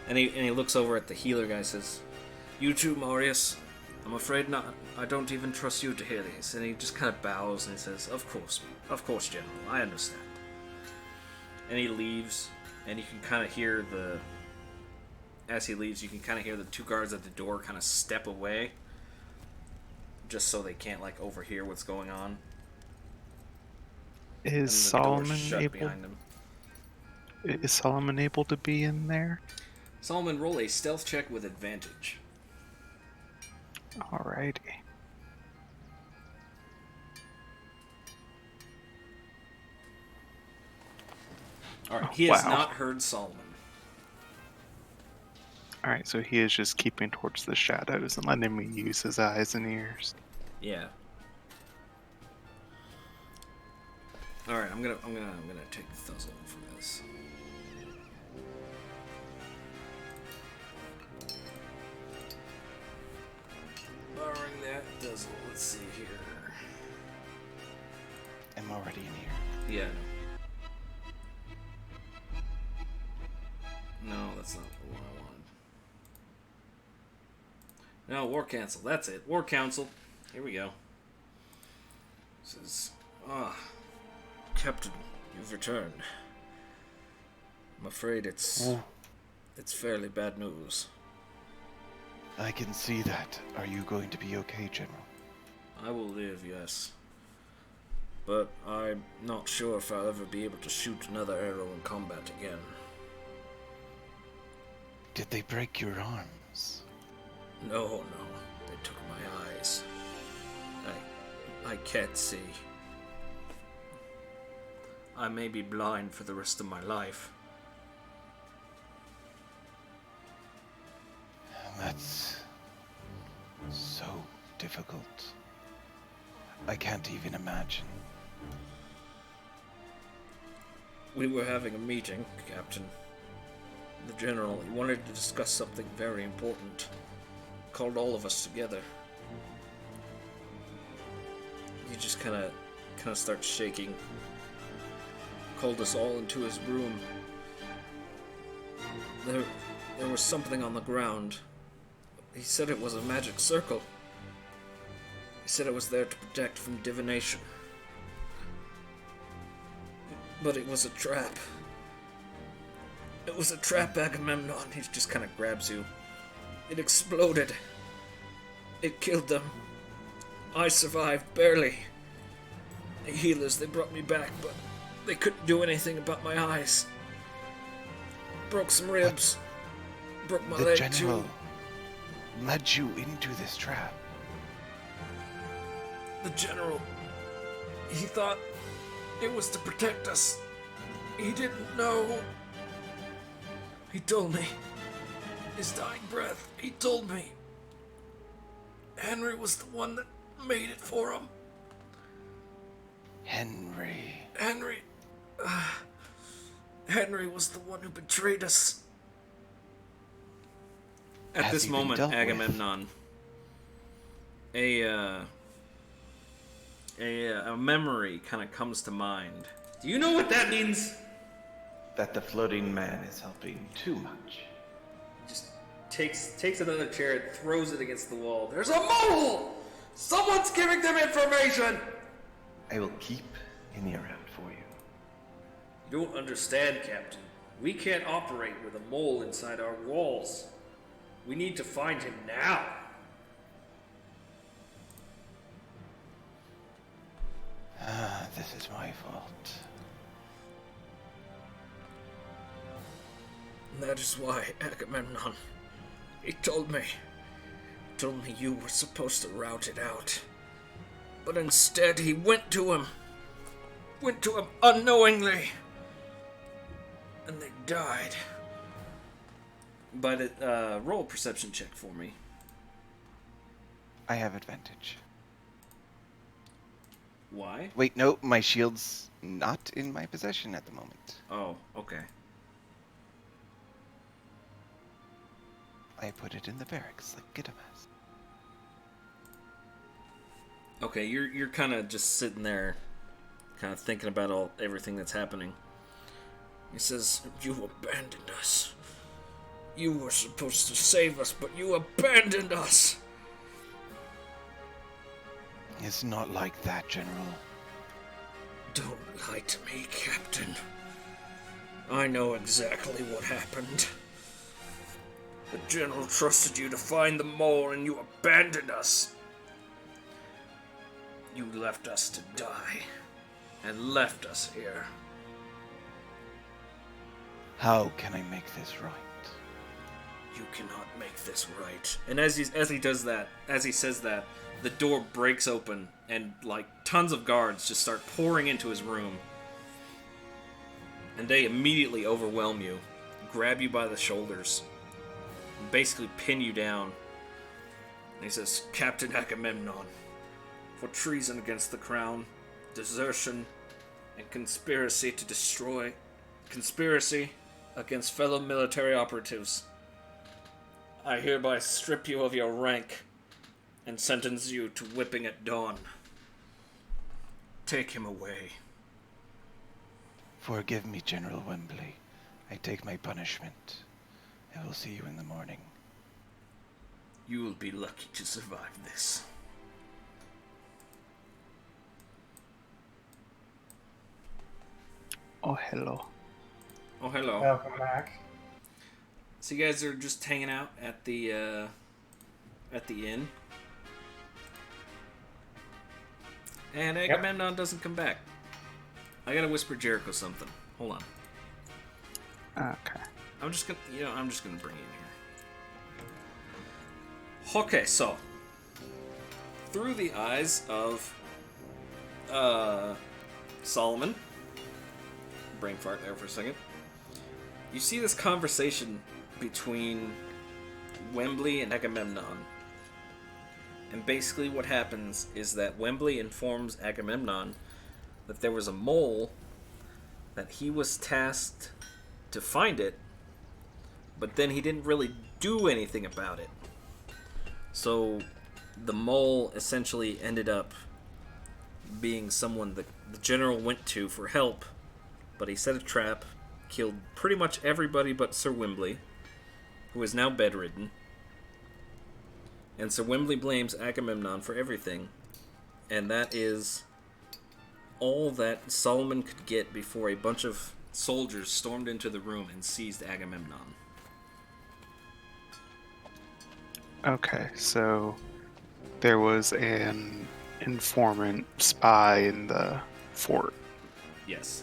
And he looks over at the healer guy and says, "You too, Marius? I'm afraid not. I don't even trust you to hear these." And he just kind of bows and he says, Of course, General. I understand." And he leaves, and you can kind of hear as he leaves, you can kind of hear the two guards at the door kind of step away, just so they can't, like, overhear what's going on. And Is the door Solomon shut able? behind him. Is Solomon able to be in there? Solomon, roll a stealth check with advantage. Alrighty. Alright, he has Wow. not heard Solomon. Alright, so he is just keeping towards the shadows and letting me use his eyes and ears. Yeah. Alright, I'm gonna take Thuzzle for this. Barring that Thuzzle, let's see here. I'm already in here. Yeah. No, that's not the one I wanted. No, War Council. That's it. War Council. Here we go. Says, Captain, you've returned. I'm afraid it's fairly bad news. I can see that. Are you going to be okay, General? I will live, yes. But I'm not sure if I'll ever be able to shoot another arrow in combat again. Did they break your arms? No. They took my eyes. I can't see. I may be blind for the rest of my life. That's so difficult. I can't even imagine. We were having a meeting, Captain. The General, he wanted to discuss something very important. Called all of us together. He just kind of starts shaking. Called us all into his room. There was something on the ground. He said it was a magic circle. He said it was there to protect from divination. But it was a trap. It was a trap, Agamemnon. He just kind of grabs you. It exploded. It killed them. I survived, barely. The healers, they brought me back, but they couldn't do anything about my eyes. Broke some ribs. Broke my The leg, General too. led you into this trap. The General, he thought it was to protect us. He didn't know. He told me. His dying breath, he told me. Henry was the one that made it for him. Henry. Henry was the one who betrayed us. At Has this he been moment, dealt with? Agamemnon, a memory kind of comes to mind. Do you know what that means? That the floating man is helping too much. Just takes another chair and throws it against the wall. There's a mole! Someone's giving them information! I will keep an ear out for you. You don't understand, Captain. We can't operate with a mole inside our walls. We need to find him now. This is my fault. And that is why, Agamemnon, he told me you were supposed to rout it out. But instead he went to him unknowingly. And they died. But roll a perception check for me. I have advantage. Why? Wait, no, my shield's not in my possession at the moment. Oh, okay. I put it in the barracks like Gitamas. Okay, you're kind of just sitting there, kind of thinking about everything that's happening. He says, "You abandoned us. You were supposed to save us, but you abandoned us." It's not like that, General. Don't lie to me, Captain. I know exactly what happened. The General trusted you to find the mole, and you abandoned us. You left us to die, and left us here. How can I make this right? You cannot make this right. And as he says that, the door breaks open, and like tons of guards just start pouring into his room. And they immediately overwhelm you, grab you by the shoulders, and basically pin you down. And he says, "Captain Agamemnon, for treason against the crown, desertion, and conspiracy to destroy, conspiracy against fellow military operatives, I hereby strip you of your rank and sentence you to whipping at dawn. Take him away." Forgive me, General Wembley. I take my punishment. I will see you in the morning. You will be lucky to survive this. Oh, hello. Oh, hello. Welcome back. So you guys are just hanging out at the at the inn. And Agamemnon doesn't come back. I gotta whisper Jericho something. Hold on. Okay. I'm just gonna bring you in here. Okay, so through the eyes of Solomon, brain fart there for a second. You see this conversation between Wembley and Agamemnon. And basically what happens is that Wembley informs Agamemnon that there was a mole, that he was tasked to find it, but then he didn't really do anything about it. So the mole essentially ended up being someone that the general went to for help, but he set a trap, killed pretty much everybody but Sir Wembley, who is now bedridden. And Sir Wembley blames Agamemnon for everything, and that is all that Solomon could get before a bunch of soldiers stormed into the room and seized Agamemnon. Okay, so there was an informant spy in the fort. Yes.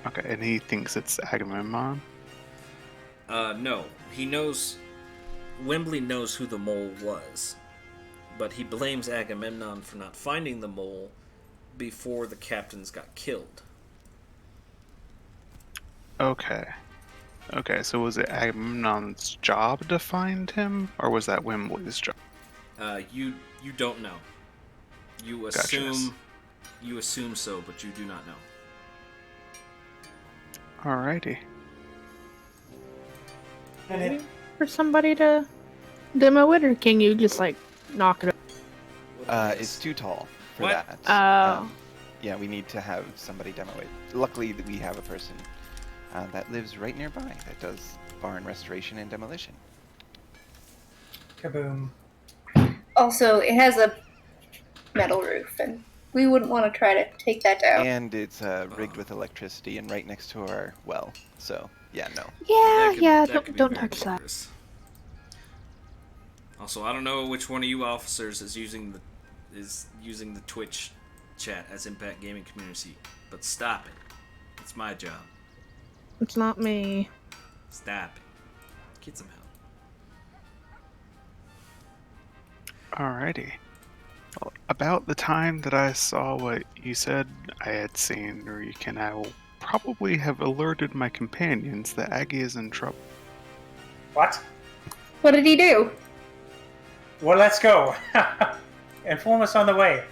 Okay, and he thinks it's Agamemnon? No. He knows... Wembley knows who the mole was, but he blames Agamemnon for not finding the mole before the captains got killed. Okay. Okay, so was it Agamemnon's job to find him, or was that Wembley's job? You don't know. You Gotcha. assume so, but you do not know. Alrighty. For somebody to demo it, or can you just like knock it up? It's too tall for What? that. Oh. Yeah, we need to have somebody demo it. Luckily, we have a person that lives right nearby that does barn restoration and demolition. Kaboom. Also, it has a metal roof, and we wouldn't want to try to take that down. And it's rigged with electricity and right next to our well. So, yeah, no. Yeah, That could be don't very touch that. dangerous. Also, I don't know which one of you officers is using the Twitch chat as Impact Gaming Community, but stop it. It's my job. It's not me. Stop it. Get some help. Alrighty. Well, about the time that I saw what you said I had seen, Riken, I will probably have alerted my companions that Aggie is in trouble. What? What did he do? Well, let's go. Inform us on the way.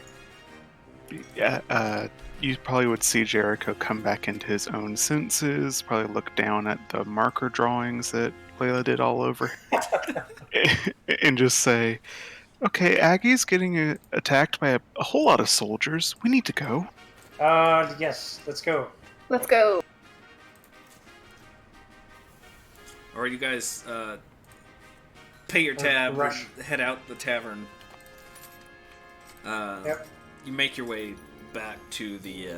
Yeah, you probably would see Jericho come back into his own senses, probably look down at the marker drawings that Layla did all over, and just say, okay, Aggie's getting attacked by a whole lot of soldiers. We need to go. Yes, let's go. Let's go. Or you guys pay your tab, rush. head out the tavern. Yep. You make your way back to the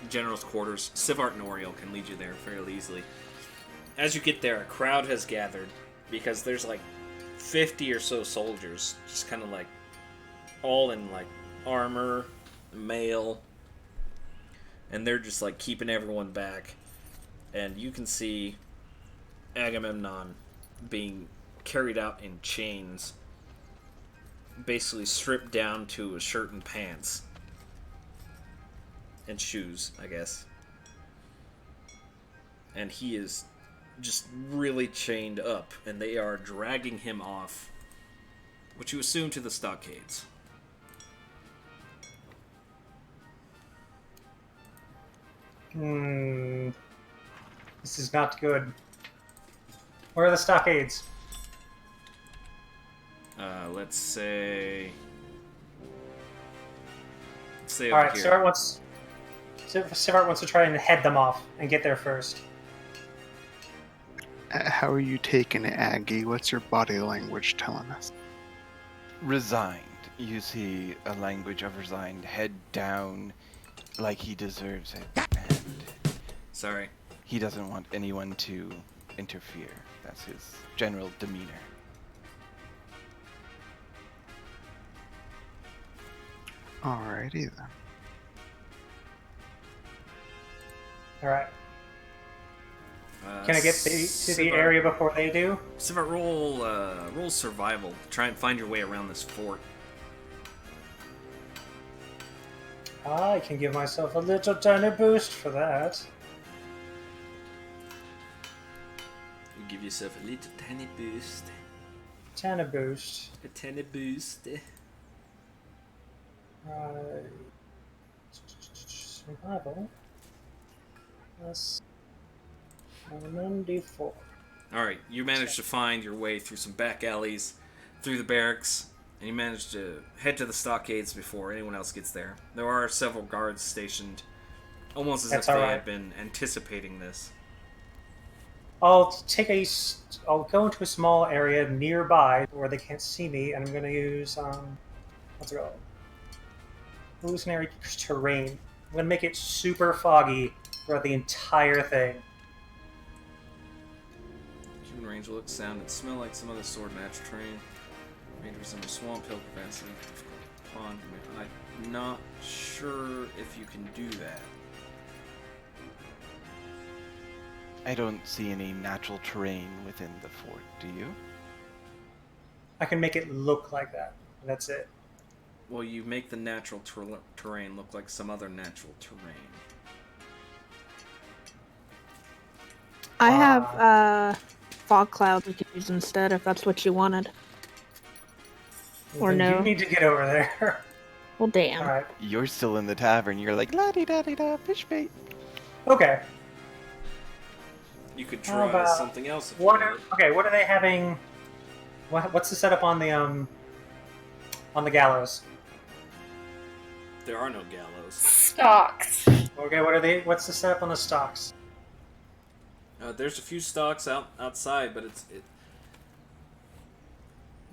general's quarters. Sivart and Oriel can lead you there fairly easily. As you get there, a crowd has gathered because there's like 50 or so soldiers, just kind of like all in like armor, mail, and they're just like keeping everyone back. And you can see Agamemnon being carried out in chains, basically stripped down to a shirt and pants and shoes, I guess. And he is just really chained up, and they are dragging him off, which you assume to the stockades. This is not good. Where are the stockades? Let's say over Alright, here. Sivart wants to try and head them off and get there first. How are you taking it, Aggie? What's your body language telling us? Resigned. You see a language of resigned, head down, like he deserves it. And Sorry. he doesn't want anyone to interfere. That's his general demeanor. Alrighty then. All right. Can I get to the area before they do? Siva, roll survival. Try and find your way around this fort. I can give myself a little tiny boost for that. You give yourself a little tiny boost. Tiny boost. A tiny boost. Survival. Plus 1d4. Alright, you managed to find your way through some back alleys, through the barracks, and you managed to head to the stockades before anyone else gets there. There are several guards stationed, almost as if they had been anticipating this. I'll go into a small area nearby where they can't see me, and I'm going to use what's it called? Hallucinatory terrain. I'm going to make it super foggy throughout the entire thing. Human range will look, sound, and smell like some other sword match terrain. Made to resemble swamp, hill capacity, pond. I'm not sure if you can do that. I don't see any natural terrain within the fort, do you? I can make it look like that. That's it. Well, you make the natural terrain look like some other natural terrain. I have fog clouds we could use instead if that's what you wanted. Or Then no. You need to get over there. Well, damn. All right. You're still in the tavern. You're like, la-di-da-di-da, fish bait. Okay. You could How try about- something else. If What you are what are they having? What's the setup on the gallows? There are no gallows. Stocks. Okay, what's the setup on the stocks? There's a few stocks outside, but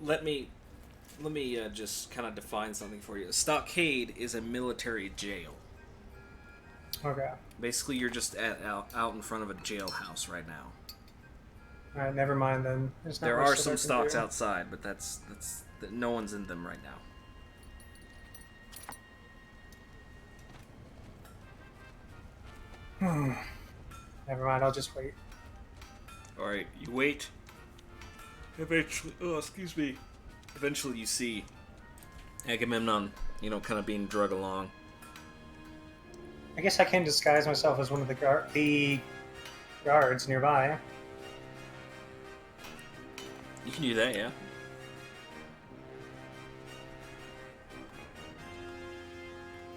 Let me just kind of define something for you. A stockade is a military jail. Okay. Basically, you're just out in front of a jailhouse right now. All right, never mind then. There's not There much are that some I can stocks do. outside, but that's no one's in them right now. Never mind. I'll just wait. All right, you wait. Eventually, Eventually, you see Agamemnon, kind of being dragged along. I guess I can disguise myself as one of the guards nearby. You can do that, yeah.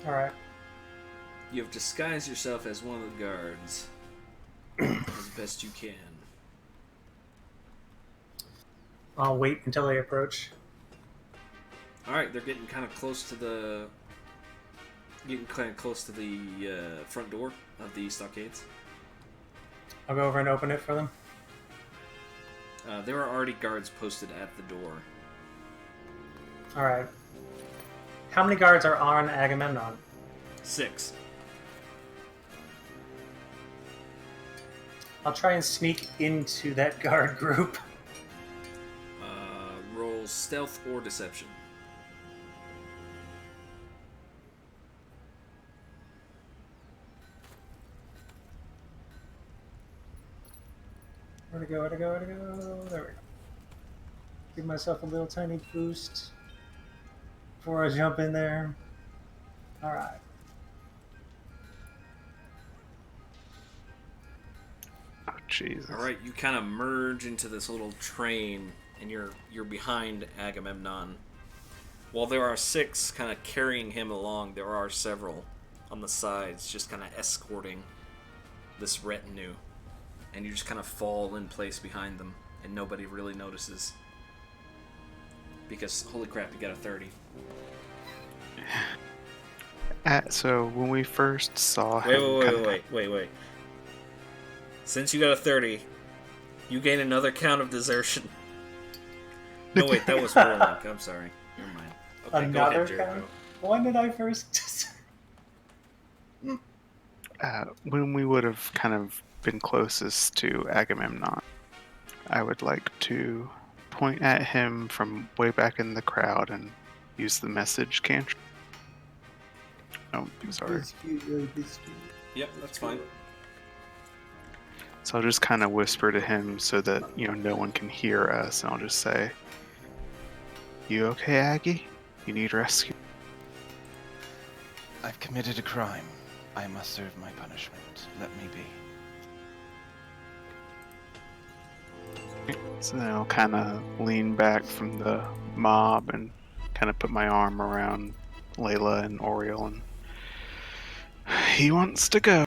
All right. You have disguised yourself as one of the guards as best you can. I'll wait until they approach. All right, they're getting kind of close to the front door of the stockades. I'll go over and open it for them. There are already guards posted at the door. All right. How many guards are on Agamemnon? 6. I'll try and sneak into that guard group. Roll stealth or deception. Where'd it go? There we go. Give myself a little tiny boost before I jump in there. Alright. Oh, Jesus. All right, you kind of merge into this little train, and you're behind Agamemnon. While there are 6 kind of carrying him along, there are several on the sides just kind of escorting this retinue. And you just kind of fall in place behind them, and nobody really notices. Because, holy crap, you got a 30. So when we first saw him... Wait. Since you got a 30, you gain another count of desertion. No, wait, that was Warlock. I'm sorry. Never mind. Okay, go Another ahead, Jericho. count? When did I first... when we would have kind of been closest to Agamemnon. I would like to point at him from way back in the crowd and use the message cantrip. Oh, sorry. Yep, that's fine. So I'll just kind of whisper to him so that, no one can hear us, and I'll just say, "You okay, Aggie? You need rescue?" I've committed a crime. I must serve my punishment. Let me be. So then I'll kind of lean back from the mob and kind of put my arm around Layla and Oriel, and he wants to go.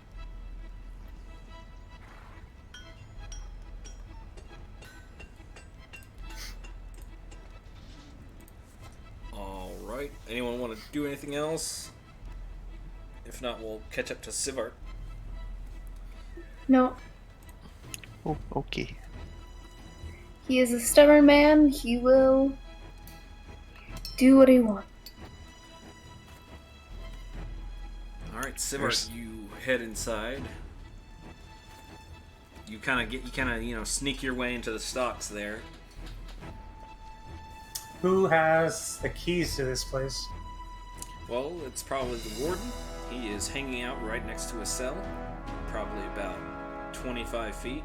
Alright, anyone want to do anything else? If not, we'll catch up to Sivart. No, Oh, okay. he is a stubborn man. He will do what he wants. Alright, Sivart, you head inside. You kind of sneak your way into the stocks there. Who has the keys to this place? Well, it's probably the warden. He is hanging out right next to a cell, probably about 25 feet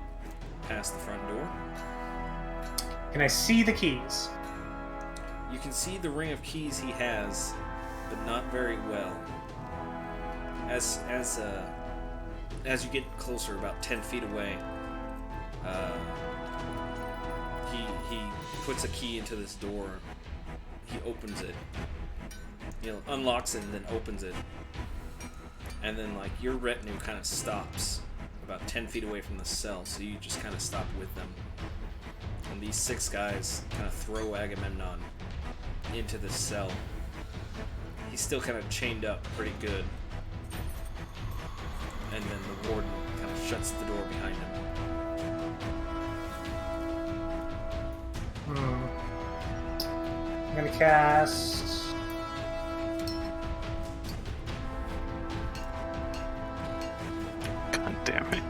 past the front door. Can I see the keys? You can see the ring of keys he has, but not very well. As you get closer, about 10 feet away, he puts a key into this door. He opens it. Unlocks it and then opens it. And then, your retinue kind of stops about 10 feet away from the cell, so you just kind of stop with them. And these 6 guys kind of throw Agamemnon into the cell. He's still kind of chained up pretty good. And then the warden kind of shuts the door behind him. I'm gonna cast... God damn it.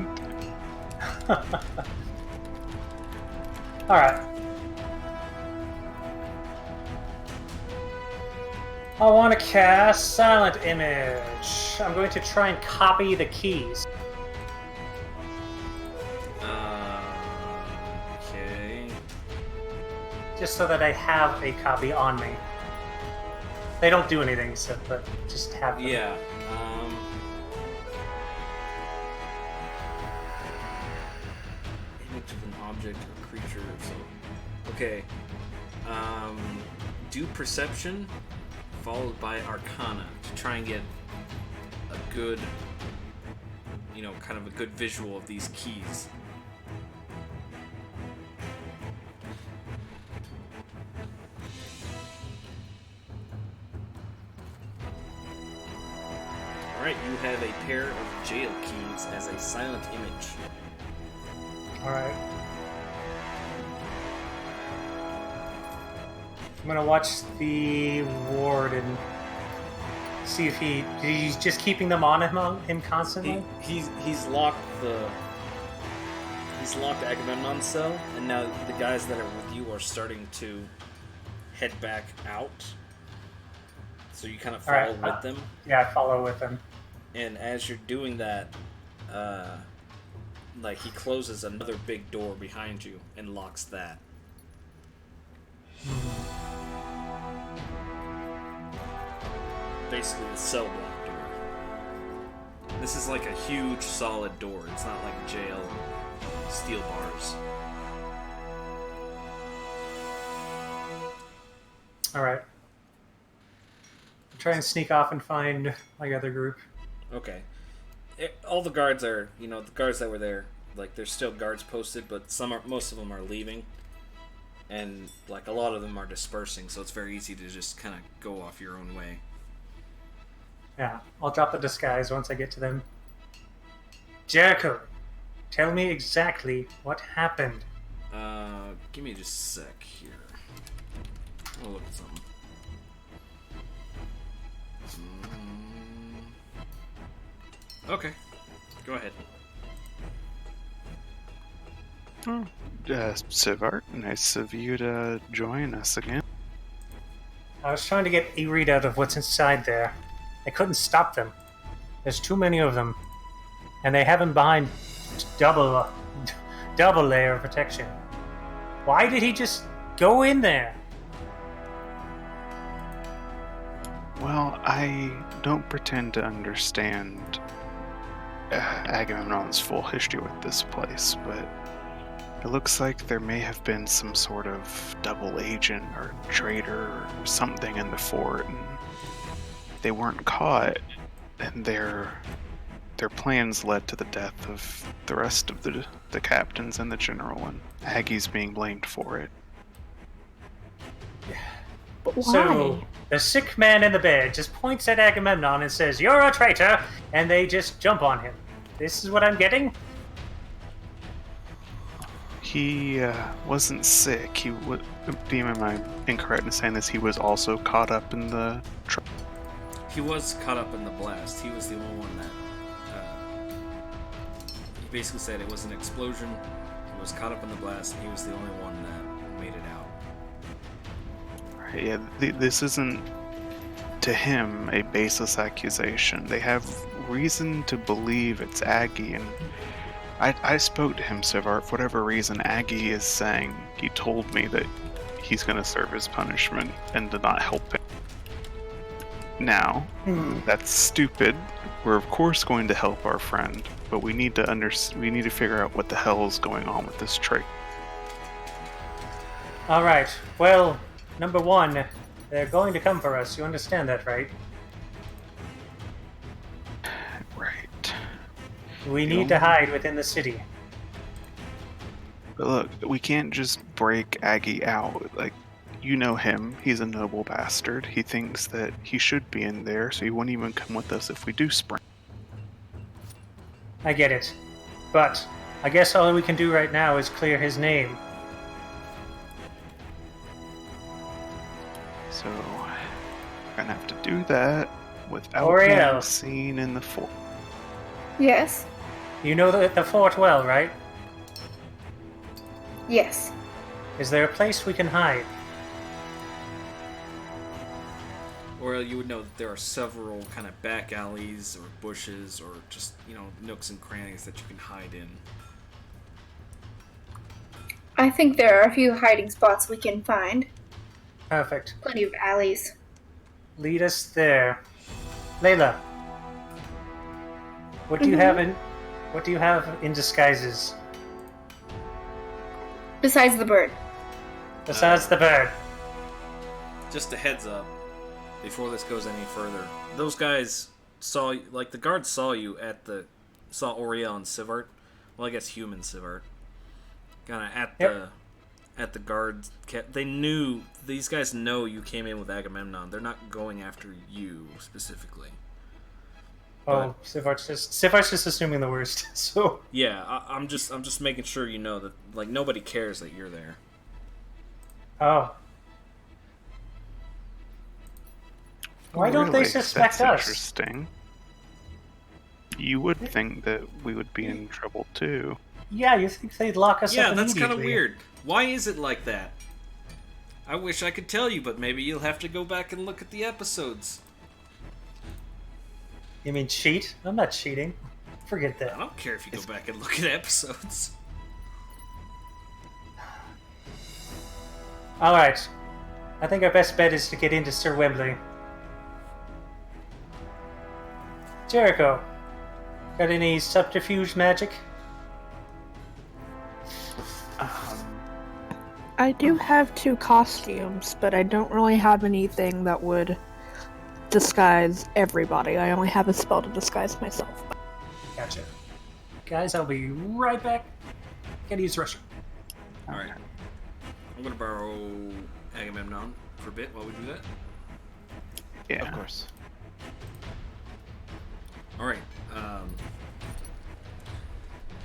Alright. I want to cast Silent Image. I'm going to try and copy the keys. Okay. Just so that I have a copy on me. They don't do anything, so but just have them. Yeah. Image of an object or creature or something. Okay. Do perception followed by arcana to try and get a good, kind of a good visual of these keys. Alright, you have a pair of jail keys as a silent image. Alright. I'm gonna watch the ward and see if he's just keeping them on him constantly. He's locked Agamemnon's cell, and now the guys that are with you are starting to head back out. So you kind of follow with them. Yeah, I follow with them. And as you're doing that, he closes another big door behind you and locks that. Basically the cell block door. This is like a huge solid door. It's not like jail steel bars. Alright. Try and sneak off and find my other group. Okay. All the guards are, the guards that were there, there's still guards posted, but most of them are leaving. And, a lot of them are dispersing, so it's very easy to just kind of go off your own way. Yeah, I'll drop the disguise once I get to them. Jericho, tell me exactly what happened. Give me just a sec here. I'll look at something. Okay, go ahead. Sivart, nice of you to join us again. I was trying to get a readout of what's inside there. I couldn't stop them. There's too many of them. And they have him behind double layer of protection. Why did he just go in there? Well, I don't pretend to understand Agamemnon's full history with this place, but it looks like there may have been some sort of double agent or traitor or something in the fort, and they weren't caught, and their plans led to the death of the rest of the captains and the general, and Aggie's being blamed for it. But why? So, the sick man in the bed just points at Agamemnon and says, "You're a traitor!" And they just jump on him. This is what I'm getting? He wasn't sick. Am I incorrect in saying this? He was also caught up in the... He was caught up in the blast. He was the only one that... he basically said it was an explosion. He was caught up in the blast, and he was the only one that made it out. Right, yeah, this isn't, to him, a baseless accusation. They have reason to believe it's Aggie, and I spoke to him, Sivart. For whatever reason, Aggie is saying he told me that he's going to serve his punishment and to not help him. Now, that's stupid. We're of course going to help our friend, but we need to figure out what the hell is going on with this trait. Alright, well, number one, they're going to come for us. You understand that, right? Right. We need to hide within the city. But look, we can't just break Aggie out. Like, you know him. He's a noble bastard. He thinks that he should be in there, so he won't even come with us if we do spring. I get it. But I guess all we can do right now is clear his name. So, we're gonna have to do that without Oriel. being seen in the fort. Yes. You know the fort well, right? Yes. Is there a place we can hide? Or you would know that there are several kind of back alleys or bushes or just, nooks and crannies that you can hide in. I think there are a few hiding spots we can find. Perfect. Plenty of alleys. Lead us there. Layla, what do you have in disguises Besides the bird. besides the bird? Just a heads up, before this goes any further, those guys saw, the guards saw Oriel and Sivart. Well, I guess human Sivart. Kind of at the guard. They knew, these guys know you came in with Agamemnon. They're not going after you specifically. Oh, Sivart's just assuming the worst. So Yeah, I'm just making sure you know that nobody cares that you're there. oh, why don't they Really? suspect That's us? Interesting. You would think that we would be in trouble too. Yeah, you think they'd lock us up Yeah, that's kind of immediately. weird. Why is it like that? I wish I could tell you, but maybe you'll have to go back and look at the episodes. You mean cheat? I'm not cheating. Forget I that. don't care if you go back and look at episodes. Alright. I think our best bet is to get into Sir Wembley. Jericho, got any subterfuge magic? I do have 2 costumes, but I don't really have anything that would disguise everybody. I only have a spell to disguise myself. Gotcha. Guys, I'll be right back. Gotta use the restroom. Alright. I'm gonna borrow Agamemnon for a bit while we do that. Yeah. Of course. Alright.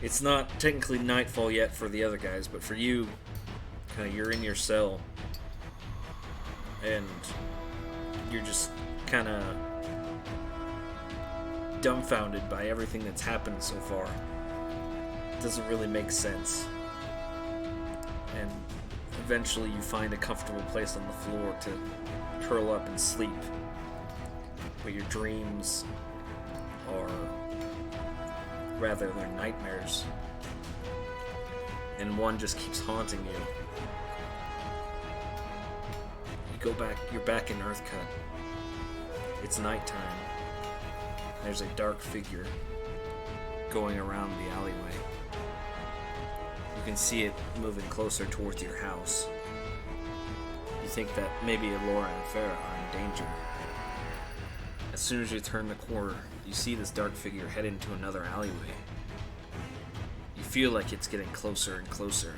It's not technically nightfall yet for the other guys, but for you, you're in your cell, and you're just kind of dumbfounded by everything that's happened so far. It doesn't really make sense. and eventually you find a comfortable place on the floor to curl up and sleep. But your dreams are, rather, they're nightmares. And one just keeps haunting you. You go back, you're back in Earthcut. It's nighttime. There's a dark figure going around the alleyway. You can see it moving closer towards your house. You think that maybe Alora and Farah are in danger. As soon as you turn the corner, you see this dark figure head into another alleyway. You feel like it's getting closer and closer.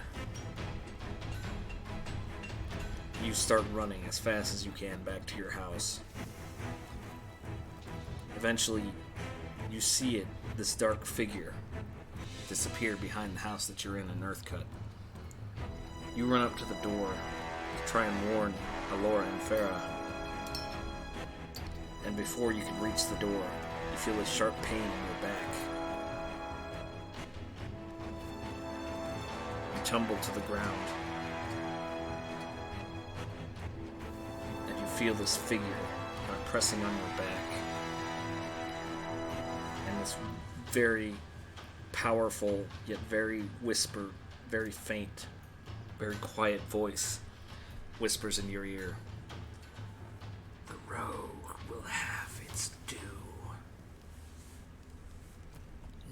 You start running as fast as you can back to your house. Eventually, you see it, this dark figure, disappear behind the house that you're in Earthcut. You run up to the door to try and warn Alora and Farah. And before you can reach the door, you feel a sharp pain in your back. You tumble to the ground. And you feel this figure pressing on your back. And this very powerful, yet very whispered, very faint, very quiet voice whispers in your ear. The rogue will have its due.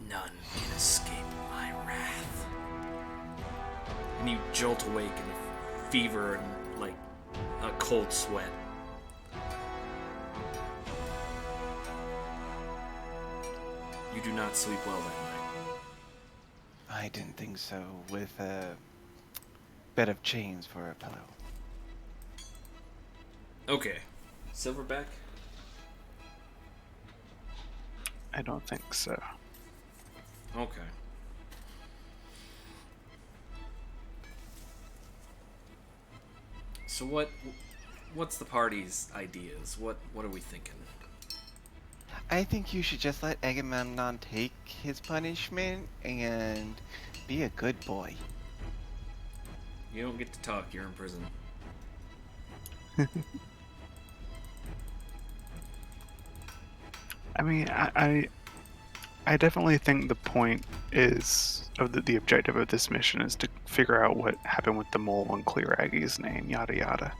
None can escape my wrath. And you jolt awake in a fever and like a cold sweat. You do not sleep well that night. I didn't think so, with a bed of chains for a pillow. Okay. Silverback? I don't think so. Okay. So what's the party's ideas? What are we thinking? I think you should just let Agamemnon take his punishment and be a good boy. You don't get to talk, you're in prison. I mean, I definitely think the point is of the objective of this mission is to figure out what happened with the mole and clear Aggie's name, yada yada.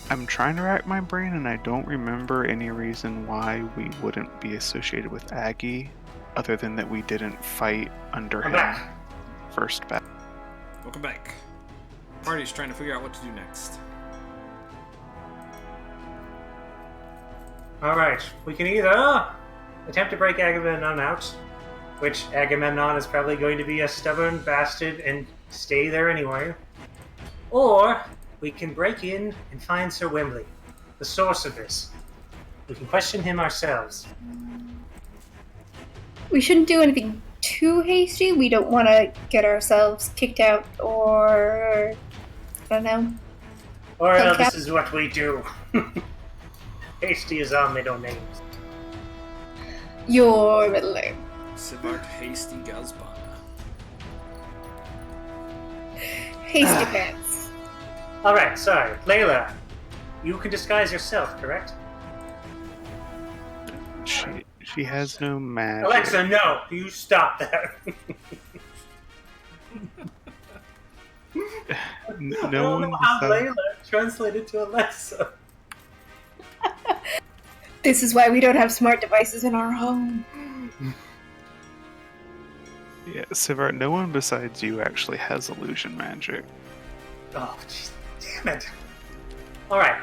I'm trying to rack my brain and I don't remember any reason why we wouldn't be associated with Aggie other than that we didn't fight under him first battle. Welcome back. Party's trying to figure out what to do next. Alright, we can either attempt to break Agamemnon out, which Agamemnon is probably going to be a stubborn bastard and stay there anyway, or we can break in and find Sir Wembley, the source of this. We can question him ourselves. We shouldn't do anything too hasty. We don't want to get ourselves kicked out or... I don't know. Or this is what we do. Hasty is our middle names. Your middle name. Sivart Hasty Gazbana. Hasty pants. Alright, sorry. Layla, you can disguise yourself, correct? She has no magic. Alexa, no! You stop that. No one how besides... Layla translated to Alexa. This is why we don't have smart devices in our home. Yeah, Sivart, no one besides you actually has illusion magic. Oh, jeez, damn it. Alright.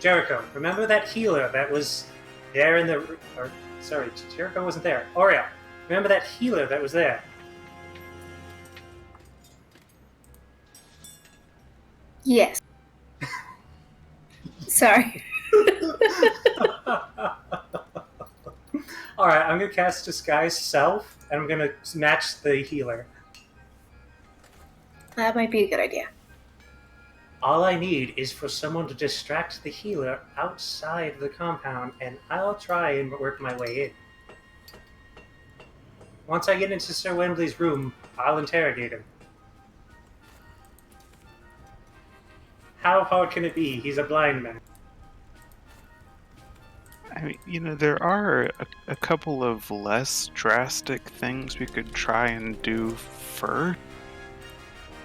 Jericho, remember that healer that was there in the... Sorry, Jericho wasn't there. Oriel, remember that healer that was there? Yes. Sorry. Alright, I'm gonna cast Disguise Self, and I'm gonna match the healer. That might be a good idea. All I need is for someone to distract the healer outside the compound, and I'll try and work my way in. Once I get into Sir Wembley's room, I'll interrogate him. How hard can it be? He's a blind man. I mean, there are a couple of less drastic things we could try and do first.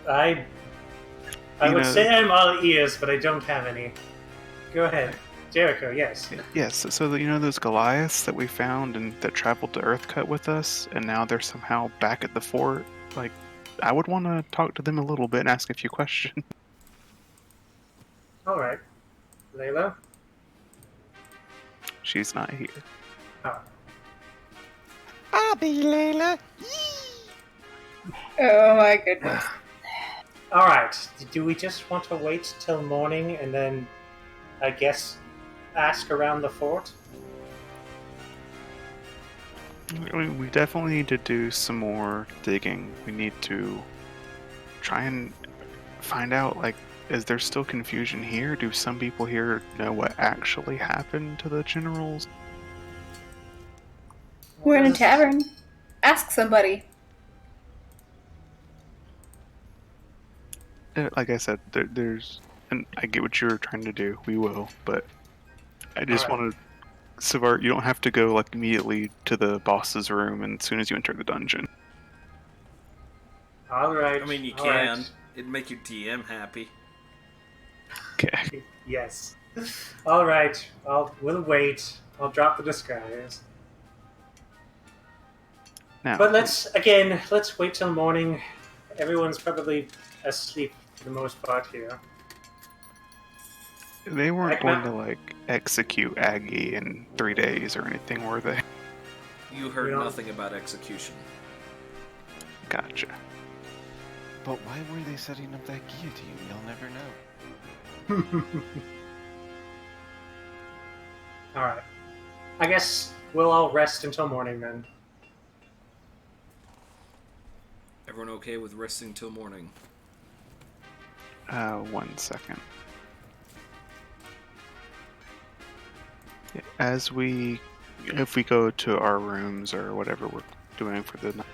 I You would know- say I'm all ears, but I don't have any. Go ahead. Jericho, yes. Yes, so those Goliaths that we found and that traveled to Earthcut with us, and now they're somehow back at the fort. Like, I would want to talk to them a little bit and ask a few questions. Alright. Layla? She's not here. Oh. I'll be Layla. Oh my goodness. Alright. Do we just want to wait till morning and then, I guess, ask around the fort? We definitely need to do some more digging. We need to try and find out, like, is there still confusion here? Do some people here know what actually happened to the generals? We're in a tavern. Ask somebody. Like I said, there's... And I get what you're trying to do. We will, but I just Alright. want to... Savart, you don't have to go, like, immediately to the boss's room as soon as you enter the dungeon. Alright. I mean, you alright. can. It'd make your DM happy. Okay. Yes. Alright. We'll wait. I'll drop the disguise. Now, But let's wait till morning. Everyone's probably asleep for the most part here. they weren't Heck, going no. to, like, execute Aggie in 3 days or anything, were they? You heard Yeah. nothing about execution. Gotcha. But why were they setting up that guillotine? You'll never know. Alright. I guess we'll all rest until morning then. Everyone okay with resting till morning? 1 second. Yeah, if we go to our rooms or whatever we're doing for the night.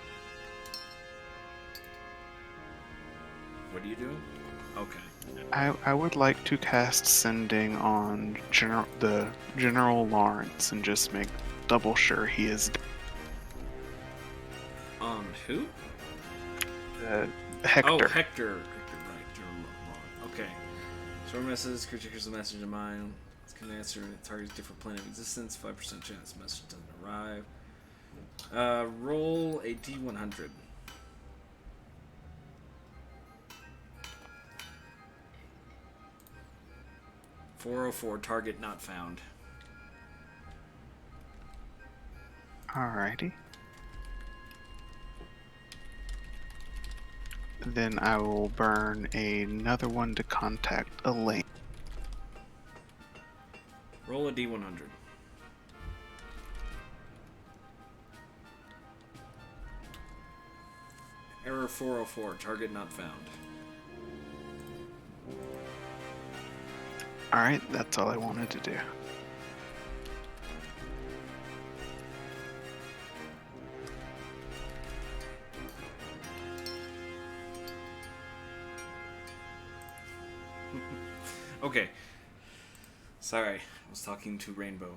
What are you doing? Okay. I would like to cast Sending on General Lawrence and just make double sure he is On who? Hector. Oh, Hector. Hector, right. You're wrong. Okay. Short message, creature hears a message in mind. It's going to answer and it targets a different plane of existence. 5% chance the message doesn't arrive. Roll a D100. .404, target not found. Alrighty. Then I will burn another one to contact Elaine. Roll a D100. Error 404, target not found. Alright, that's all I wanted to do. Okay. Sorry, I was talking to Rainbow.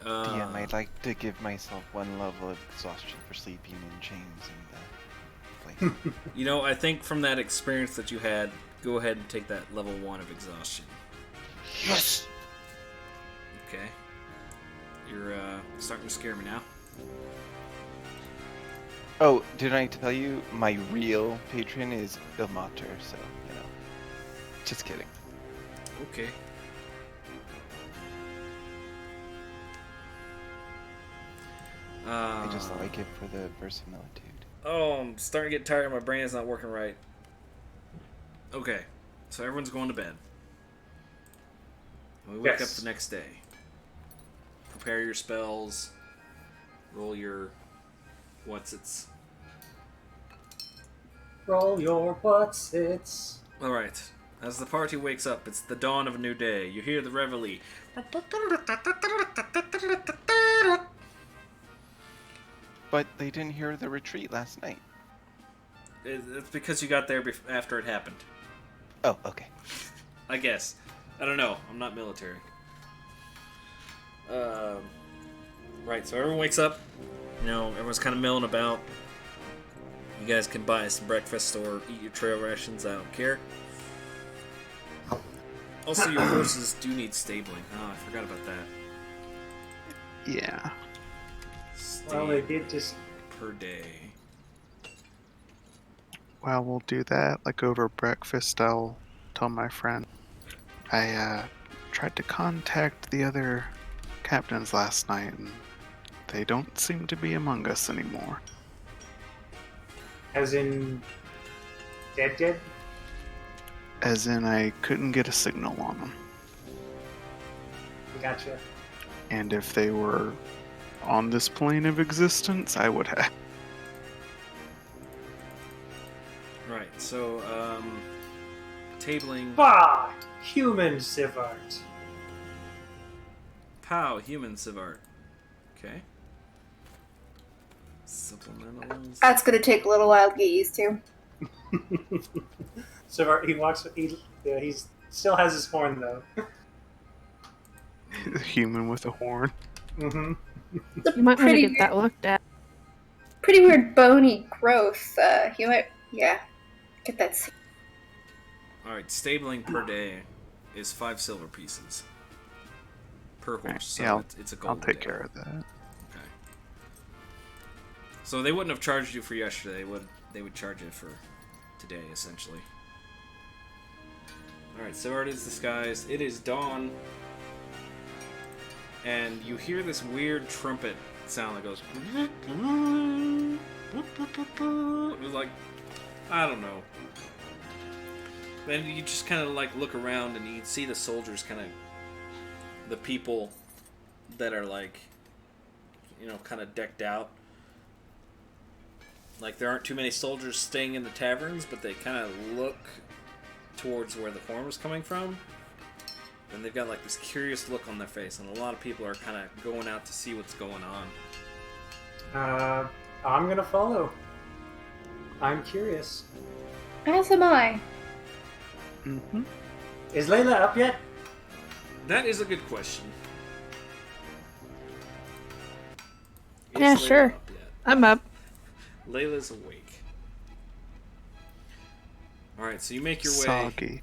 DM, I'd like to give myself 1 level of exhaustion for sleeping in chains in the place. You know, I think from that experience that you had, go ahead and take that level 1 of exhaustion. Yes! Okay. You're starting to scare me now. Oh, did I tell you my real patron is Ilmater, so, you know. Just kidding. Okay. I just like it for the verisimilitude. Oh, I'm starting to get tired. My brain is not working right. Okay, so everyone's going to bed. We wake Yes. up the next day. Prepare your spells. Roll your what's-its. Roll your what's-its. Alright. As the party wakes up, it's the dawn of a new day. You hear the reveille. But they didn't hear the retreat last night. It's because you got there after it happened. Oh, okay. I guess. I don't know. I'm not military. Right, so everyone wakes up. You know, everyone's kind of milling about. You guys can buy some breakfast or eat your trail rations. I don't care. Also, your horses do need stabling. Oh, I forgot about that. Yeah. Well, they did just. Per day. Well, we'll do that. Like over breakfast, I'll tell my friend. I tried to contact the other captains last night, and they don't seem to be among us anymore. As in. Dead? As in, I couldn't get a signal on them. Gotcha. And if they were on this plane of existence, I would have. Right, so, tabling. Bah! Human Sivart. Pow, human Sivart. Okay. Supplementals. That's gonna take a little while to get used to. Sivart, he still has his horn, though. A human with a horn. Mm-hmm. You might want to Pretty get that looked at. Pretty weird bony growth. You might, yeah, get that. Alright, stabling per day is 5 silver pieces. Per horse, so Yeah, it's a gold I'll take day. care of that. Okay. So they wouldn't have charged you for yesterday, they would charge you for today, essentially. Alright, so it is disguised. It is dawn. And you hear this weird trumpet sound that goes. It was like, I don't know. Then you just kind of like look around and you see the soldiers kind of, the people that are like, you know, kind of decked out. Like there aren't too many soldiers staying in the taverns, but they kind of look towards where the horn was coming from. And they've got like this curious look on their face, and a lot of people are kind of going out to see what's going on. I'm gonna follow. I'm curious. As am I. Mm-hmm. Is Layla up yet? That is a good question. Is Yeah, Layla sure. up yet? I'm up. Layla's awake. Alright, so you make your way. Soggy.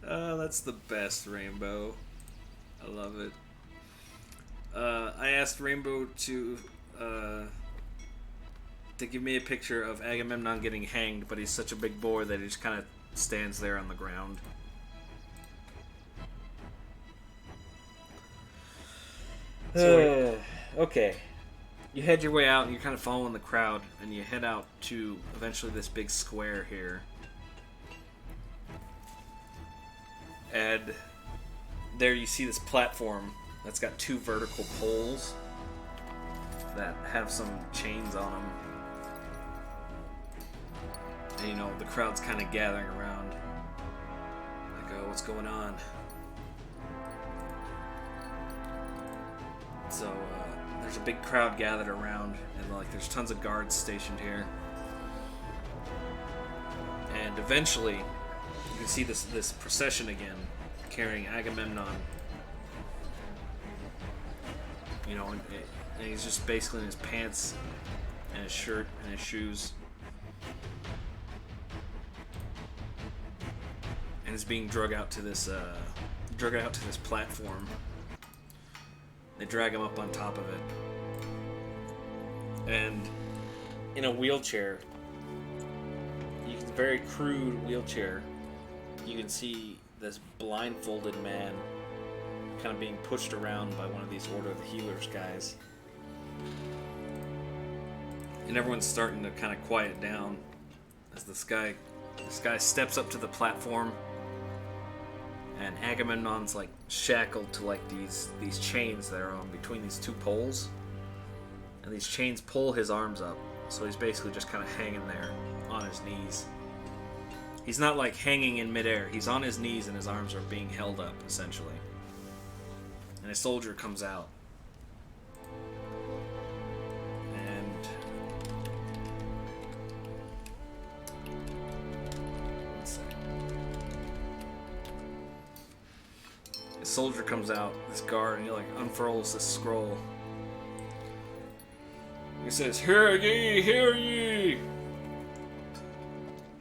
Oh, that's the best, Rainbow. I love it. I asked Rainbow to give me a picture of Agamemnon getting hanged, but he's such a big boy that he just kind of stands there on the ground. Okay. You head your way out, and you're kind of following the crowd, and you head out to eventually this big square here. And there you see this platform that's got 2 vertical poles that have some chains on them. And you know, the crowd's kind of gathering around. Like, oh, what's going on? So, there's a big crowd gathered around, and like there's tons of guards stationed here. And eventually, you can see this procession again, carrying Agamemnon. You know, and he's just basically in his pants, and his shirt, and his shoes. And is being drug out to this platform. They drag him up on top of it. And in a wheelchair, very crude wheelchair, you can see this blindfolded man kind of being pushed around by one of these Order of the Healers guys. And everyone's starting to kind of quiet down as this guy steps up to the platform. And Agamemnon's like shackled to like these chains that are on between these 2 poles, and these chains pull his arms up, so he's basically just kind of hanging there on his knees. He's not like hanging in midair; he's on his knees and his arms are being held up essentially. and a soldier comes out. And one second. A soldier comes out, this guard, and he like unfurls this scroll. He says, "Hear ye, hear ye!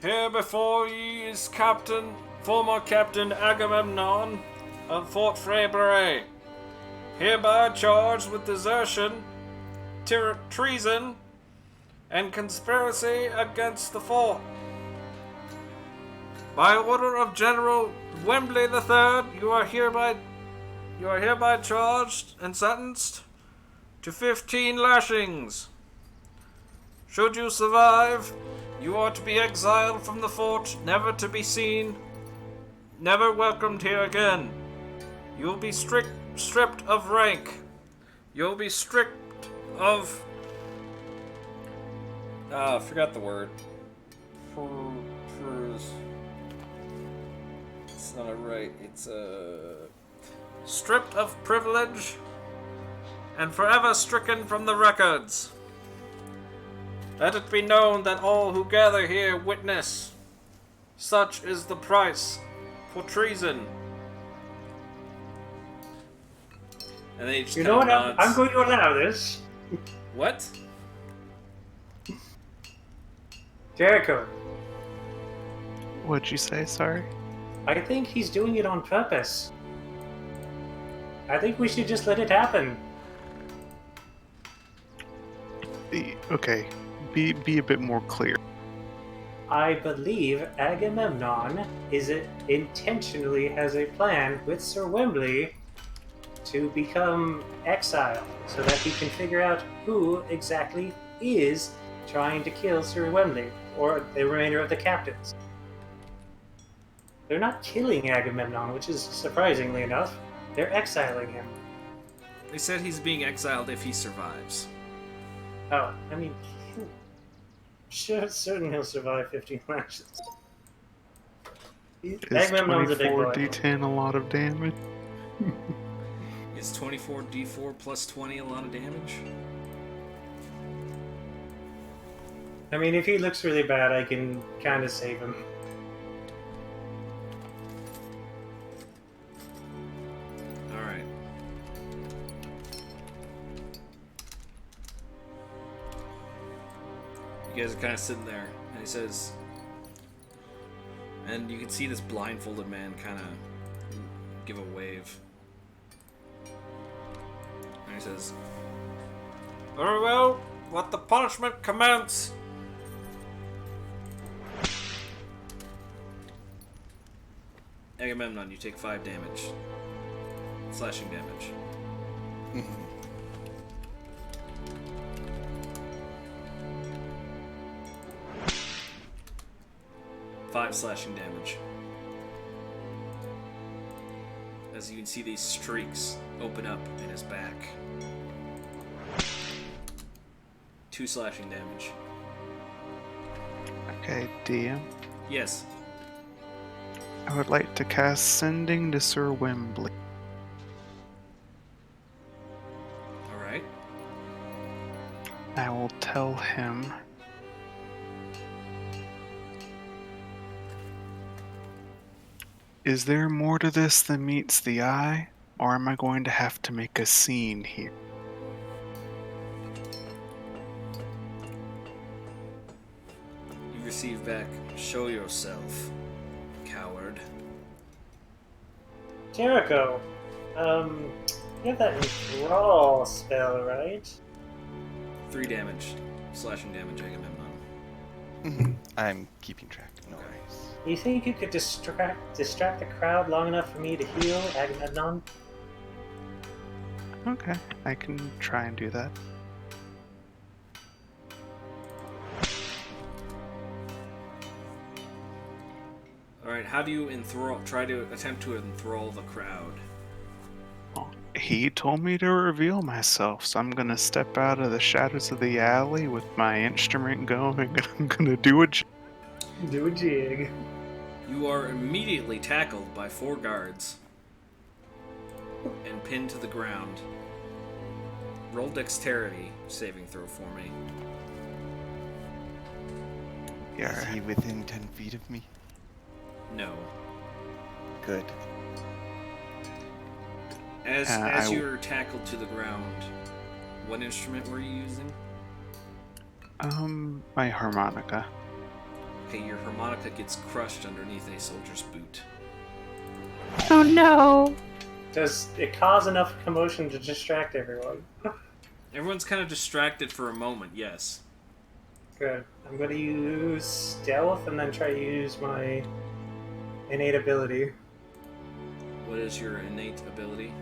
Here before ye is former Captain Agamemnon of Fort Freybury, hereby charged with desertion, treason, and conspiracy against the fort. By order of General Wembley III, you are hereby charged and sentenced to 15 lashings. Should you survive, you are to be exiled from the fort, never to be seen, never welcomed here again. You'll be stripped of rank. You'll be stripped of... I forgot the word. It's not right. It's stripped of privilege and forever stricken from the records. Let it be known that all who gather here witness. Such is the price for treason." And they just You know what? I'm going to allow this. What? Jericho, What'd you say? Sorry. I think he's doing it on purpose. I think we should just let it happen. Okay, be a bit more clear. I believe Agamemnon intentionally has a plan with Sir Wembley to become exiled so that he can figure out who exactly is trying to kill Sir Wembley or the remainder of the captains. They're not killing Agamemnon, which is surprisingly enough. They're exiling him. They said he's being exiled if he survives. Oh, I mean, certain he'll survive 15 lashes. Is Agamemnon's a big boy. 24d10 a lot of damage? Is 24d4 plus 20 a lot of damage? I mean, if he looks really bad, I can kind of save him. Alright. You guys are kind of sitting there, and he says... And you can see this blindfolded man kind of give a wave. And he says... "Very well, let the punishment commence." Agamemnon, you take 5 damage. Slashing damage. 5 slashing damage. As you can see these streaks open up in his back. 2 slashing damage. Okay, DM. Yes. I would like to cast Sending to Sir Wembley. Alright. I will tell him... Is there more to this than meets the eye? Or am I going to have to make a scene here? You receive back, "Show yourself, coward." Jericho, you have that enthrall spell, right? 3 damage. Slashing damage, Agamemnon. I'm keeping track. No Okay. worries. You think you could distract the crowd long enough for me to heal Agamemnon? Okay, I can try and do that. Alright, how do you try to attempt to enthrall the crowd? He told me to reveal myself, so I'm gonna step out of the shadows of the alley with my instrument going, and I'm gonna do a Do a jig. You are immediately tackled by 4 guards. and pinned to the ground. Roll dexterity saving throw for me. Yeah. Is he within 10 feet of me? No. Good. As you're tackled to the ground, what instrument were you using? My harmonica. Okay, your harmonica gets crushed underneath a soldier's boot. Oh no! Does it cause enough commotion to distract everyone? Everyone's kind of distracted for a moment, yes. Good. I'm going to use stealth and then try to use my innate ability. What is your innate ability?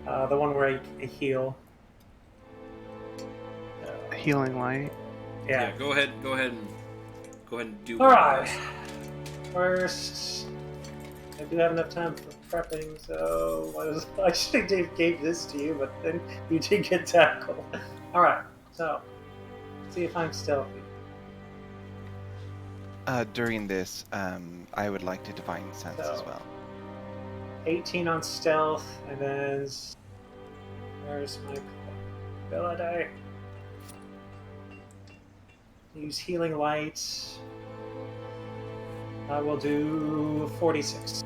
The one where I heal. Healing light. Yeah. Go ahead and do. All right. First, I do have enough time for prepping, so I should have gave this to you, but then you did get tackled. All right. So, see if I'm stealthy. During this, I would like to divine sense as well. 18 on stealth, and then where's my ability? Use healing light. I will do 46.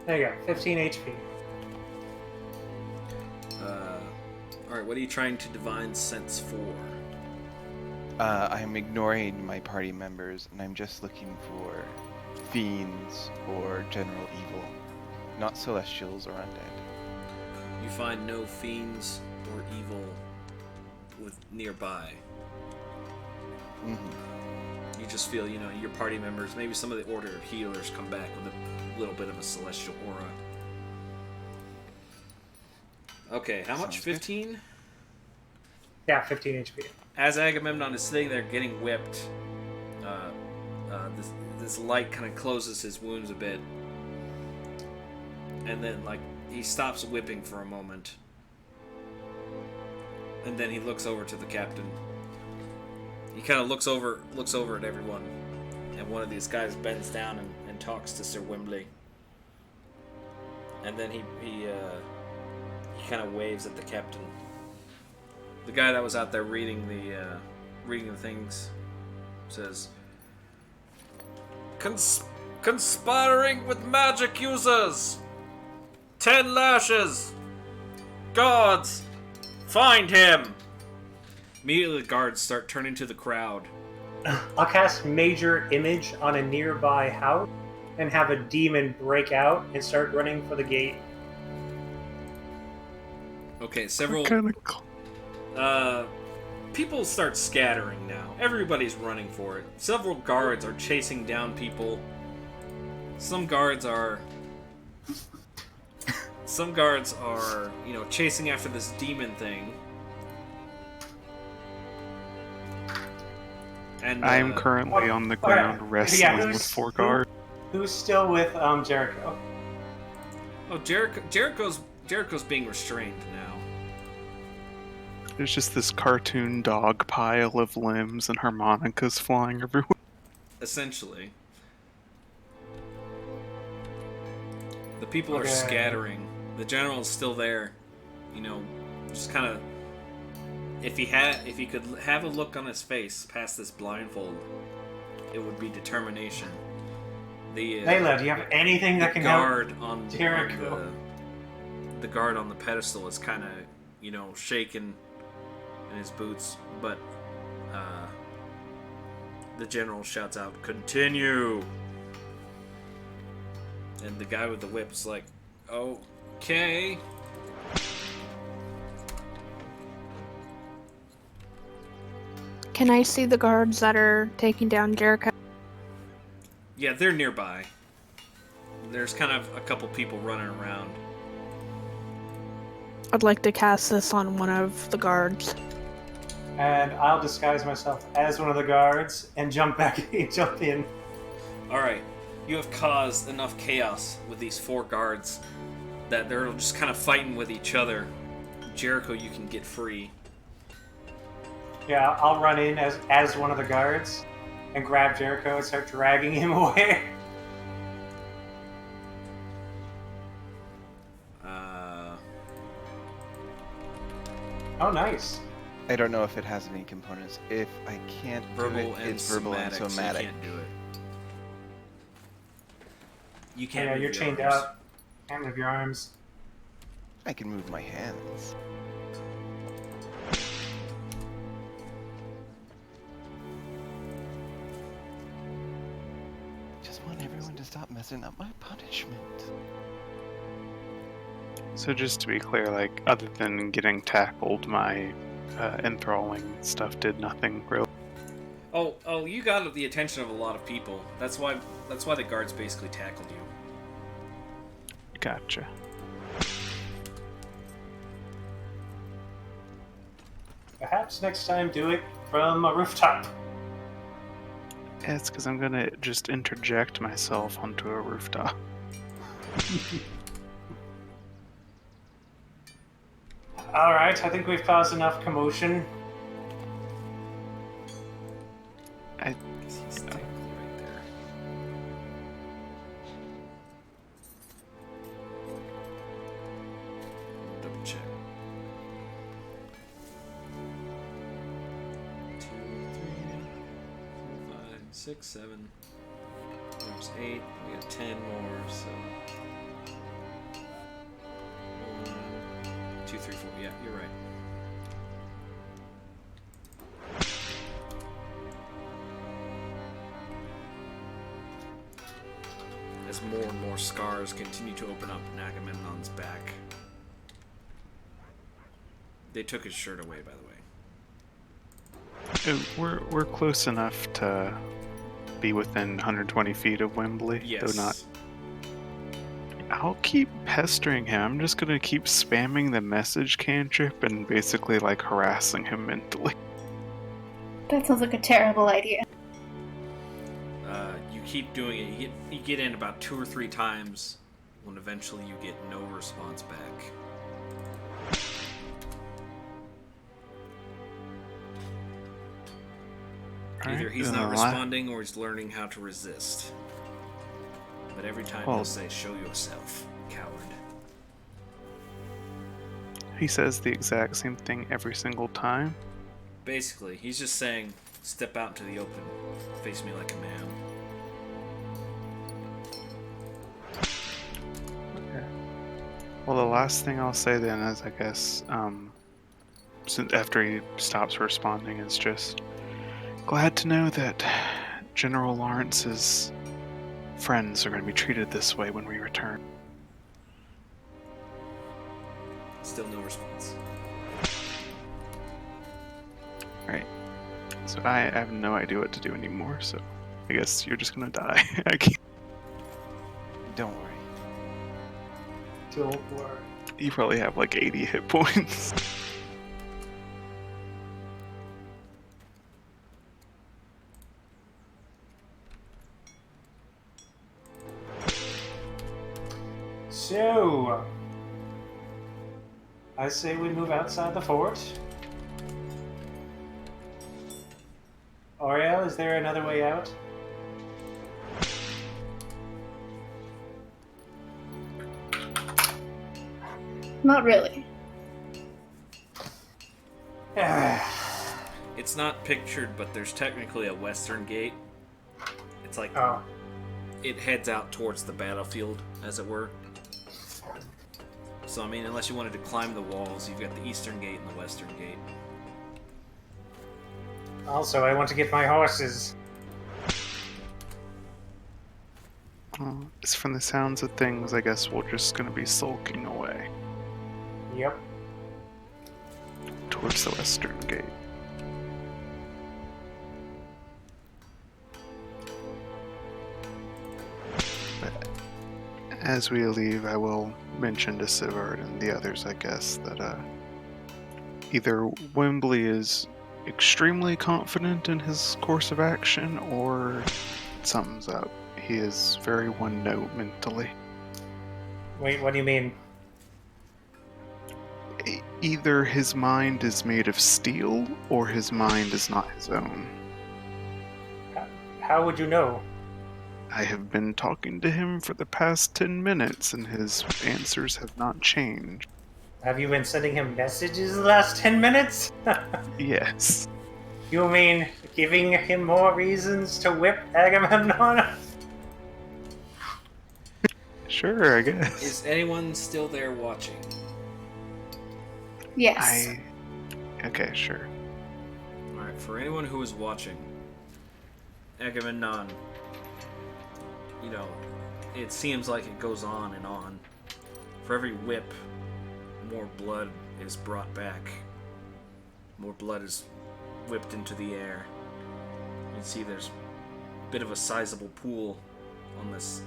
There you go, 15 HP. Alright, what are you trying to divine sense for? I'm ignoring my party members, and I'm just looking for fiends or general evil, not celestials or undead. You find no fiends or evil nearby. Mm-hmm. You just feel, your party members, maybe some of the Order of Healers come back with a little bit of a celestial aura. Okay, how much? Sounds good. 15? Yeah, 15 HP. As Agamemnon is sitting there getting whipped, this light kind of closes his wounds a bit. And then, he stops whipping for a moment. And then he looks over to the captain. He kind of looks over at everyone. And one of these guys bends down and talks to Sir Wimbley. And then he kind of waves at the captain. The guy that was out there reading the things says, Conspiring with magic users! 10 lashes! Gods! Find him! Immediately the guards start turning to the crowd. I'll cast Major Image on a nearby house and have a demon break out and start running for the gate. Okay, several people start scattering now. Everybody's running for it. Several guards are chasing down people. Some guards are, chasing after this demon thing. And I am currently on the ground wrestling with 4 guards. Who's still with Jericho? Oh, Jericho's being restrained now. There's just this cartoon dog pile of limbs and harmonicas flying everywhere. Essentially. The people are scattering. The general's still there. Just kind of... If he could have a look on his face past this blindfold, it would be determination. Layla, do you have anything that can guard help on Jericho? The guard on the pedestal is kind of, shaken in his boots, but the general shouts out, "Continue!" And the guy with the whip is like, "Okay." Can I see the guards that are taking down Jericho? Yeah, they're nearby. There's kind of a couple people running around. I'd like to cast this on one of the guards. And I'll disguise myself as one of the guards and jump in. Alright, you have caused enough chaos with these 4 guards that they're just kind of fighting with each other. Jericho, you can get free. Yeah, I'll run in as one of the guards and grab Jericho and start dragging him away. Oh, nice. I don't know if it has any components. If I can't Verbal do it, and it's verbal and somatic, so somatic. you can't do it. You can't. Yeah, move you're your chained arms. up. Can't move your arms. I can move my hands. Just want everyone to stop messing up my punishment. So just to be clear, like, other than getting tackled, my enthralling stuff did nothing really. Oh, you got the attention of a lot of people. That's why the guards basically tackled you. Gotcha. Perhaps next time do it from a rooftop. Yeah, it's because I'm gonna just interject myself onto a rooftop. Alright, I think we've caused enough commotion. He's technically right there. Double check. 2, 3, 4, 5, 6, 7. There's 8. We got 10 more, so 1, 2, 3, 4. Yeah, you're right. As more and more scars continue to open up Agamemnon's back. They took his shirt away, by the way. We're close enough to be within 120 feet of Wembley, Yes. though not. I'll keep pestering him. I'm just gonna keep spamming the message cantrip and basically like harassing him mentally. That sounds like a terrible idea. You keep doing it. You get in about 2 or 3 times, when eventually you get no response back. Either he's not responding or he's learning how to resist. But every time he'll say, "Show yourself, coward." He says the exact same thing every single time. Basically, he's just saying, "Step out into the open, face me like a man." Well, the last thing I'll say then is, I guess, since after he stops responding, is just glad to know that General Lawrence's friends are going to be treated this way when we return. Still no response. Right. So I have no idea what to do anymore, so I guess you're just going to die. I can't. Don't worry. Don't worry. You probably have like 80 hit points. So, I say we move outside the fort. Oriel, is there another way out? Not really. It's not pictured, but there's technically a western gate. It's like Oh, it heads out towards the battlefield, as it were. So, I mean, unless you wanted to climb the walls, you've got the eastern gate and the western gate. also, I want to get my horses. It's from the sounds of things, I guess we're just going to be sulking away Yep. towards the western gate. But as we leave, I will mention to Sivard and the others, I guess, that either Wembley is extremely confident in his course of action, or something's up. He is very one note mentally. Wait, what do you mean? Either his mind is made of steel, or his mind is not his own. How would you know? I have been talking to him for the past 10 minutes, and his answers have not changed. Have you been sending him messages the last 10 minutes? Yes. You mean giving him more reasons to whip Agamemnon? Sure, I guess. Is anyone still there watching? Yes. Okay, sure. Alright, for anyone who is watching, Agamemnon, you know, it seems like it goes on and on. For every whip, more blood is brought back. More blood is whipped into the air. You can see there's a bit of a sizable pool on this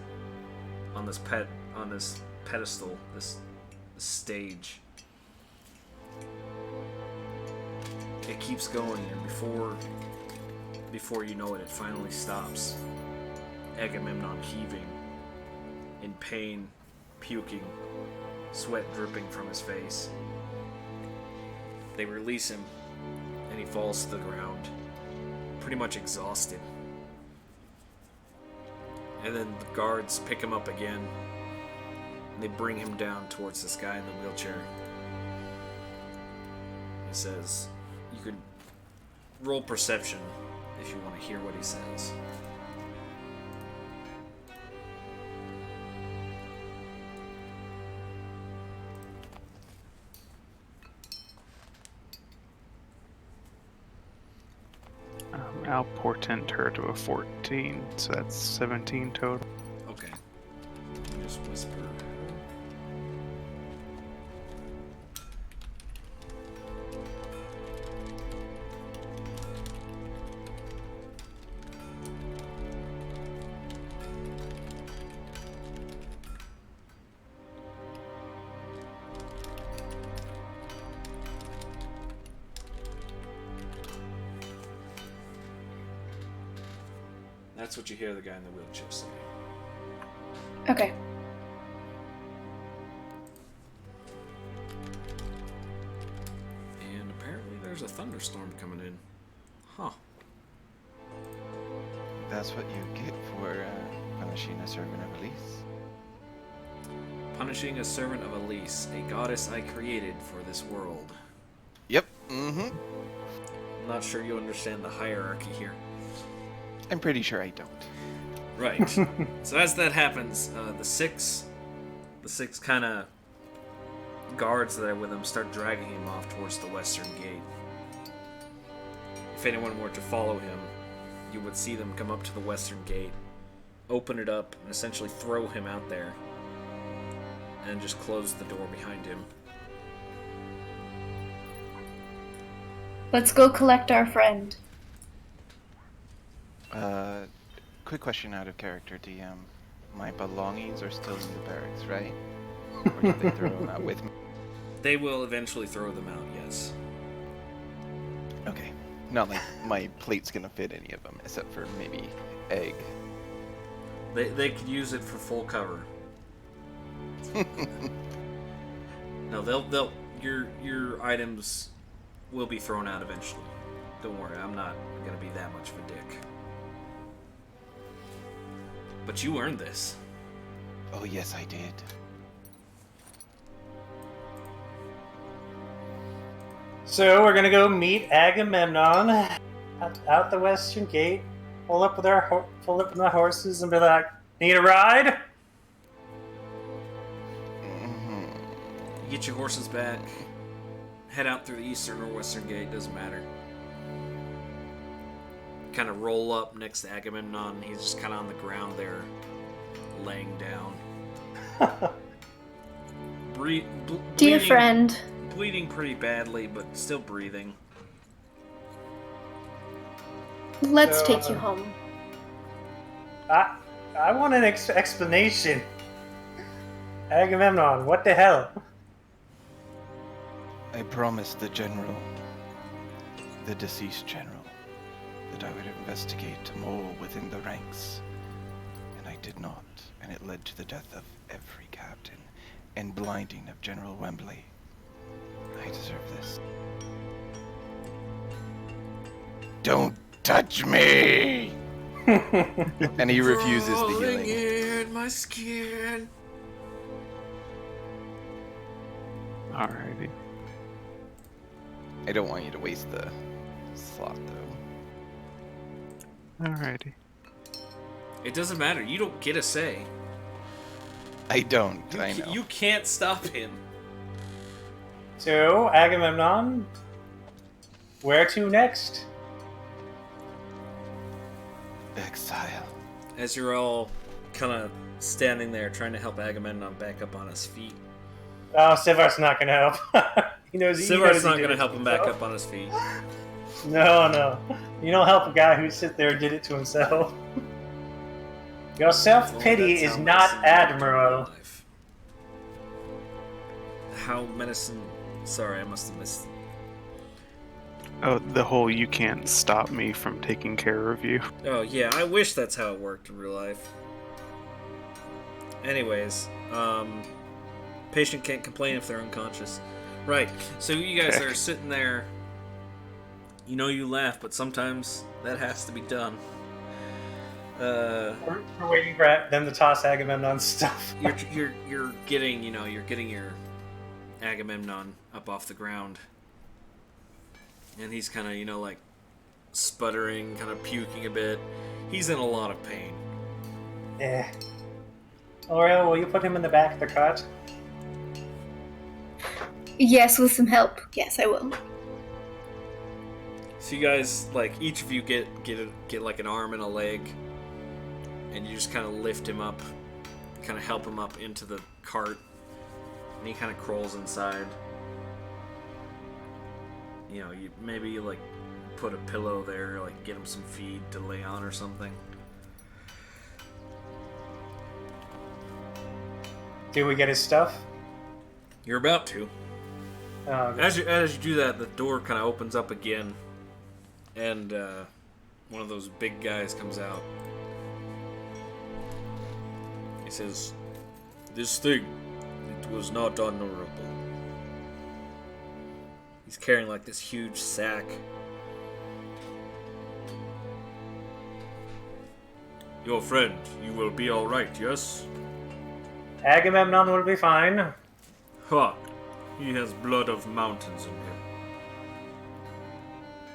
pedestal, this stage. It keeps going, and before you know it, it finally stops. Agamemnon heaving, in pain, puking, sweat dripping from his face. They release him, and he falls to the ground, pretty much exhausted. And then the guards pick him up again, and they bring him down towards this guy in the wheelchair. He says, you could roll perception if you want to hear what he says. I'll portent her to a 14, so that's 17 total. Okay. Let me just whisper. That's what you hear the guy in the wheelchair say. Okay. And apparently there's a thunderstorm coming in. Huh. That's what you get for punishing a servant of Elise. Punishing a servant of Elise, a goddess I created for this world. Yep. Mm-hmm. I'm not sure you understand the hierarchy here. I'm pretty sure I don't. Right. So as that happens, the six kind of guards that are with him start dragging him off towards the western gate. If anyone were to follow him, you would see them come up to the western gate, open it up, and essentially throw him out there, and just close the door behind him. Let's go collect our friend. Quick question out of character, DM. My belongings are still in the barracks, right? Or did they throw them out with me? They will eventually throw them out, yes. Okay. Not like my plate's gonna fit any of them, except for maybe egg. They could use it for full cover. No, they'll your items will be thrown out eventually. Don't worry, I'm not gonna be that much of a dick. But you earned this. Oh yes, I did. So we're gonna go meet Agamemnon out the western gate. Pull up with our horses and be like, "Need a ride?" Mm-hmm. You get your horses back. Head out through the eastern or western gate. Doesn't matter. Kind of roll up next to Agamemnon. He's just kind of on the ground there, laying down. Dear friend. Bleeding pretty badly, but still breathing. Let's So, take you home. I want an explanation. Agamemnon, what the hell? I promised the general, the deceased general, that I would investigate a mole within the ranks, and I did not, and it led to the death of every captain and blinding of General Wembley. I deserve this. Don't touch me! And he refuses the Crawling healing. in my skin. Alrighty. I don't want you to waste the slot, though. Alrighty. It doesn't matter. You don't get a say. I don't, You, I know. you can't stop him. So, Agamemnon, where to next? Exile. As you're all kind of standing there trying to help Agamemnon back up on his feet. Oh, Sivar's not going to help. he knows. Sivar's not going to help him back up on his feet. No. You don't help a guy who sits there and did it to himself. Your self-pity That's is how not medicine worked in real admirable. life. How medicine... Sorry, I must have missed... Oh, the whole you can't stop me from taking care of you. Oh, yeah, I wish that's how it worked in real life. Anyways, patient can't complain if they're unconscious. Right, so you guys are sitting there. You know you laugh, but sometimes that has to be done. We're waiting for them to toss Agamemnon's stuff. You're getting your Agamemnon up off the ground. And he's kind of, like, sputtering, kind of puking a bit. He's in a lot of pain. Yeah. Oriel, will you put him in the back of the cart? Yes, with some help. Yes, I will. So you guys, like, each of you get like an arm and a leg, and you just kind of lift him up, kind of help him up into the cart, and he kind of crawls inside. You know, you like put a pillow there, like get him some feed to lay on or something. Do we get his stuff? You're about to. Okay. As you do that, the door kind of opens up again, and one of those big guys comes out. He says, "This thing, it was not honorable." He's carrying like this huge sack. Your friend, you will be all right, yes? Agamemnon will be fine. Ha! He has blood of mountains in him.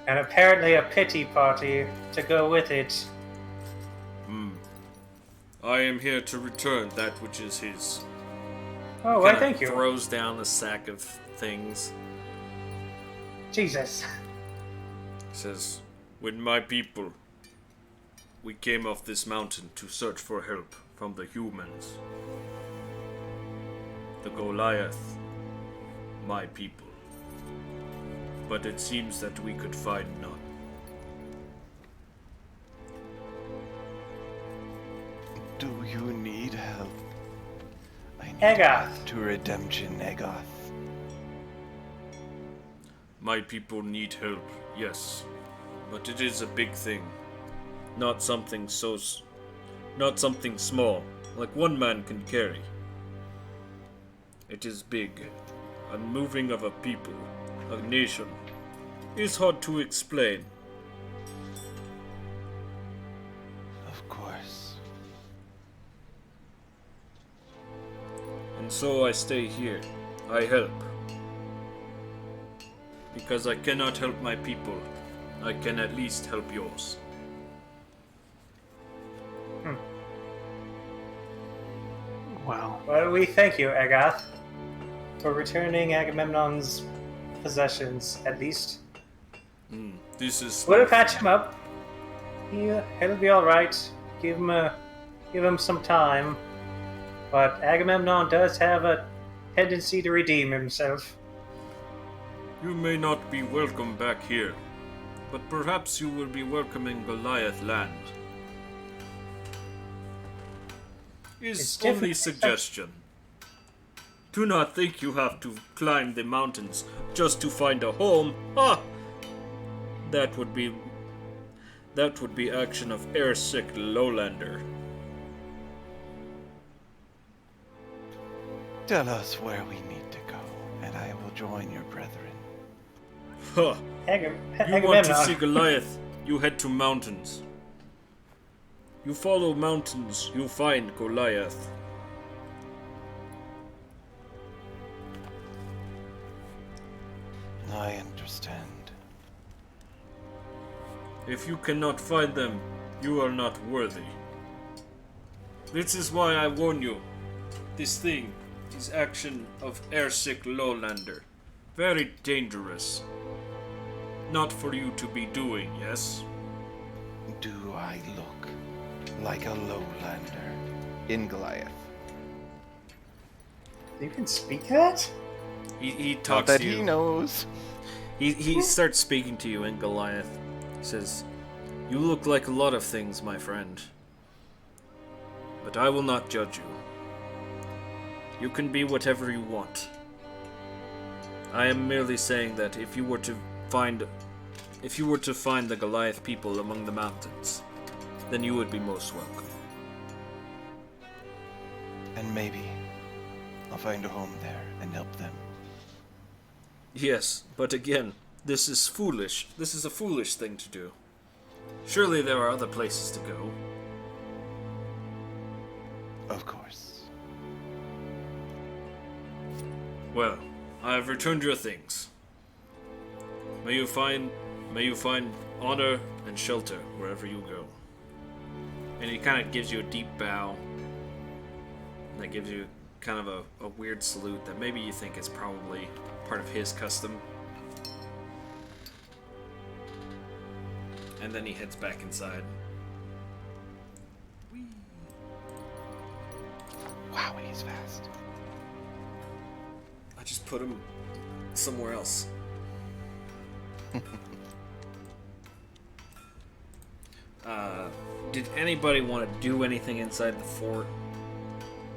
And apparently a pity party to go with it. I am here to return that which is his. Oh, why Kinda thank you. Throws down the sack of things. Jesus. He says, when my people, we came off this mountain to search for help from the humans. The Goliath, my people. But it seems that we could find none. Do you need help? I need Egoth. a path to redemption, Egoth. My people need help, yes. But it is a big thing. Not something not something small, like one man can carry. It is big. Unmoving of a people, a nation, is hard to explain. Of course. And so I stay here. I help. Because I cannot help my people, I can at least help yours. Wow. Well, we thank you, Agoth, for returning Agamemnon's possessions, at least. This is. We'll patch him up. He'll be alright. Give him some time. But Agamemnon does have a tendency to redeem himself. You may not be welcome back here, but perhaps you will be welcome in Goliath land. Is It's only different. suggestion. Do not think you have to climb the mountains just to find a home. Ha! That would be action of airsick lowlander. Tell us where we need to go, and I will join your brethren. Ha! You want to see Agamemnon. Goliath? You head to mountains. You follow mountains, you find Goliath. I understand. If you cannot find them, you are not worthy. This is why I warn you. This thing is action of airsick lowlander. Very dangerous. Not for you to be doing, yes? Do I look like a lowlander? In Goliath. You can speak that? He Not talks that to you. he knows. He starts speaking to you in Goliath. He says, "You look like a lot of things, my friend. But I will not judge you. You can be whatever you want. I am merely saying that if you were to find the Goliath people among the mountains, then you would be most welcome." And maybe I'll find a home there and help them. Yes, but again, this is foolish. This is a foolish thing to do. Surely there are other places to go. Of course. Well, I have returned your things. May you find honor and shelter wherever you go. And he kind of gives you a deep bow. That gives you kind of a weird salute that maybe you think is probably part of his custom. And then he heads back inside. Wow, he's fast. I just put him somewhere else. Did anybody want to do anything inside the fort?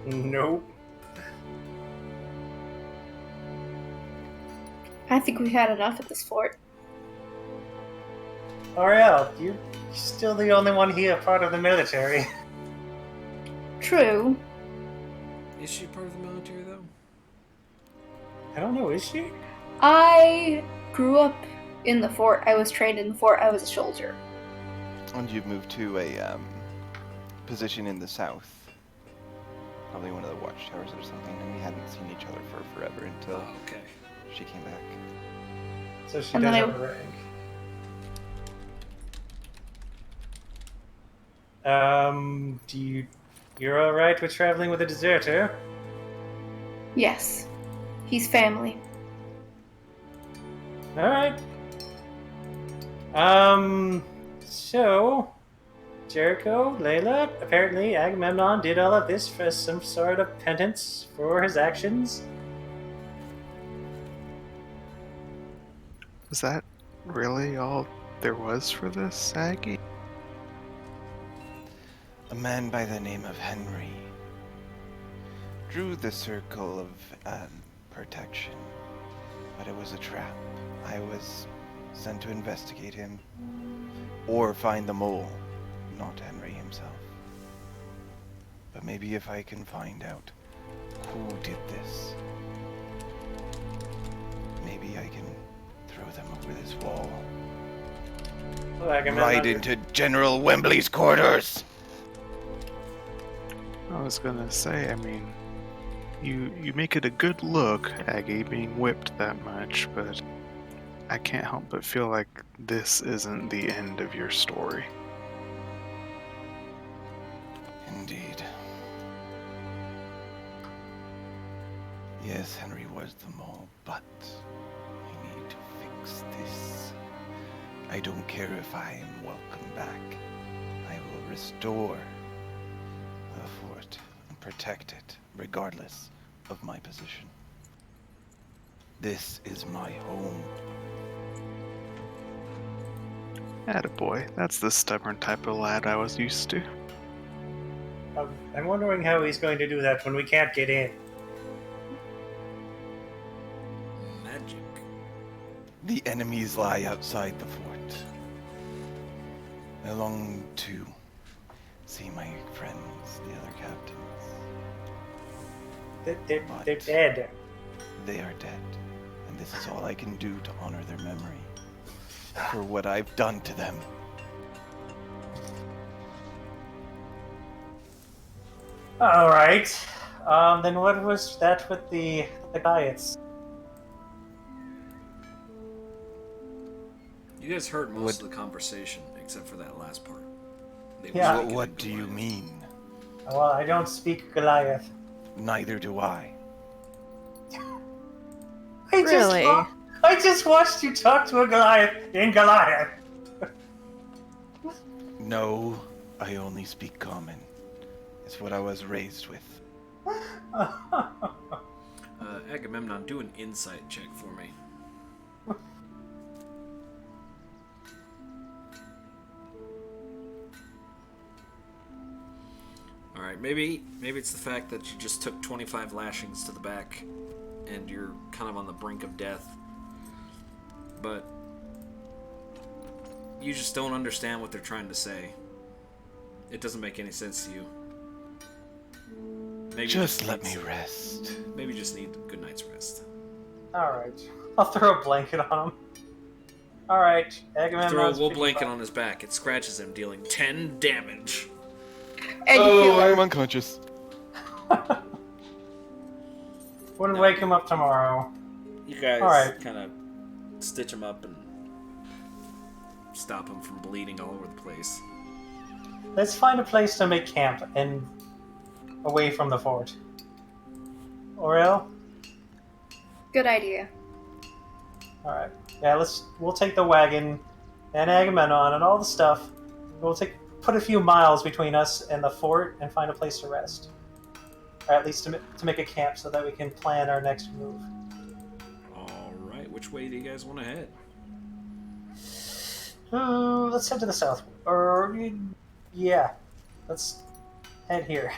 Nope. I think we had enough at this fort. Ariel, you're still the only one here part of the military. True. Is she part of the military, though? I don't know, is she? I grew up in the fort. I was trained in the fort. I was a soldier. And you've moved to a position in the south. Probably one of the watchtowers or something, and we hadn't seen each other for forever until Oh, okay. she came back. So she And does then have a rank. You're alright with traveling with a deserter? Yes. He's family. Alright. So, Jericho, Layla, apparently Agamemnon did all of this for some sort of penance for his actions. Was that really all there was for this, Aggie? A man by the name of Henry drew the circle of protection, but it was a trap. I was sent to investigate him or find the mole, not Henry himself. But maybe if I can find out who did this, maybe I can throw them over this wall. Well, Agamemnon Right into General Wembley's quarters! I was gonna say, I mean, you make it a good look, Aggie, being whipped that much, but I can't help but feel like this isn't the end of your story. Indeed. Yes, Henry was the mole, but I need to fix this. I don't care if I am welcome back. I will restore the fort and protect it, regardless of my position. This is my home. Attaboy, that's the stubborn type of lad I was used to. I'm wondering how he's going to do that when we can't get in. Magic. The enemies lie outside the fort. I long to see my friends, the other captains. They're dead. They are dead, and this is all I can do to honor their memory for what I've done to them. All right. Then what was that with the Goliaths? You guys heard most What- of the conversation, except for that last part. They were Yeah. speaking in What do you Goliath. mean? Well, I don't speak Goliath. Neither do I. Really? I just watched you talk to a Goliath in Goliath. No, I only speak common. It's what I was raised with. Agamemnon, do an insight check for me. Alright, maybe it's the fact that you just took 25 lashings to the back and you're kind of on the brink of death. But you just don't understand what they're trying to say. It doesn't make any sense to you. Maybe Just you let need me rest. Maybe you just need a good night's rest. All right. I'll throw a blanket on him. All right. Agamemnon's Throw a wool pretty blanket fine. on his back. It scratches him, dealing 10 damage. And you feel I'm unconscious. Wouldn't wake him up tomorrow. You guys Alright. kind of stitch him up and stop him from bleeding all over the place. Let's find a place to make camp and away from the fort. Oriel? good idea. Alright. Yeah, we'll take the wagon and Agamemnon and all the stuff. Put a few miles between us and the fort and find a place to rest. Or at least to make a camp so that we can plan our next move. Alright, which way do you guys want to head? Let's head to the south. Yeah. Let's head here.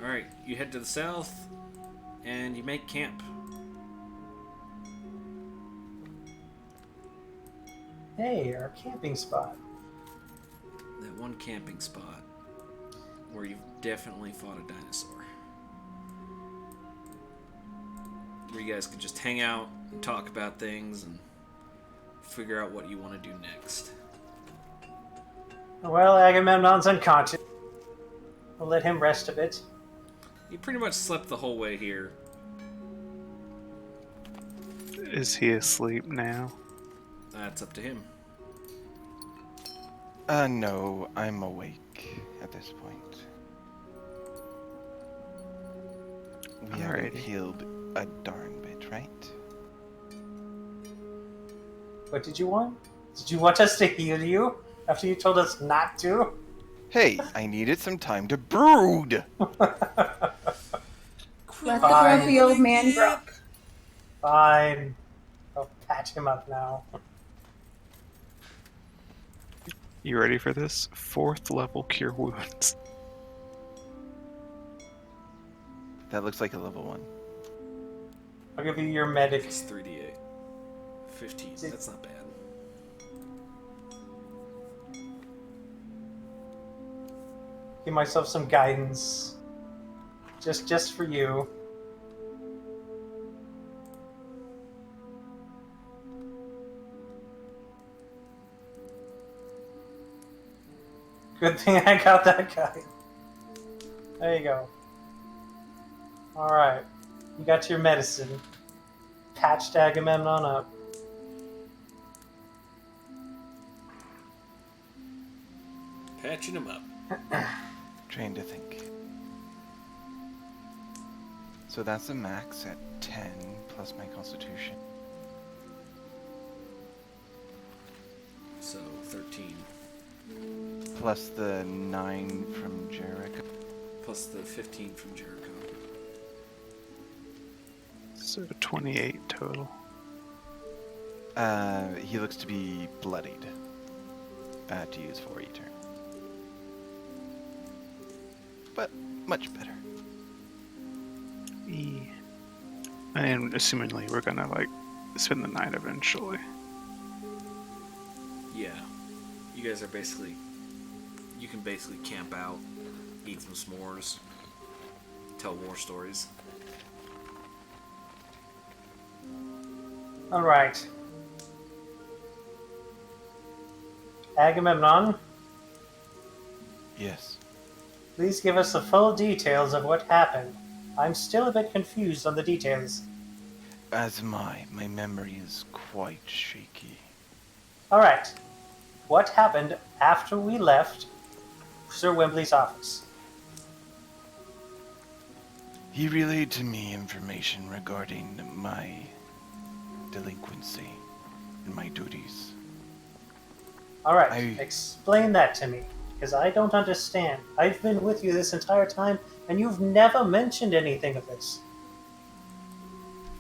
Alright, you head to the south and you make camp. Hey, our camping spot. That one camping spot where you've definitely fought a dinosaur. Where you guys can just hang out and talk about things and figure out what you want to do next. Well, Agamemnon's unconscious. We'll let him rest a bit. You pretty much slept the whole way here. Is he asleep now? That's up to him. No, I'm awake at this point. We haven't Alrighty. healed a darn bit, right? What did you want? Did you want us to heal you after you told us not to? Hey, I needed some time to brood! Let the Fine. grumpy old man grump. Fine. I'll patch him up now. You ready for this? 4th level cure wounds. That looks like a level 1. I'll give you your medic. It's 3d8. 15. That's not bad. Give myself some guidance. Just for you. Good thing I got that guy. There you go. Alright. You got your medicine. Patched Agamemnon up. Patching him up. Trying to think. So that's the max at 10 plus my constitution. So 13 Plus the 9 from Jericho. plus the 15 from Jericho. So 28 total. He looks to be bloodied. To use for E-turn. But much better. And assumingly we're gonna like spend the night eventually. Yeah. You guys are basically... You can basically camp out, eat some s'mores, tell war stories. Alright. Agamemnon, Yes. please give us the full details of what happened. I'm still a bit confused on the details. As am I. My memory is quite shaky. Alright, what happened after we left Sir Wembley's office? He relayed to me information regarding my delinquency and my duties. Alright, explain that to me, because I don't understand. I've been with you this entire time, and you've never mentioned anything of this.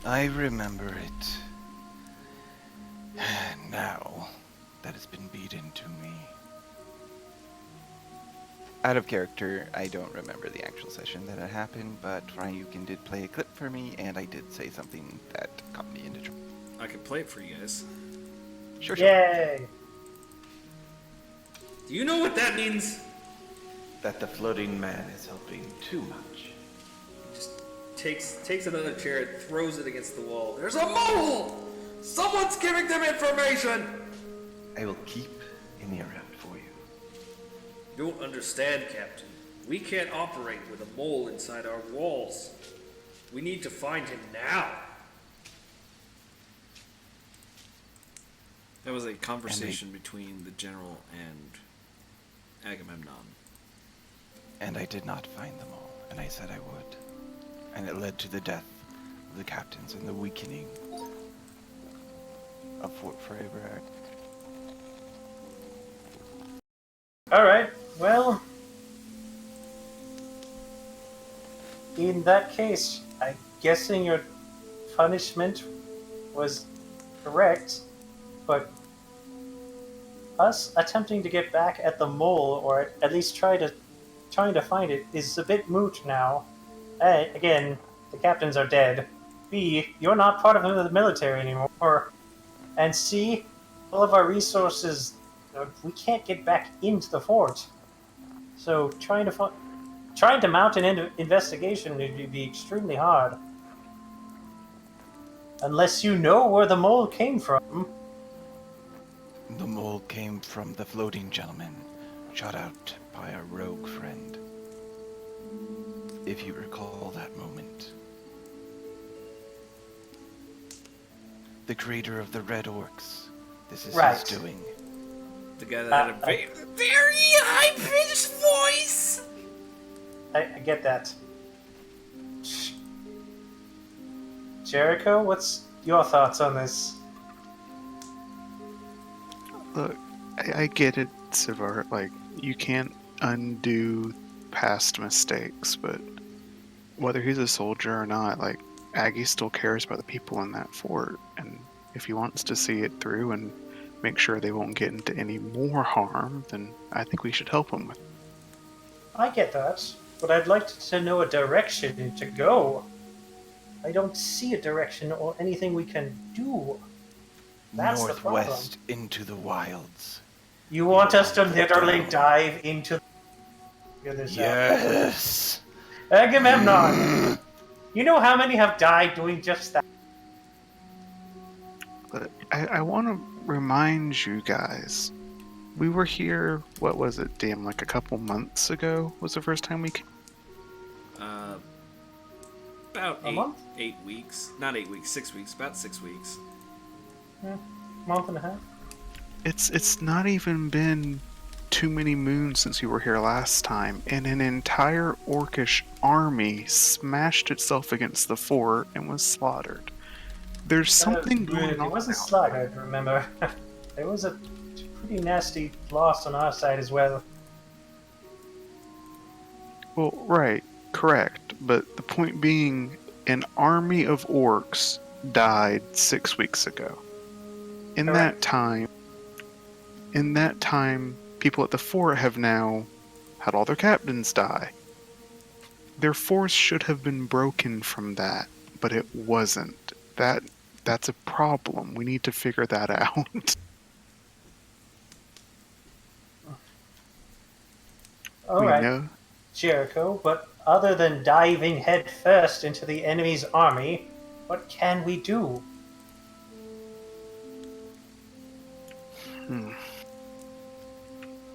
I remember it. Now that it's been beat into me. Out of character, I don't remember the actual session that it happened, but Ryukin did play a clip for me, and I did say something that got me into trouble. I can play it for you guys. Sure. Yay! Do you know what that means? That the floating man is helping too much. Just takes another chair and throws it against the wall. There's a mole! Someone's giving them information! I will keep an ear out for you. You don't understand, Captain. We can't operate with a mole inside our walls. We need to find him now. That was a conversation between the general and Agamemnon. And I did not find them all, and I said I would. And it led to the death of the captains and the weakening of Fort Freyberg. Alright, well, in that case, I'm guessing your punishment was correct, but us attempting to get back at the mole, or at least trying to find it, is a bit moot now. A, again, the captains are dead. B, you're not part of the military anymore. And C, all of our resources, we can't get back into the fort. So trying to mount an investigation would be extremely hard. Unless you know where the mole came from. The mole came from the floating gentleman, shot out by a rogue friend. If you recall that moment. The creator of the Red Orcs. This is Right. his doing. The guy that had a very high-pitched voice! I get that. Jericho, what's your thoughts on this? Look, I get it, Sivar. Like, you can't undo past mistakes, but whether he's a soldier or not, like, Aggie still cares about the people in that fort, and if he wants to see it through and make sure they won't get into any more harm, then I think we should help him with it. I get that, but I'd like to know a direction to go. I don't see a direction or anything we can do. That's the problem. Northwest into the wilds. You want us to literally dive into this? Yes! Agamemnon! You know how many have died doing just that? But I want to remind you guys, we were here, what was it, damn, like a couple months ago was the first time we came? About A month? 8 weeks. Not 8 weeks, 6 weeks. About 6 weeks. Month and a half? It's not even been too many moons since you were here last time, and an entire orcish army smashed itself against the fort and was slaughtered. There's something going on. It wasn't out slaughtered, remember. There was a pretty nasty loss on our side as well. Well, right, correct. But the point being, an army of orcs died 6 weeks ago. In that time, people at the fort have now had all their captains die. Their force should have been broken from that, but it wasn't. That's a problem. We need to figure that out. Alright, Jericho, but other than diving headfirst into the enemy's army, what can we do?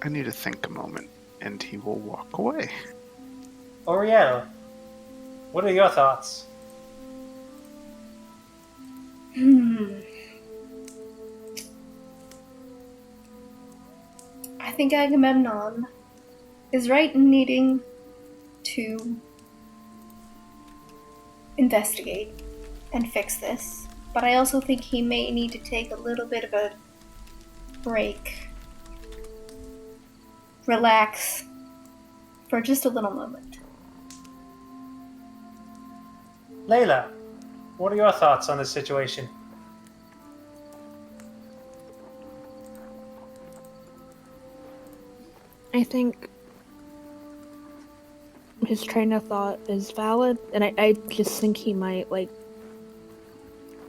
I need to think a moment, and he will walk away. Oriel, what are your thoughts? I think Agamemnon is right in needing to investigate and fix this, but I also think he may need to take a little bit of a break, relax for just a little moment. Layla, what are your thoughts on this situation? I think his train of thought is valid, and I just think he might, like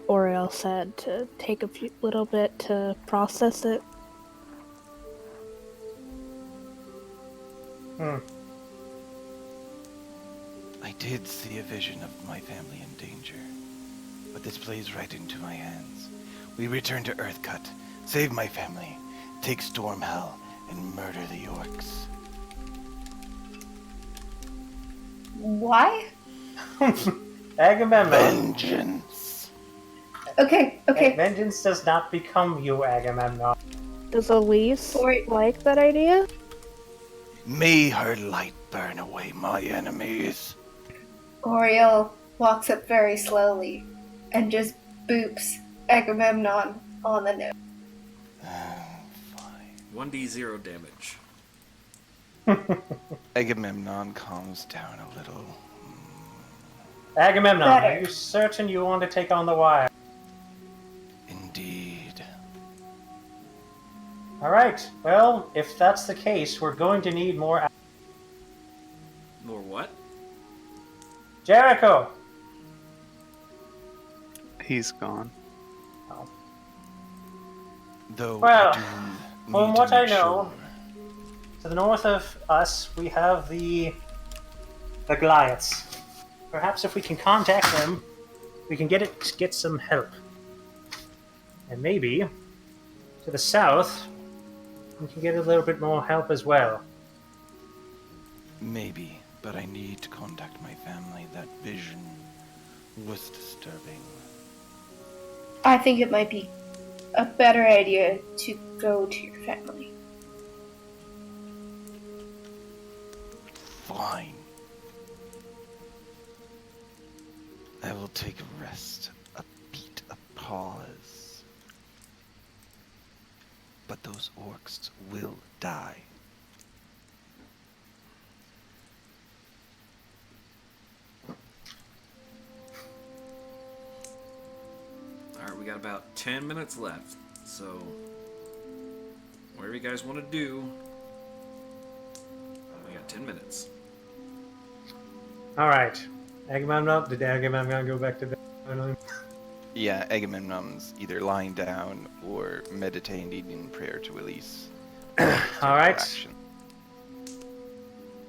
Oriel said, to take a little bit to process it. I did see a vision of my family in danger, but this plays right into my hands. We return to Earthcut, save my family, take Stormhell, and murder the orcs. Why? Agamemnon. Vengeance! Okay. Vengeance does not become you, Agamemnon. Does Elise like that idea? May her light burn away my enemies. Oriel walks up very slowly and just boops Agamemnon on the nose. Fine. 1d0 damage. Agamemnon calms down a little. Agamemnon, Better. are you certain you want to take on the wire? Indeed. Alright, well, if that's the case, we're going to need more... More what? Jericho! He's gone. Though Well, I do need from to what I make know, sure. to the north of us, we have the Goliaths. Perhaps if we can contact them, we can get some help. And maybe, to the south, we can get a little bit more help as well. Maybe, but I need to contact my family. That vision was disturbing. I think it might be a better idea to go to your family. Fine. I will take a rest, a beat, a pause. But those orcs will die. Alright, we got about 10 minutes left. So, whatever you guys want to do, we got 10 minutes. Alright. Agamemnon, did Agamemnon go back to bed? Yeah, Agamemnon's either lying down or meditating in prayer to Elise. Alright.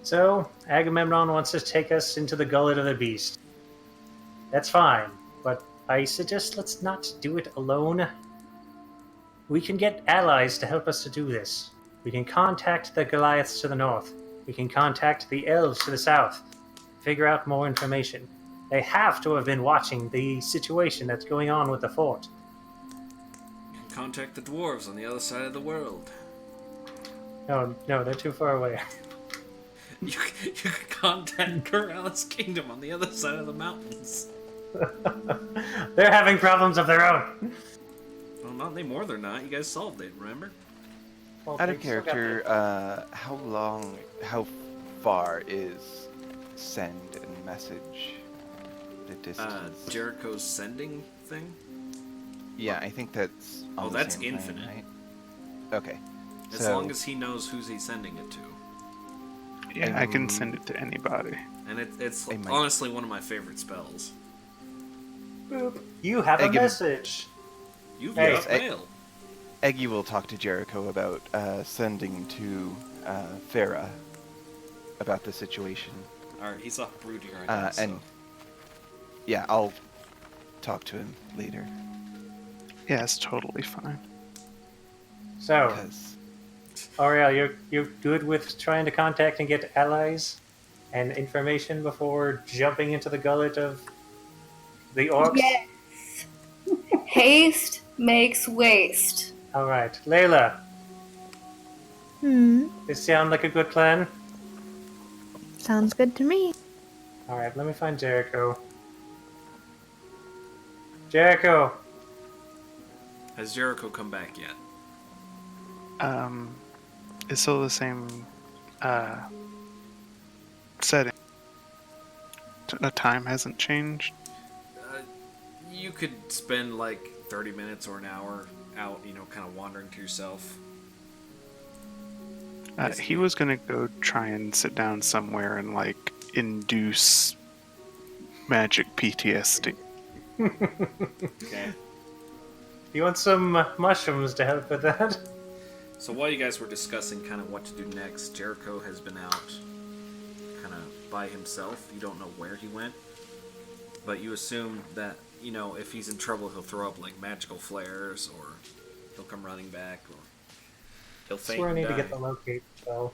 So, Agamemnon wants to take us into the gullet of the beast. That's fine, but I suggest let's not do it alone. We can get allies to help us to do this. We can contact the Goliaths to the north. We can contact the elves to the south. Figure out more information. They have to have been watching the situation that's going on with the fort. You can contact the dwarves on the other side of the world. No, they're too far away. You can contact Corrales Kingdom on the other side of the mountains. They're having problems of their own. Well, not anymore, they're not. You guys solved it, remember? Well, Out they've of still got character, how far is send and message? The distance. Jericho's sending thing? Yeah, I think that's. Oh, on the that's same plane, infinite. right? Okay. As long as he knows who's he's sending it to. Yeah, I can send it to anybody. And it's I might- honestly one of my favorite spells. Boop. You have a Egg him. message. You've Hey, got mail. Eggy will talk to Jericho about sending to Farah about the situation. Alright, he's off brooding right now. And yeah, I'll talk to him later. Yeah, it's totally fine. So, Because Auriel, you're good with trying to contact and get allies and information before jumping into the gullet of the orcs? Yes. Haste makes waste. All right, Layla, Hmm. this sound like a good plan? Sounds good to me. All right, let me find Jericho. Jericho, Has Jericho come back yet? It's still the same setting. The time hasn't changed. You could spend like 30 minutes or an hour out, kind of wandering to yourself. He was gonna go try and sit down somewhere and like induce magic PTSD. Okay. you want some mushrooms to help with that? So while you guys were discussing kind of what to do next, Jericho has been out kind of by himself. You don't know where he went, but you assume that, if he's in trouble, he'll throw up like magical flares, or he'll come running back, or he'll That's faint where I and need to die. get the locate spell.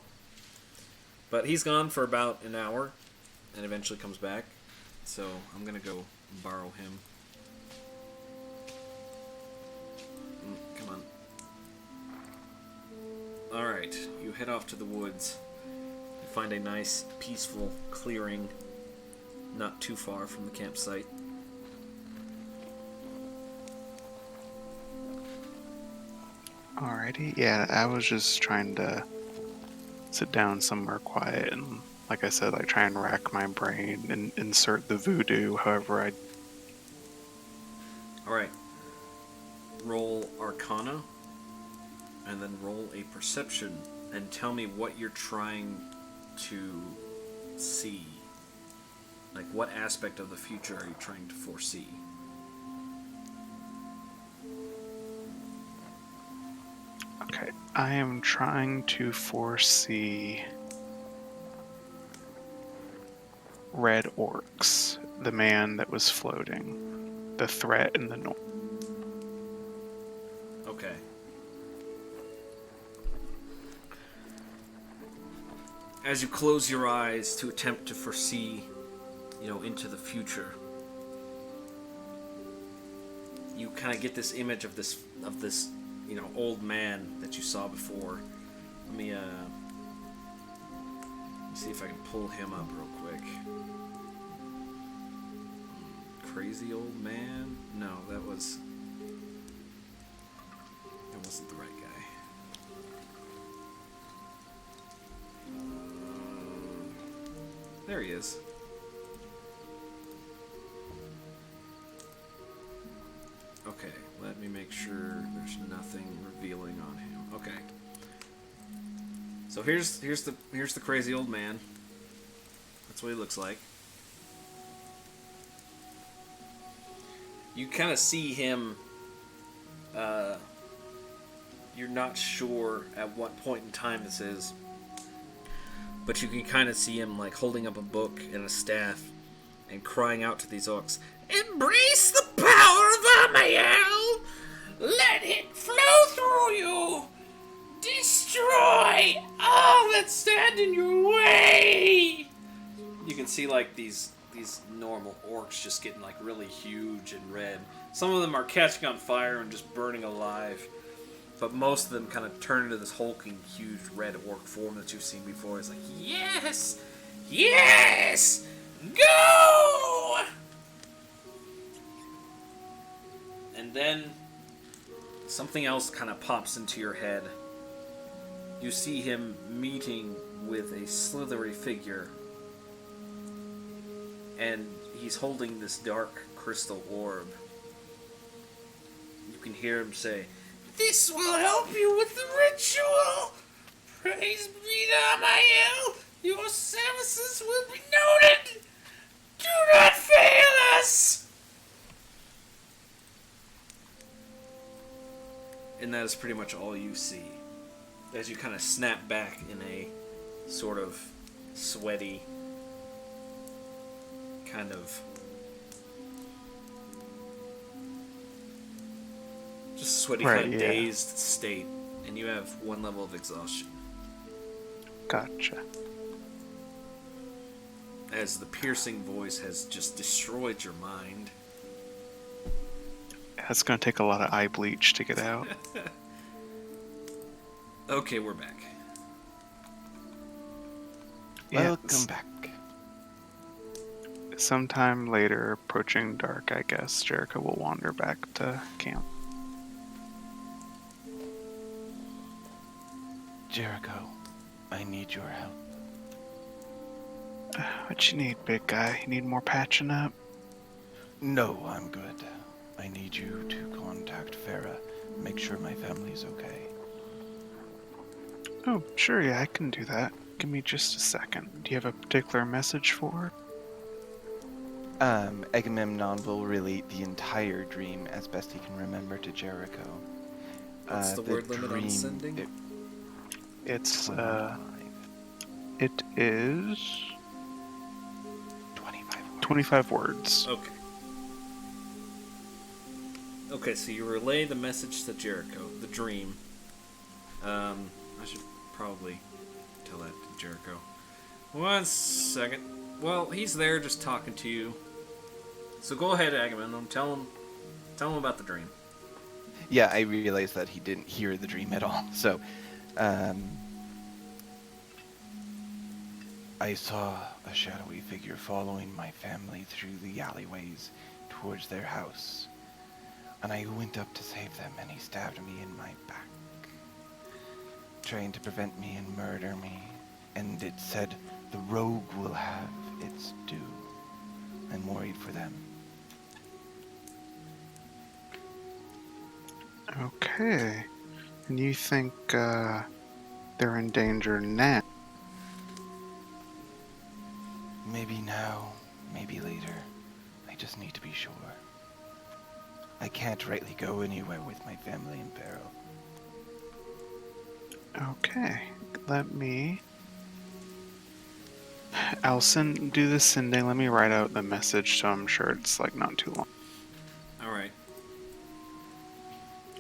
But he's gone for about an hour, and eventually comes back. So I'm gonna go borrow him. Come on. Alright, you head off to the woods. You find a nice, peaceful clearing not too far from the campsite. Alrighty, yeah, I was just trying to sit down somewhere quiet and, like I said, like try and rack my brain and insert the voodoo however I. Alright. Roll Arcana, and then roll a Perception, and tell me what you're trying to see. Like, what aspect of the future are you trying to foresee? Okay, I am trying to foresee red orcs, the man that was floating, the threat in the north. Okay. As you close your eyes to attempt to foresee, into the future, you kind of get this image of this old man that you saw before. Let me see if I can pull him up real quick. Crazy old man? No, that wasn't the right guy. There he is. Okay, let me make sure there's nothing revealing on him. Okay. So here's the crazy old man. That's what he looks like. You kind of see him. You're not sure at what point in time this is, but you can kind of see him like holding up a book and a staff and crying out to these orcs, "Embrace the power of Amael! Let it flow through you! Destroy all that stand in your way!" You can see like these normal orcs just getting like really huge and red. Some of them are catching on fire and just burning alive, but most of them kind of turn into this hulking, huge red orc form that you've seen before. It's like, yes! Yes! Go! And then something else kind of pops into your head. You see him meeting with a slithery figure, and he's holding this dark crystal orb. You can hear him say, "This will help you with the ritual! Praise be to Amael! Your services will be noted! Do not fail us!" And that is pretty much all you see, as you kind of snap back in a sort of sweaty, kind of just sweaty, Right, kind of yeah. dazed state, and you have 1 level of exhaustion. Gotcha. As the piercing voice has just destroyed your mind. That's gonna take a lot of eye bleach to get out. Okay, we're back. Welcome back. Sometime later, approaching dark, I guess, Jericho will wander back to camp. Jericho, I need your help. What you need, big guy? You need more patching up? No, I'm good. I need you to contact Farah. Make sure my family's okay. Oh, sure, yeah, I can do that. Give me just a second. Do you have a particular message for her? Agamemnon will relate the entire dream as best he can remember to Jericho. What's the word limit on sending? It's, 25. it is 25 words. Okay. Okay, so you relay the message to Jericho, the dream. I should probably tell that to Jericho. 1 second. Well, he's there just talking to you. So go ahead, Agamemnon. Tell him about the dream. Yeah, I realized that he didn't hear the dream at all. So, I saw a shadowy figure following my family through the alleyways towards their house. And I went up to save them, and he stabbed me in my back, trying to prevent me and murder me. And it said, the rogue will have its due. I'm worried for them. Okay. And you think, they're in danger now? Maybe now, maybe later. I just need to be sure. I can't rightly go anywhere with my family in peril. Okay. Let me... I'll do the sending. Let me write out the message so I'm sure it's, like, not too long. Alright.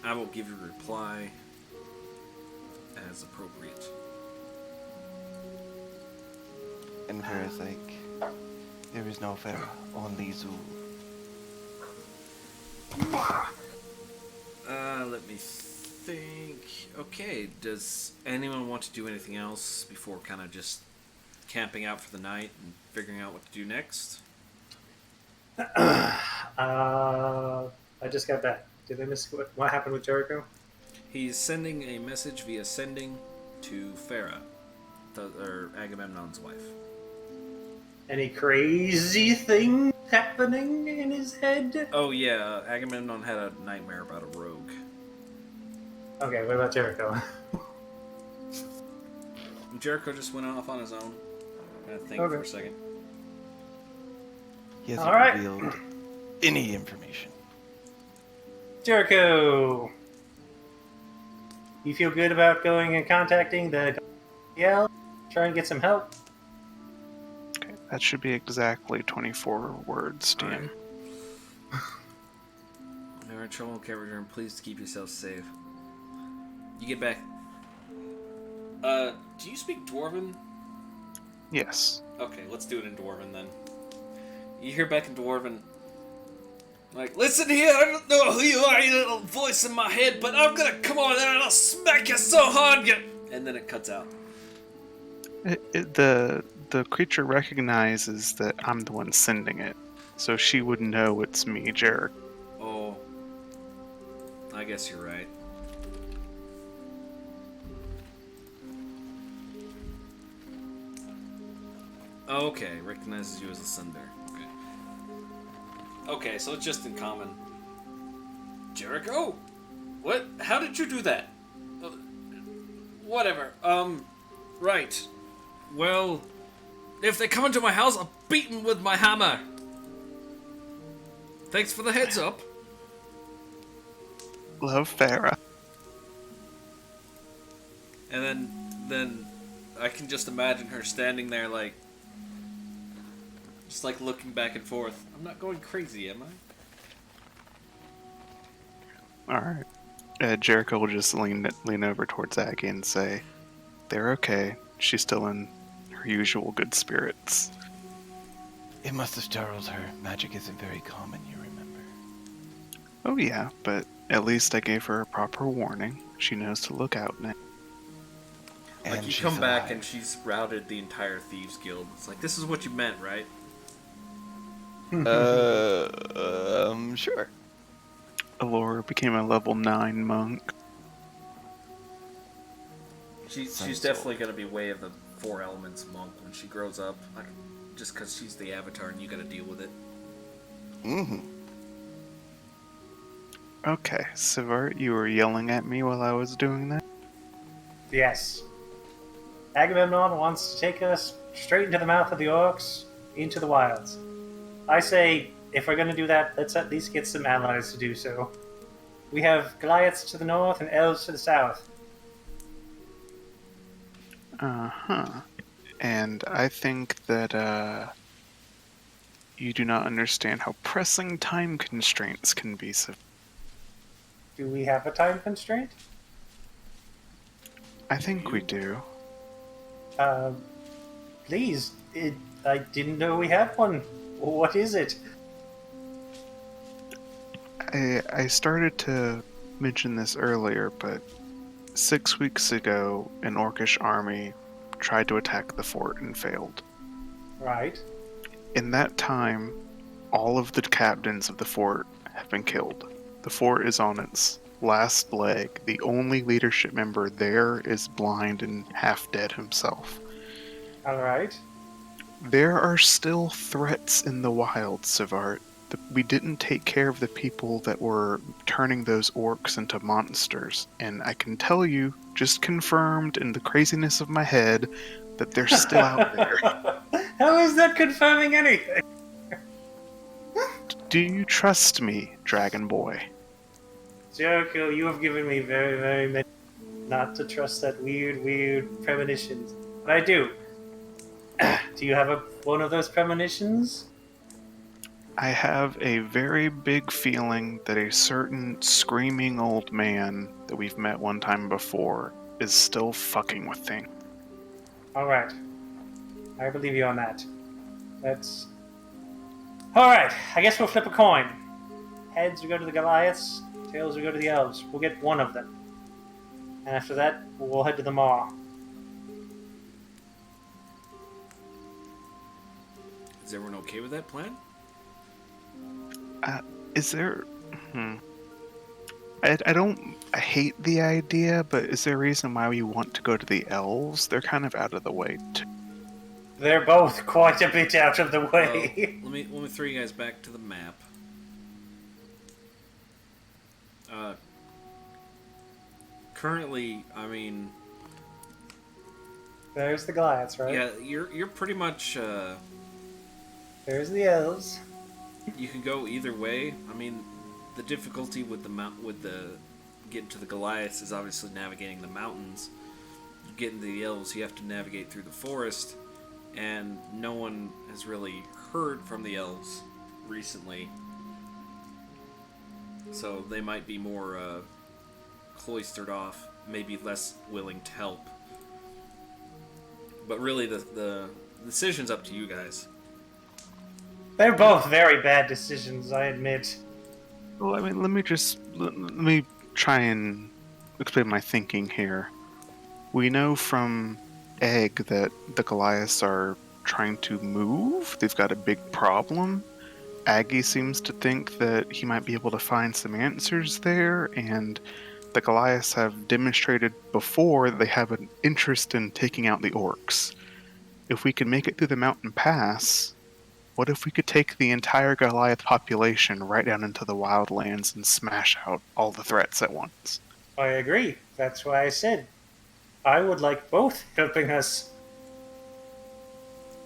I will give you a reply as appropriate. And Farah's like, there is no Farah, only Zul. Let me think. Okay, does anyone want to do anything else before kind of just camping out for the night and figuring out what to do next? I just got back. Did I miss what happened with Jericho? He's sending a message via sending to Farah, or Agamemnon's wife. Any crazy thing happening in his head? Oh yeah, Agamemnon had a nightmare about a rogue. Okay, what about Jericho? Jericho just went off on his own. I think Okay. for a second. He hasn't Alright. revealed any information. Jericho! You feel good about going and contacting the GL? Try and get some help? Okay, that should be exactly 24 words, Dan. Never in trouble, can't return. Please keep yourself safe. You get back. Do you speak Dwarven? Yes. Okay, let's do it in Dwarven then. You hear back in Dwarven. Like, listen here, I don't know who you are, you little voice in my head, but I'm gonna come over there and I'll smack you so hard, and then it cuts out. The creature recognizes that I'm the one sending it, so she would know it's me, Jericho. Oh. I guess you're right. Okay, recognizes you as the sender. Okay. Okay, so it's just in common. Jericho? What? How did you do that? Whatever. Right. Well, if they come into my house, I'll beat them with my hammer. Thanks for the heads up. Love Farah. And then I can just imagine her standing there like, just like looking back and forth. I'm not going crazy, am I? Alright. Jericho will just lean over towards Aggie and say, "They're okay. She's still in her usual good spirits." It must have startled her. Magic isn't very common, you remember. Oh yeah, but at least I gave her a proper warning. She knows to look out now. Like, And you she's come back alive. and she's routed the entire Thieves Guild. It's like, this is what you meant, right? Sure. Alora became a level 9 monk. She's Sounds definitely going to be way of the Four Elements monk when she grows up. Like, just because she's the Avatar and you got to deal with it. Mm-hmm. Okay, Sivart, you were yelling at me while I was doing that? Yes. Agamemnon wants to take us straight into the mouth of the orcs, into the wilds. I say, if we're going to do that, let's at least get some allies to do so. We have Goliaths to the north and elves to the south. Uh-huh. And I think that, you do not understand how pressing time constraints can be. Do we have a time constraint? I think we do. Please, I didn't know we had one. What is it? I started to mention this earlier, but 6 weeks ago, an orcish army tried to attack the fort and failed. Right. In that time, all of the captains of the fort have been killed. The fort is on its last leg. The only leadership member there is blind and half dead himself. Alright. There are still threats in the wild, Sivart. We didn't take care of the people that were turning those orcs into monsters, and I can tell you, just confirmed in the craziness of my head, that they're still out there. How is that confirming anything? Do you trust me, Dragon Boy? Jericho, you have given me very, very many not to trust that weird premonitions. But I do. Do you have one of those premonitions? I have a very big feeling that a certain screaming old man that we've met one time before is still fucking with things. Alright. I believe you on that. Let's... Alright, I guess we'll flip a coin. Heads we go to the Goliaths, tails we go to the elves. We'll get one of them. And after that, we'll head to the Maw. Is everyone okay with that plan? Is there... I hate the idea, but is there a reason why we want to go to the elves? They're kind of out of the way, too. They're both quite a bit out of the way. Let me throw you guys back to the map. Currently, I mean, There's the Goliaths, right? yeah, you're pretty much. There's the elves. You can go either way. I mean, the difficulty with the getting to the Goliaths is obviously navigating the mountains. Getting to the elves, you have to navigate through the forest, and no one has really heard from the elves recently. So they might be more cloistered off, maybe less willing to help. But really, the decision's up to you guys. They're both very bad decisions, I admit. Well, I mean, let me try and explain my thinking here. We know from Egg that the Goliaths are trying to move. They've got a big problem. Aggie seems to think that he might be able to find some answers there, and the Goliaths have demonstrated before that they have an interest in taking out the orcs. If we can make it through the mountain pass, what if we could take the entire Goliath population right down into the wildlands and smash out all the threats at once? I agree. That's why I said I would like both helping us.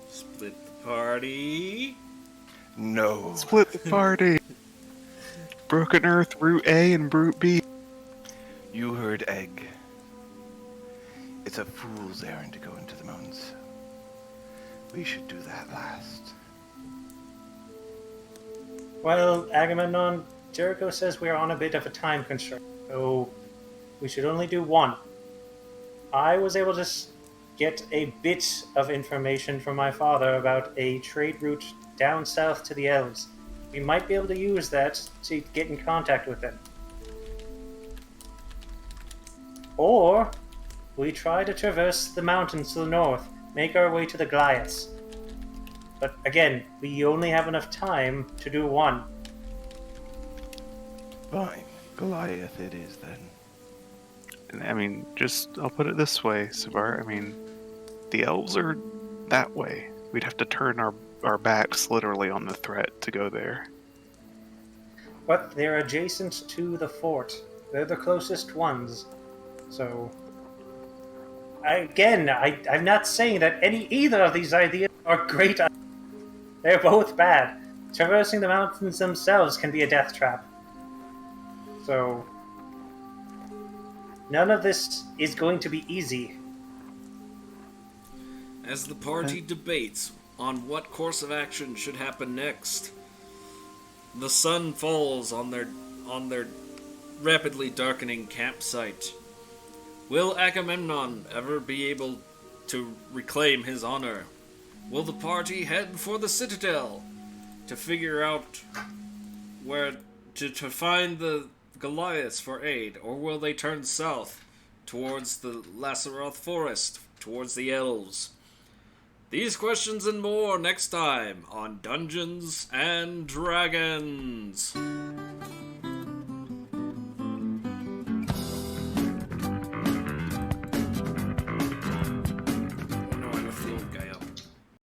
Split the party. No. Split the party! Broken Earth, Route A and Route B. You heard Egg. It's a fool's errand to go into the mountains. We should do that last. Well, Agamemnon, Jericho says we're on a bit of a time constraint, so we should only do one. I was able to get a bit of information from my father about a trade route down south to the Elves. We might be able to use that to get in contact with them. Or we try to traverse the mountains to the north, make our way to the Goliaths. But again, we only have enough time to do one. Fine. Goliath it is then. And I mean, I'll put it this way, Savar. I mean, the elves are that way. We'd have to turn our backs literally on the threat to go there. But they're adjacent to the fort. They're the closest ones. So, I'm not saying that either of these ideas are great. They're both bad. Traversing the mountains themselves can be a death trap. So, none of this is going to be easy. As the party debates on what course of action should happen next, the sun falls on their rapidly darkening campsite. Will Agamemnon ever be able to reclaim his honor? Will the party head for the citadel to figure out where to find the Goliaths for aid, or will they turn south towards the Lasseroth forest, towards the elves? These questions and more next time on Dungeons and Dragons.